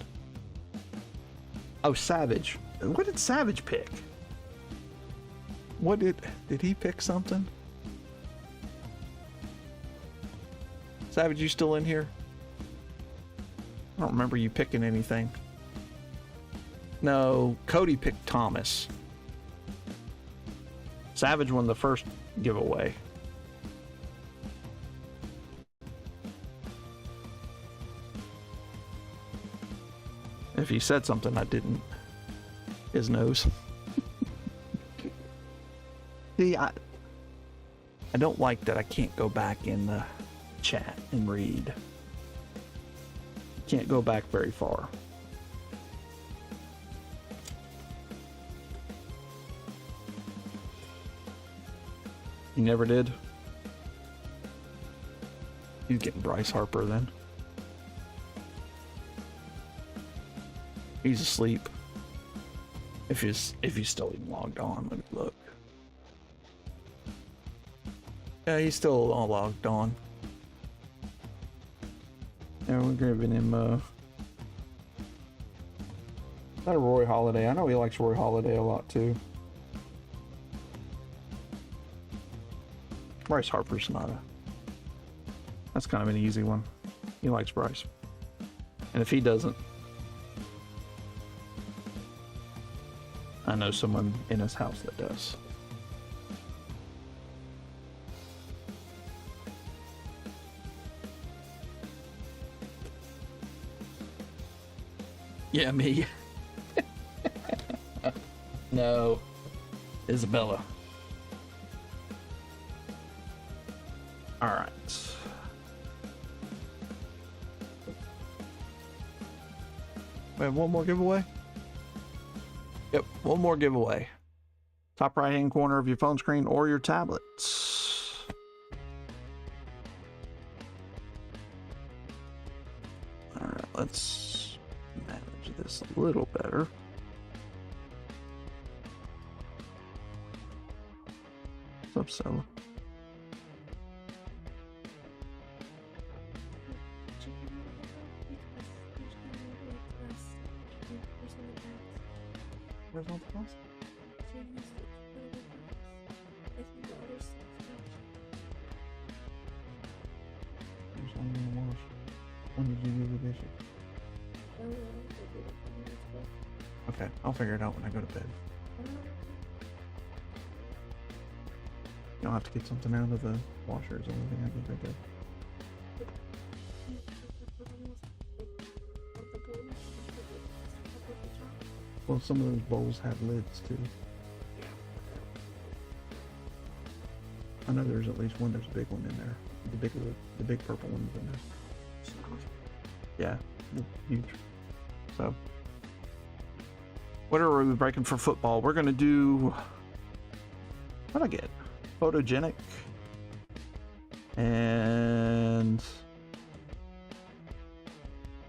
Oh, Savage. What did Savage pick? What did he pick something? Savage, you still in here? I don't remember you picking anything. No, Cody picked Thomas. Savage won the first giveaway. If he said something I didn't, his nose. See, I don't like that I can't go back in the chat and read. Can't go back very far. You never did? He's getting Bryce Harper then. He's asleep. If he's still even logged on, let me look. Yeah, he's still all logged on. Yeah, we're giving him not a Roy Holiday. I know he likes Roy Holiday a lot too. Bryce Harper's not a. That's kind of an easy one. He likes Bryce. And if he doesn't, I know someone in his house that does. Yeah, me. No. Isabella. All right. We have one more giveaway? Yep, one more giveaway. Top right hand corner of your phone screen or your tablets. All right, let's manage this a little better. What's up, Stella? Where's all the balls? There's only in the wash. When did you do the dishes? Okay, I'll figure it out when I go to bed. You'll have to get something out of the washers or anything I can think of. Well, some of those bowls have lids too. I know there's at least one. There's a big one in there. The big purple one's in there. Yeah, huge. So, what are we breaking for football? We're gonna do. What'd I get? Photogenic and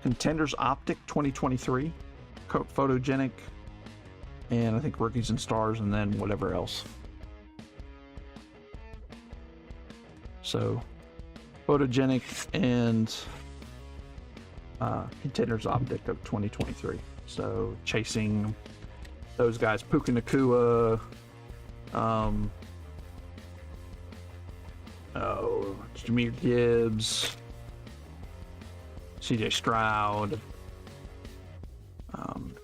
Contenders Optic 2023. Photogenic, and I think Rookies and Stars, and then whatever else. So, Photogenic and Contenders Optic of 2023. So, chasing those guys: Puka Nacua, Jahmyr Gibbs, CJ Stroud.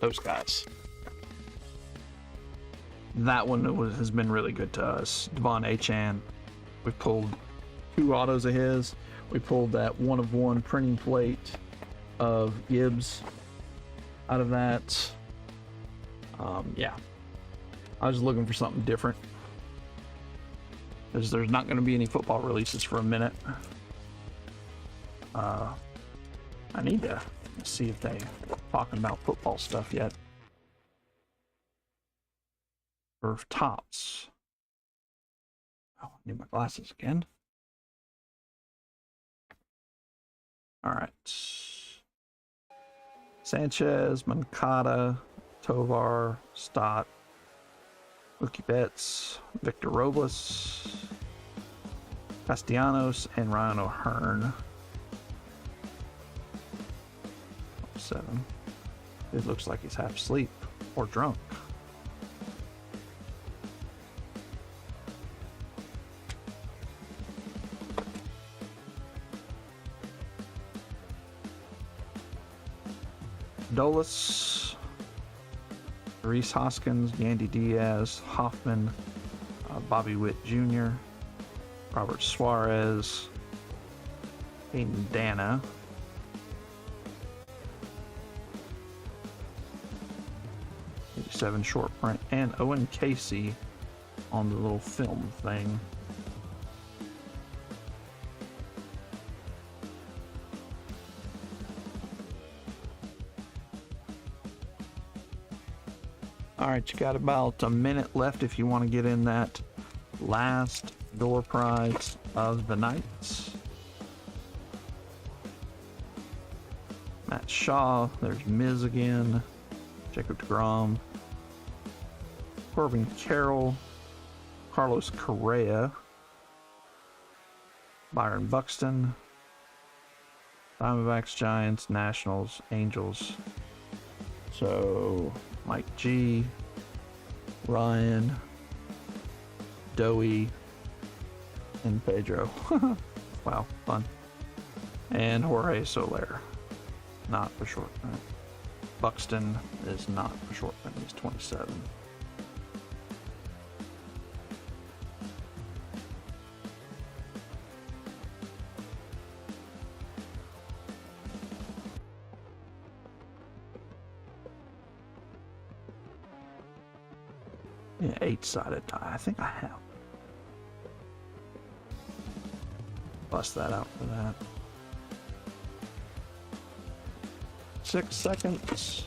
Those guys. that one has been really good to us. Devon Achan, we pulled 2 autos of his. We pulled that 1-of-1 printing plate of Gibbs out of that. Yeah, I was looking for something different because there's not going to be any football releases for a minute. I need to see if they're talking about football stuff yet. For tops. Oh, I need my glasses again. All right. Sanchez, Moncada, Tovar, Stott, Mookie Betts, Victor Robles, Castellanos, and Ryan O'Hearn. 7. It looks like he's half asleep or drunk. Dolis, Reese Hoskins, Yandy Diaz, Hoffman, Bobby Witt Jr., Robert Suarez, Hayden Dana, '87 short print, and Owen Casey on the little film thing. All right, you got about a minute left if you want to get in that last door prize of the night. Matt Shaw, there's Miz again, Jacob deGrom, Corbin Carroll, Carlos Correa, Byron Buxton, Diamondbacks, Giants, Nationals, Angels. So Mike G, Ryan, Doey, and Pedro. Wow, fun. And Jorge Soler. Not for short print. Buxton is not for short print. He's 27. Yeah, 8-sided tie. I think I have. Bust that out for that. 6 seconds.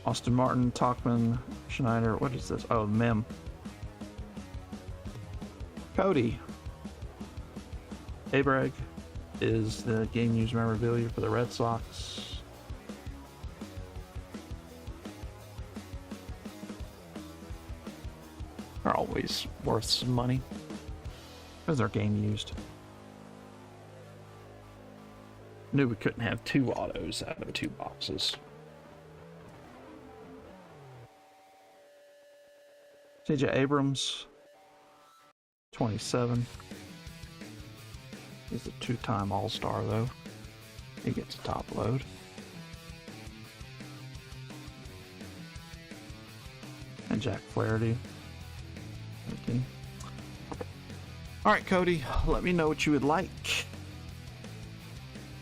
Austin Martin, Talkman, Schneider. What is this? Oh, Mem. Cody. Abreg is the game used memorabilia for the Red Sox. Are always worth some money because they're game used. Knew we couldn't have 2 autos out of 2 boxes. CJ Abrams, 27. He's a 2-time All-Star though. He gets a top load. And Jack Flaherty. Okay. All right, Cody, let me know what you would like.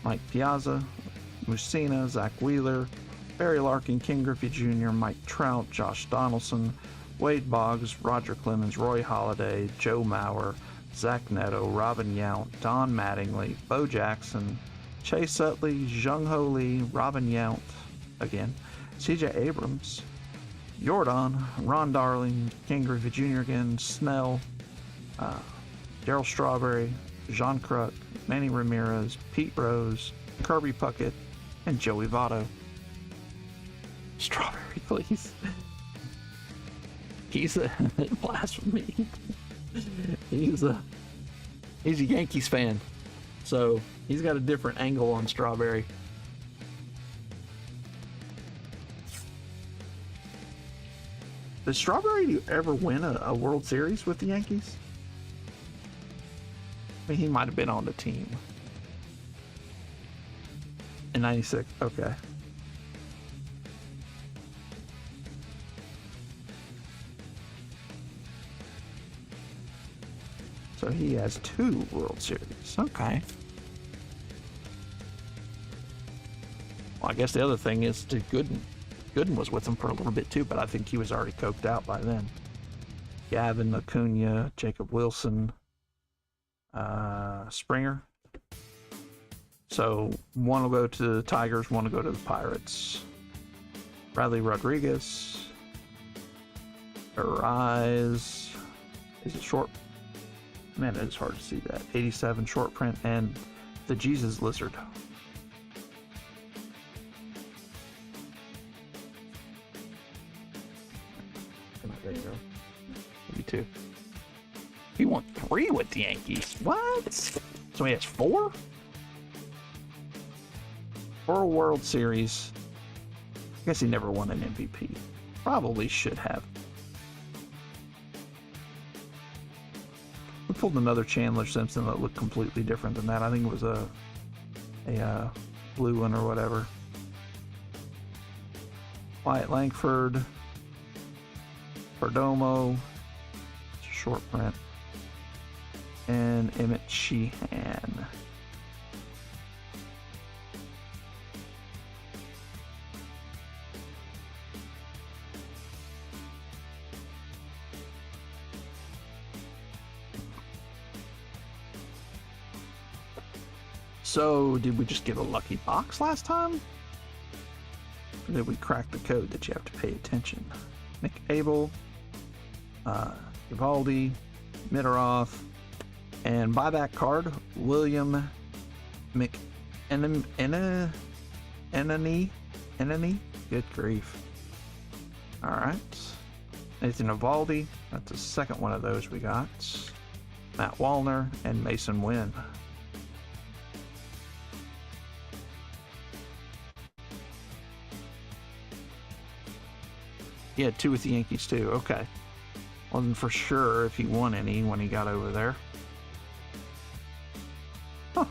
Mike Piazza, Mussina, Zach Wheeler, Barry Larkin, King Griffey Jr., Mike Trout, Josh Donaldson, Wade Boggs, Roger Clemens, Roy Halladay, Joe Mauer, Zach Neto, Robin Yount, Don Mattingly, Bo Jackson, Chase Utley, Jung Ho Lee, Robin Yount, again, CJ Abrams, Jordan, Ron Darling, King Griffey Jr. again, Snell, Darryl Strawberry, Jean Kruk, Manny Ramirez, Pete Rose, Kirby Puckett, and Joey Votto. Strawberry, please. He's a blasphemy. He's a Yankees fan, so he's got a different angle on Strawberry. Did Strawberry ever win a World Series with the Yankees? I mean, he might have been on the team. In 96, okay. So he has 2 World Series. Okay. Well, I guess the other thing is to Gooden. Gooden was with him for a little bit too, but I think he was already coked out by then. Gavin, Acuna, Jacob Wilson, Springer. So one will go to the Tigers, one will go to the Pirates. Bradley Rodriguez. Arise. Is it short? Man, it is hard to see that. 87 short print, and the Jesus Lizard. There you go. Maybe 2. He won 3 with the Yankees. What? So he has 4? 4 World Series. I guess he never won an MVP. Probably should have. We pulled another Chandler Simpson that looked completely different than that. I think it was a blue one or whatever. Wyatt Langford. Perdomo. It's a short print. And Emmett Sheehan. So, did we just get a lucky box last time? Or did we crack the code that you have to pay attention? Nick Abel, Evaldi, Midaroff, and buyback card, William McEnany. Good grief. Alright. Nathan Evaldi, that's the second one of those we got. Matt Wallner, and Mason Wynn. He had 2 with the Yankees too. Okay. Wasn't for sure if he won any when he got over there. Huh.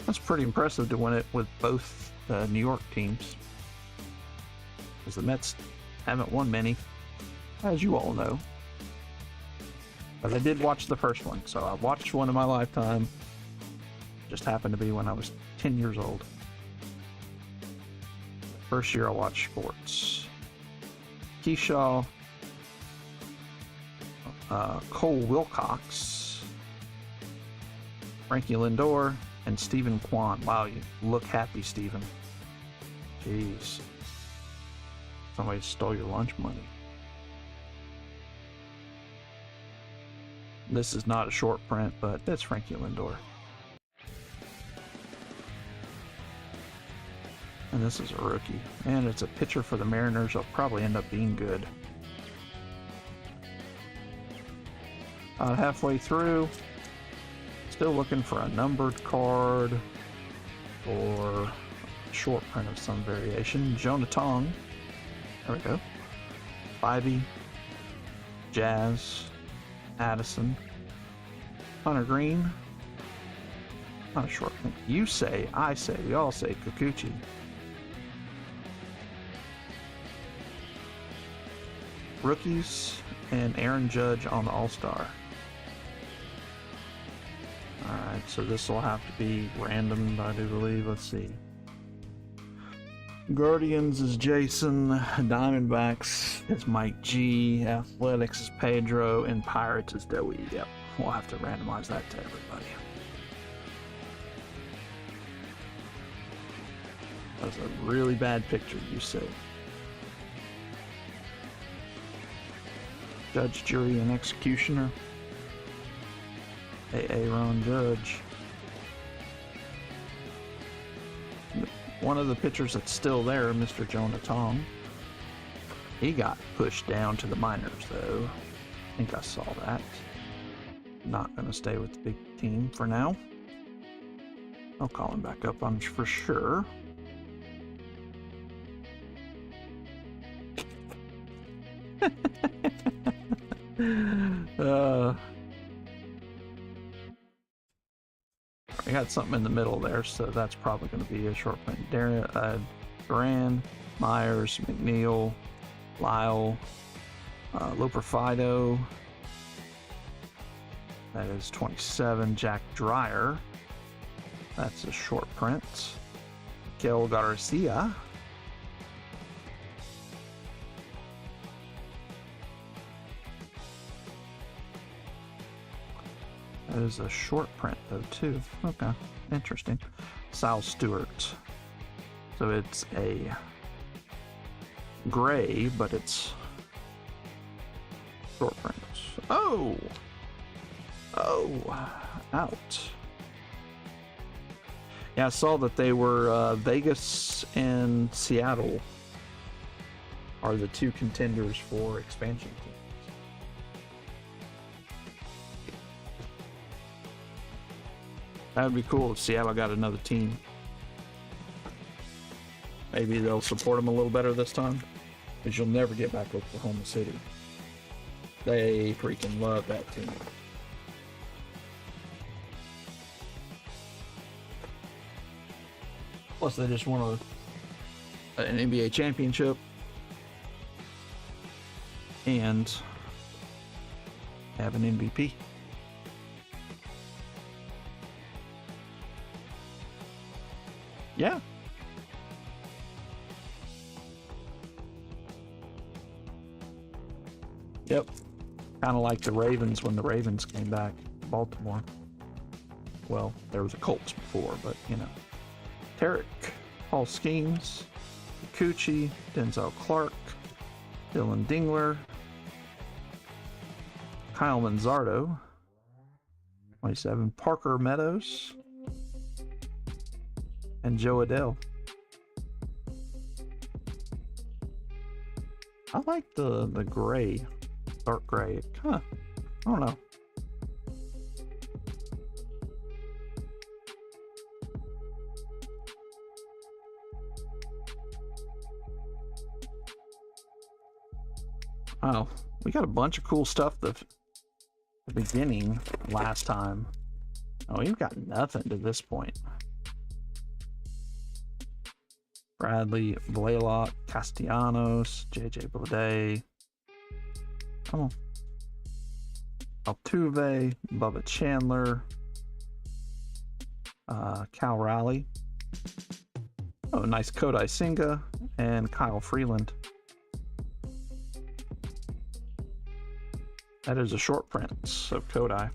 That's pretty impressive to win it with both New York teams. Because the Mets haven't won many, as you all know. But I did watch the first one, so I watched one in my lifetime. Just happened to be when I was 10 years old. First year I watched sports. Keyshaw, Cole Wilcox, Frankie Lindor, and Stephen Kwan. Wow, you look happy, Stephen. Jeez. Somebody stole your lunch money. This is not a short print, but that's Frankie Lindor. And this is a rookie. And it's a pitcher for the Mariners. I'll probably end up being good. Halfway through. Still looking for a numbered card or a short print of some variation. Jonah Tong. There we go. Spivey. Jazz. Addison. Hunter Green. Not a short print. You say, I say, we all say Kikuchi. Rookies and Aaron Judge on the All-Star. Alright, so this will have to be random, I do believe. Let's see. Guardians is Jason, Diamondbacks is Mike G, Athletics is Pedro, and Pirates is Dewey. Yep, we'll have to randomize that to everybody. That's a really bad picture, you say. Judge, Jury, and Executioner. A.A. Ron Judge. One of the pitchers that's still there, Mr. Jonah Tong. He got pushed down to the minors, though. I think I saw that. Not going to stay with the big team for now. I'll call him back up, I'm for sure. I got something in the middle there, so that's probably going to be a short print. Duran, Myers, McNeil, Lyle, Loper Fido, That is 27, Jack Dreyer. That's a short print. Gil Garcia. That is a short print though too. Okay, interesting. Sal Stewart. So it's a gray, but it's short print. Oh! Oh! Out. Yeah, I saw that they were Vegas and Seattle are the two contenders for expansion teams. That would be cool if Seattle got another team. Maybe they'll support them a little better this time, because you'll never get back Oklahoma City. They freaking love that team. Plus, they just won an NBA championship and have an MVP. Yeah. Yep. Kind of like the Ravens when the Ravens came back to Baltimore. Well, there was a Colts before, but you know. Tarek, Paul Skeens, Kikuchi, Denzel Clark, Dylan Dingler, Kyle Manzardo, 27, Parker Meadows, and Joe Adele. I like the gray, dark gray. Huh. I don't know. Oh, we got a bunch of cool stuff the beginning last time. Oh, we've got nothing to this point. Bradley, Blaylock, Castellanos, JJ Baudet. Come on. Altuve, Bubba Chandler, Cal Raleigh. Oh, nice Kodai Senga and Kyle Freeland. That is a short print of Kodai.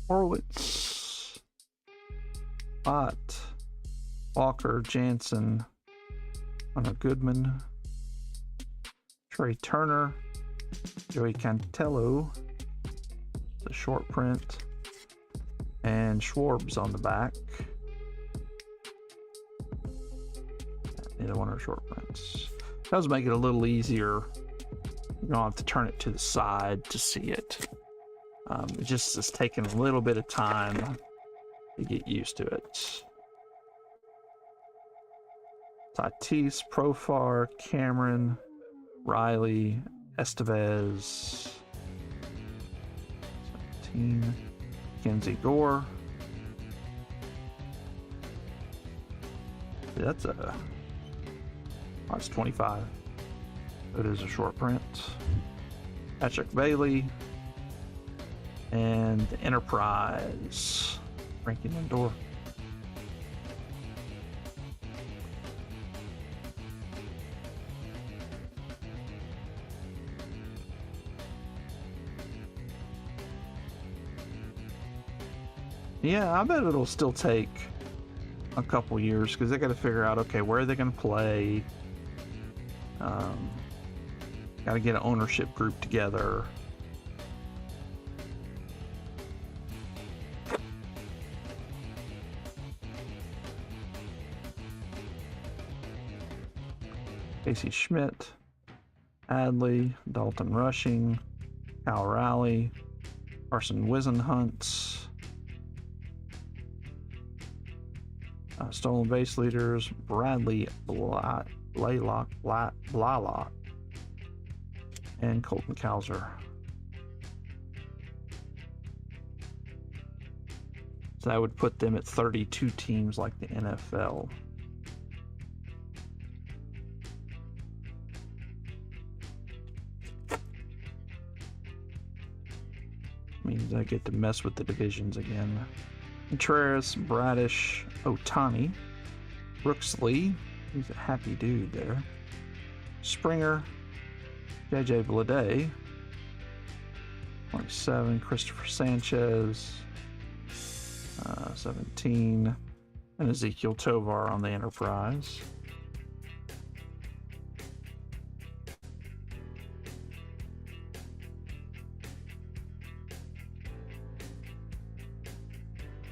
Horwitz, Ott, Walker, Jansen, Hunter Goodman, Trey Turner, Joey Cantello, the short print, and Schwarbs on the back. Neither one are short prints. It does make it a little easier. You don't have to turn it to the side to see it. It just is taking a little bit of time to get used to it. Tatis, Profar, Cameron, Riley, Estevez, 17, Kenzie Gore. That's that's 25. It is a short print. Patrick Bailey. And Enterprise, Frankie Lindor. Yeah, I bet it'll still take a couple years because they got to figure out, okay, where are they going to play? Got to get an ownership group together. Casey Schmidt, Adley, Dalton Rushing, Cal Raleigh, Carson Wisenhunt, Stolen base leaders, Bradley Blaylock, and Colton Cowser. So that would put them at 32 teams like the NFL. Means I get to mess with the divisions again. Contreras, Bradish, Otani, Brooksley, he's a happy dude there. Springer, JJ Bleday, 27, Christopher Sanchez, 17, and Ezekiel Tovar on the Enterprise.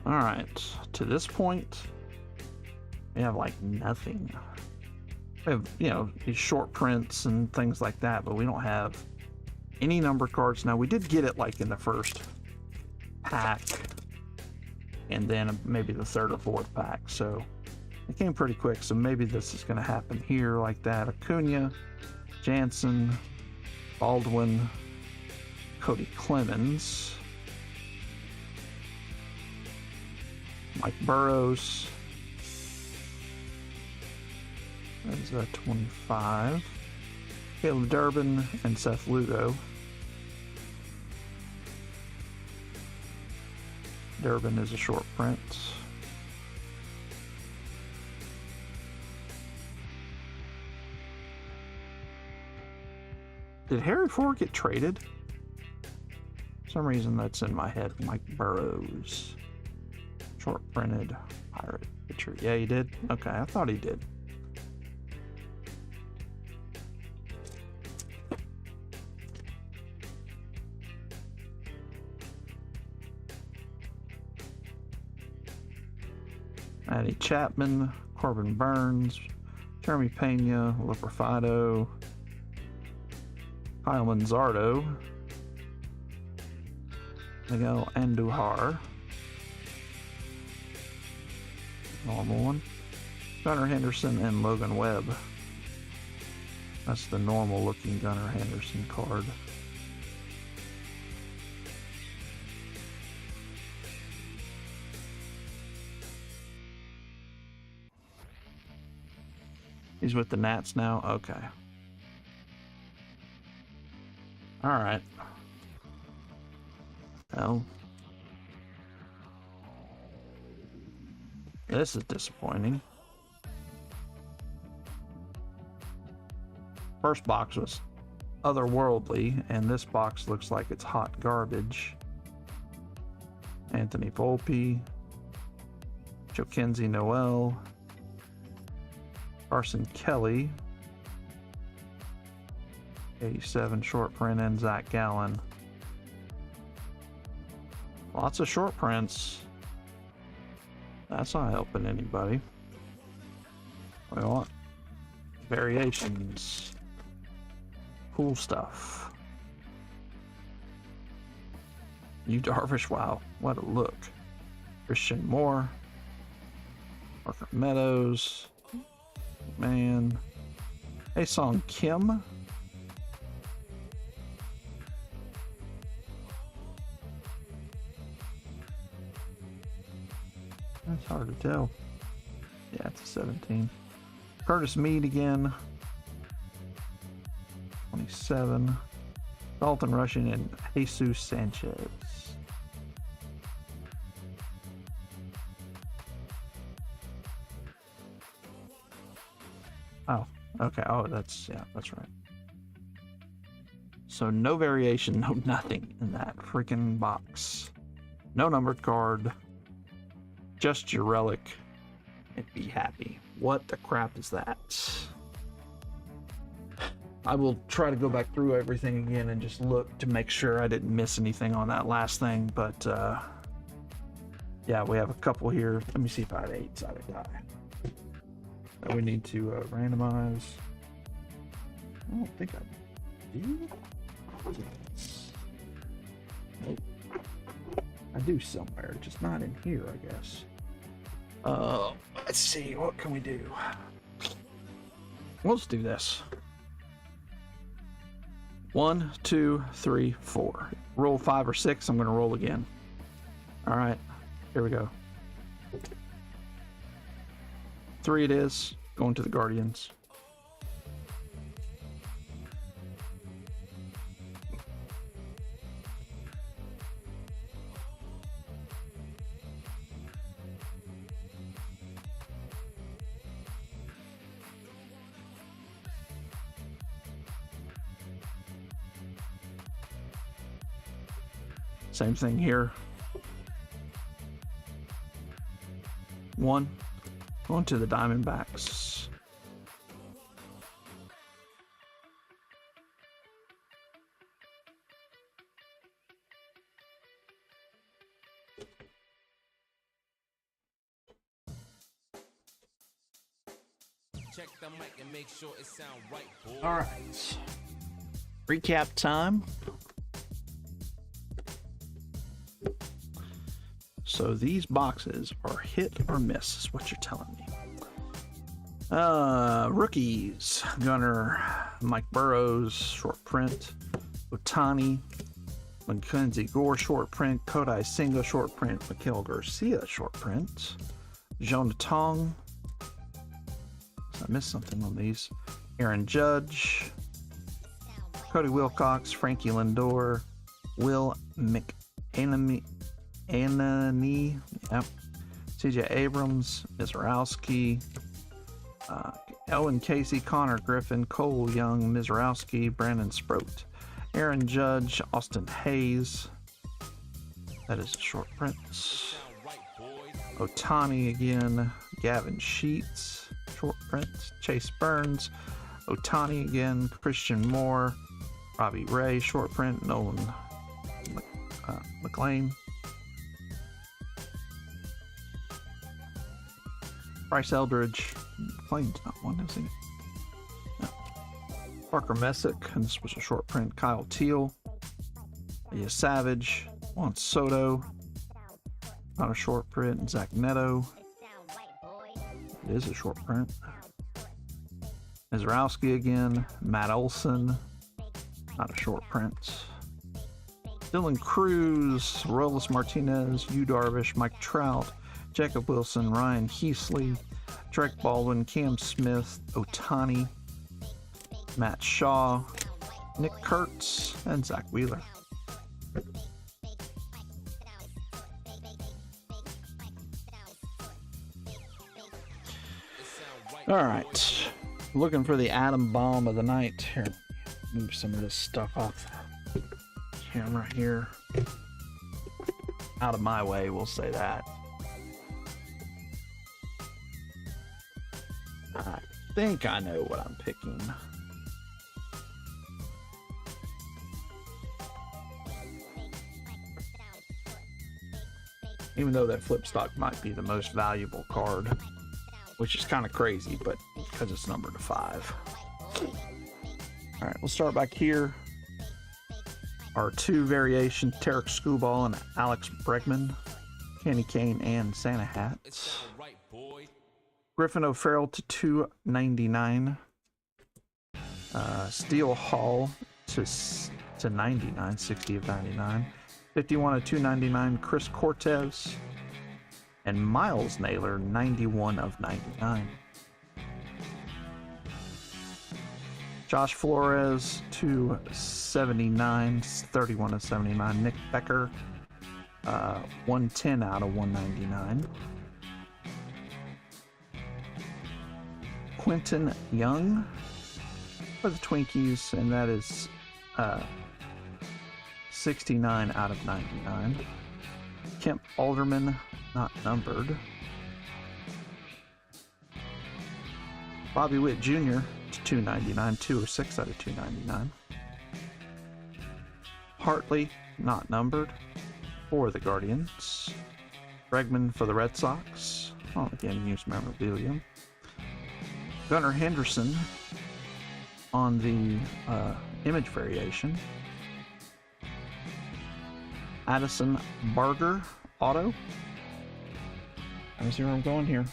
All right, to this point, we have like nothing. We have, you know, these short prints and things like that, but we don't have any number cards. Now, we did get it like in the first pack, and then maybe the third or fourth pack, so it came pretty quick. So maybe this is going to happen here like that. Acuna, Jansen, Baldwin, Cody Clemens, Mike Burrows. That is 25. Caleb Durbin and Seth Lugo. Durbin is a short print. Did Harry Ford get traded? For some reason that's in my head. Mike Burrows. Short printed Pirate pitcher. Yeah, he did? Okay, I thought he did. Matty Chapman, Corbin Burns, Jeremy Pena, Leprofado, Kyle Manzardo, Miguel Andujar, normal one, Gunnar Henderson, and Logan Webb. That's the normal looking Gunnar Henderson card. He's with the Nats now? Okay. Alright. Well. This is disappointing. First box was otherworldly, and this box looks like it's hot garbage. Anthony Volpe, Joaquin Noel, Carson Kelly, 87 short print, and Zach Gallen. Lots of short prints. That's not helping anybody. We want variations. Cool stuff. Yu Darvish, wow, what a look. Christian Moore, Parker Meadows, man. Haesung Kim. That's hard to tell. Yeah, it's a 17. Curtis Mead again. 27. Dalton Rushing and Jesus Sanchez. Oh, okay. Oh, that's right. So no variation, no nothing in that freaking box. No numbered card. Just your relic and be happy. What the crap is that? I will try to go back through everything again and just look to make sure I didn't miss anything on that last thing, but yeah, we have a couple here. Let me see if I had 8-sided die that we need to randomize. I don't think I do. Nope. I do somewhere, just not in here, I guess. Let's see, what can we do? Let's do this. 1, 2, 3, 4. Roll 5 or 6, I'm going to roll again. All right, here we go. 3 it is, going to the Guardians. Same thing here. 1, going to the Diamondbacks. Check the mic and make sure it sound right, boy. All right. Recap time. So these boxes are hit or miss, is what you're telling me. Rookies. Gunner, Mike Burrows, short print. Otani, Mackenzie Gore, short print. Kodai Senga, short print. Miguel Garcia, short print. Jonah Tong. I missed something on these. Aaron Judge. Cody Wilcox, Frankie Lindor, Will McAnany, yep. CJ Abrams, Mizrowski, Owen Casey, Connor Griffin, Cole Young, Mizrowski, Brandon Sproat, Aaron Judge, Austin Hayes. That is a short print. Otani again, Gavin Sheets, short print. Chase Burns, Otani again, Christian Moore, Robbie Ray, short print. Nolan McLean. Bryce Eldridge. McLean's not one, is he? No. Parker Messick, and this was a short print. Kyle Teal. Leah Savage. Juan Soto. Not a short print. Zach Neto. It is a short print. Mizrowski again. Matt Olson. Not a short print. Dylan Cruz, Roelis Martinez, Yu Darvish, Mike Trout, Jacob Wilson, Ryan Heasley, Drake Baldwin, Cam Smith, Otani, Matt Shaw, Nick Kurtz, and Zach Wheeler. All right, looking for the atom bomb of the night. Here, move some of this stuff off the camera here. Out of my way, we'll say that. I think I know what I'm picking. Even though that flip stock might be the most valuable card, which is kind of crazy, but because it's numbered to 5. All right, we'll start back here. Our 2 variations, Tarek Skubal and Alex Bregman, Kenny Kane and Santa Hats. Griffin O'Farrell to 299. Steele Hall to 99, 60 of 99. 51 of 299, Chris Cortez. And Miles Naylor, 91 of 99. Josh Flores, 279, 31 of 79. Nick Becker, 110 out of 199. Quentin Young for the Twinkies, and that is 69 out of 99. Kemp Alderman, not numbered. Bobby Witt Jr. to 299, 206 out of 299. Hartley, not numbered, for the Guardians. Bregman for the Red Sox. Oh, again, used memorabilia. Gunnar Henderson on the image variation. Addison Barger auto. Let me see where I'm going here.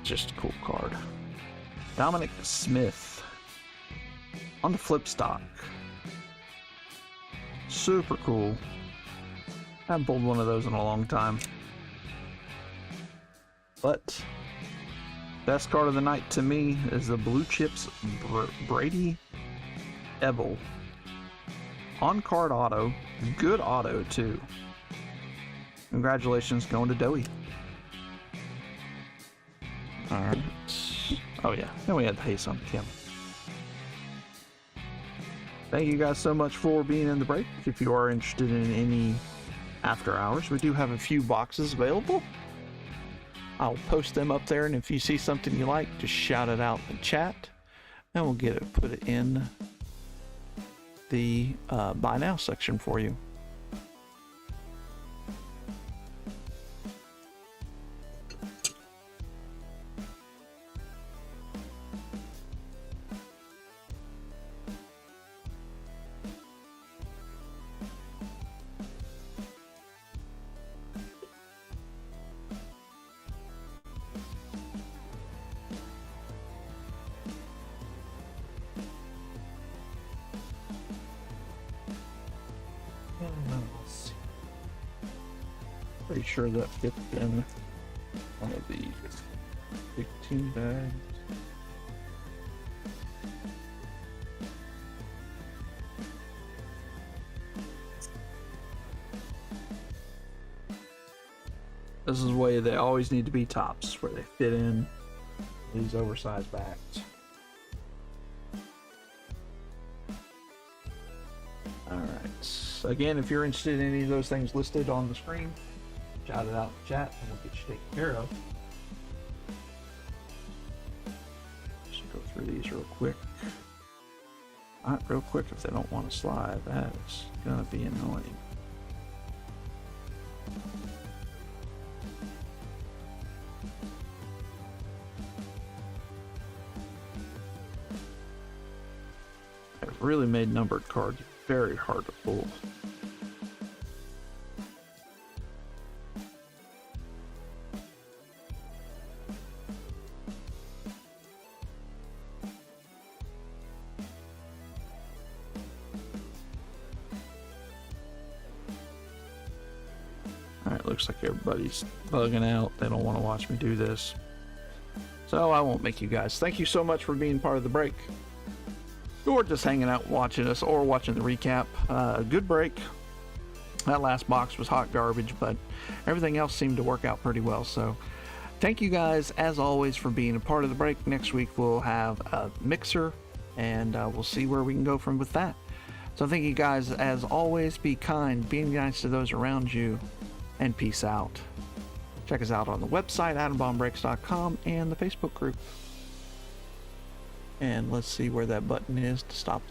Just a cool card. Dominic Smith on the flip stock. Super cool. Haven't pulled one of those in a long time. But best card of the night to me is the Blue Chips Brady Ebel. On card auto. Good auto too. Congratulations going to Doey. Alright. Oh yeah. Then we had the Haze on Kim. Thank you guys so much for being in the break. If you are interested in any after hours, we do have a few boxes available. I'll post them up there, and if you see something you like, just shout it out in the chat, and we'll get it, put it in the buy now section for you. Pretty sure that fits in one of these 15 bags. This is the way they always need to be tops, where they fit in these oversized bags. Alright, again, if you're interested in any of those things listed on the screen, shout it out in the chat and we'll get you taken care of. Just go through these real quick. Not real quick if they don't want to slide. That is gonna be annoying. I've really made numbered cards very hard to pull. Alright, looks like everybody's bugging out. They don't want to watch me do this. So I won't make you guys. Thank you so much for being part of the break. Or just hanging out watching us or watching the recap. Good break. That last box was hot garbage, but everything else seemed to work out pretty well. So thank you guys, as always, for being a part of the break. Next week we'll have a mixer, and we'll see where we can go from with that. So thank you guys, as always. Be kind, be nice to those around you, and peace out. Check us out on the website, atombombbreaks.com, and the Facebook group. And let's see where that button is to stop the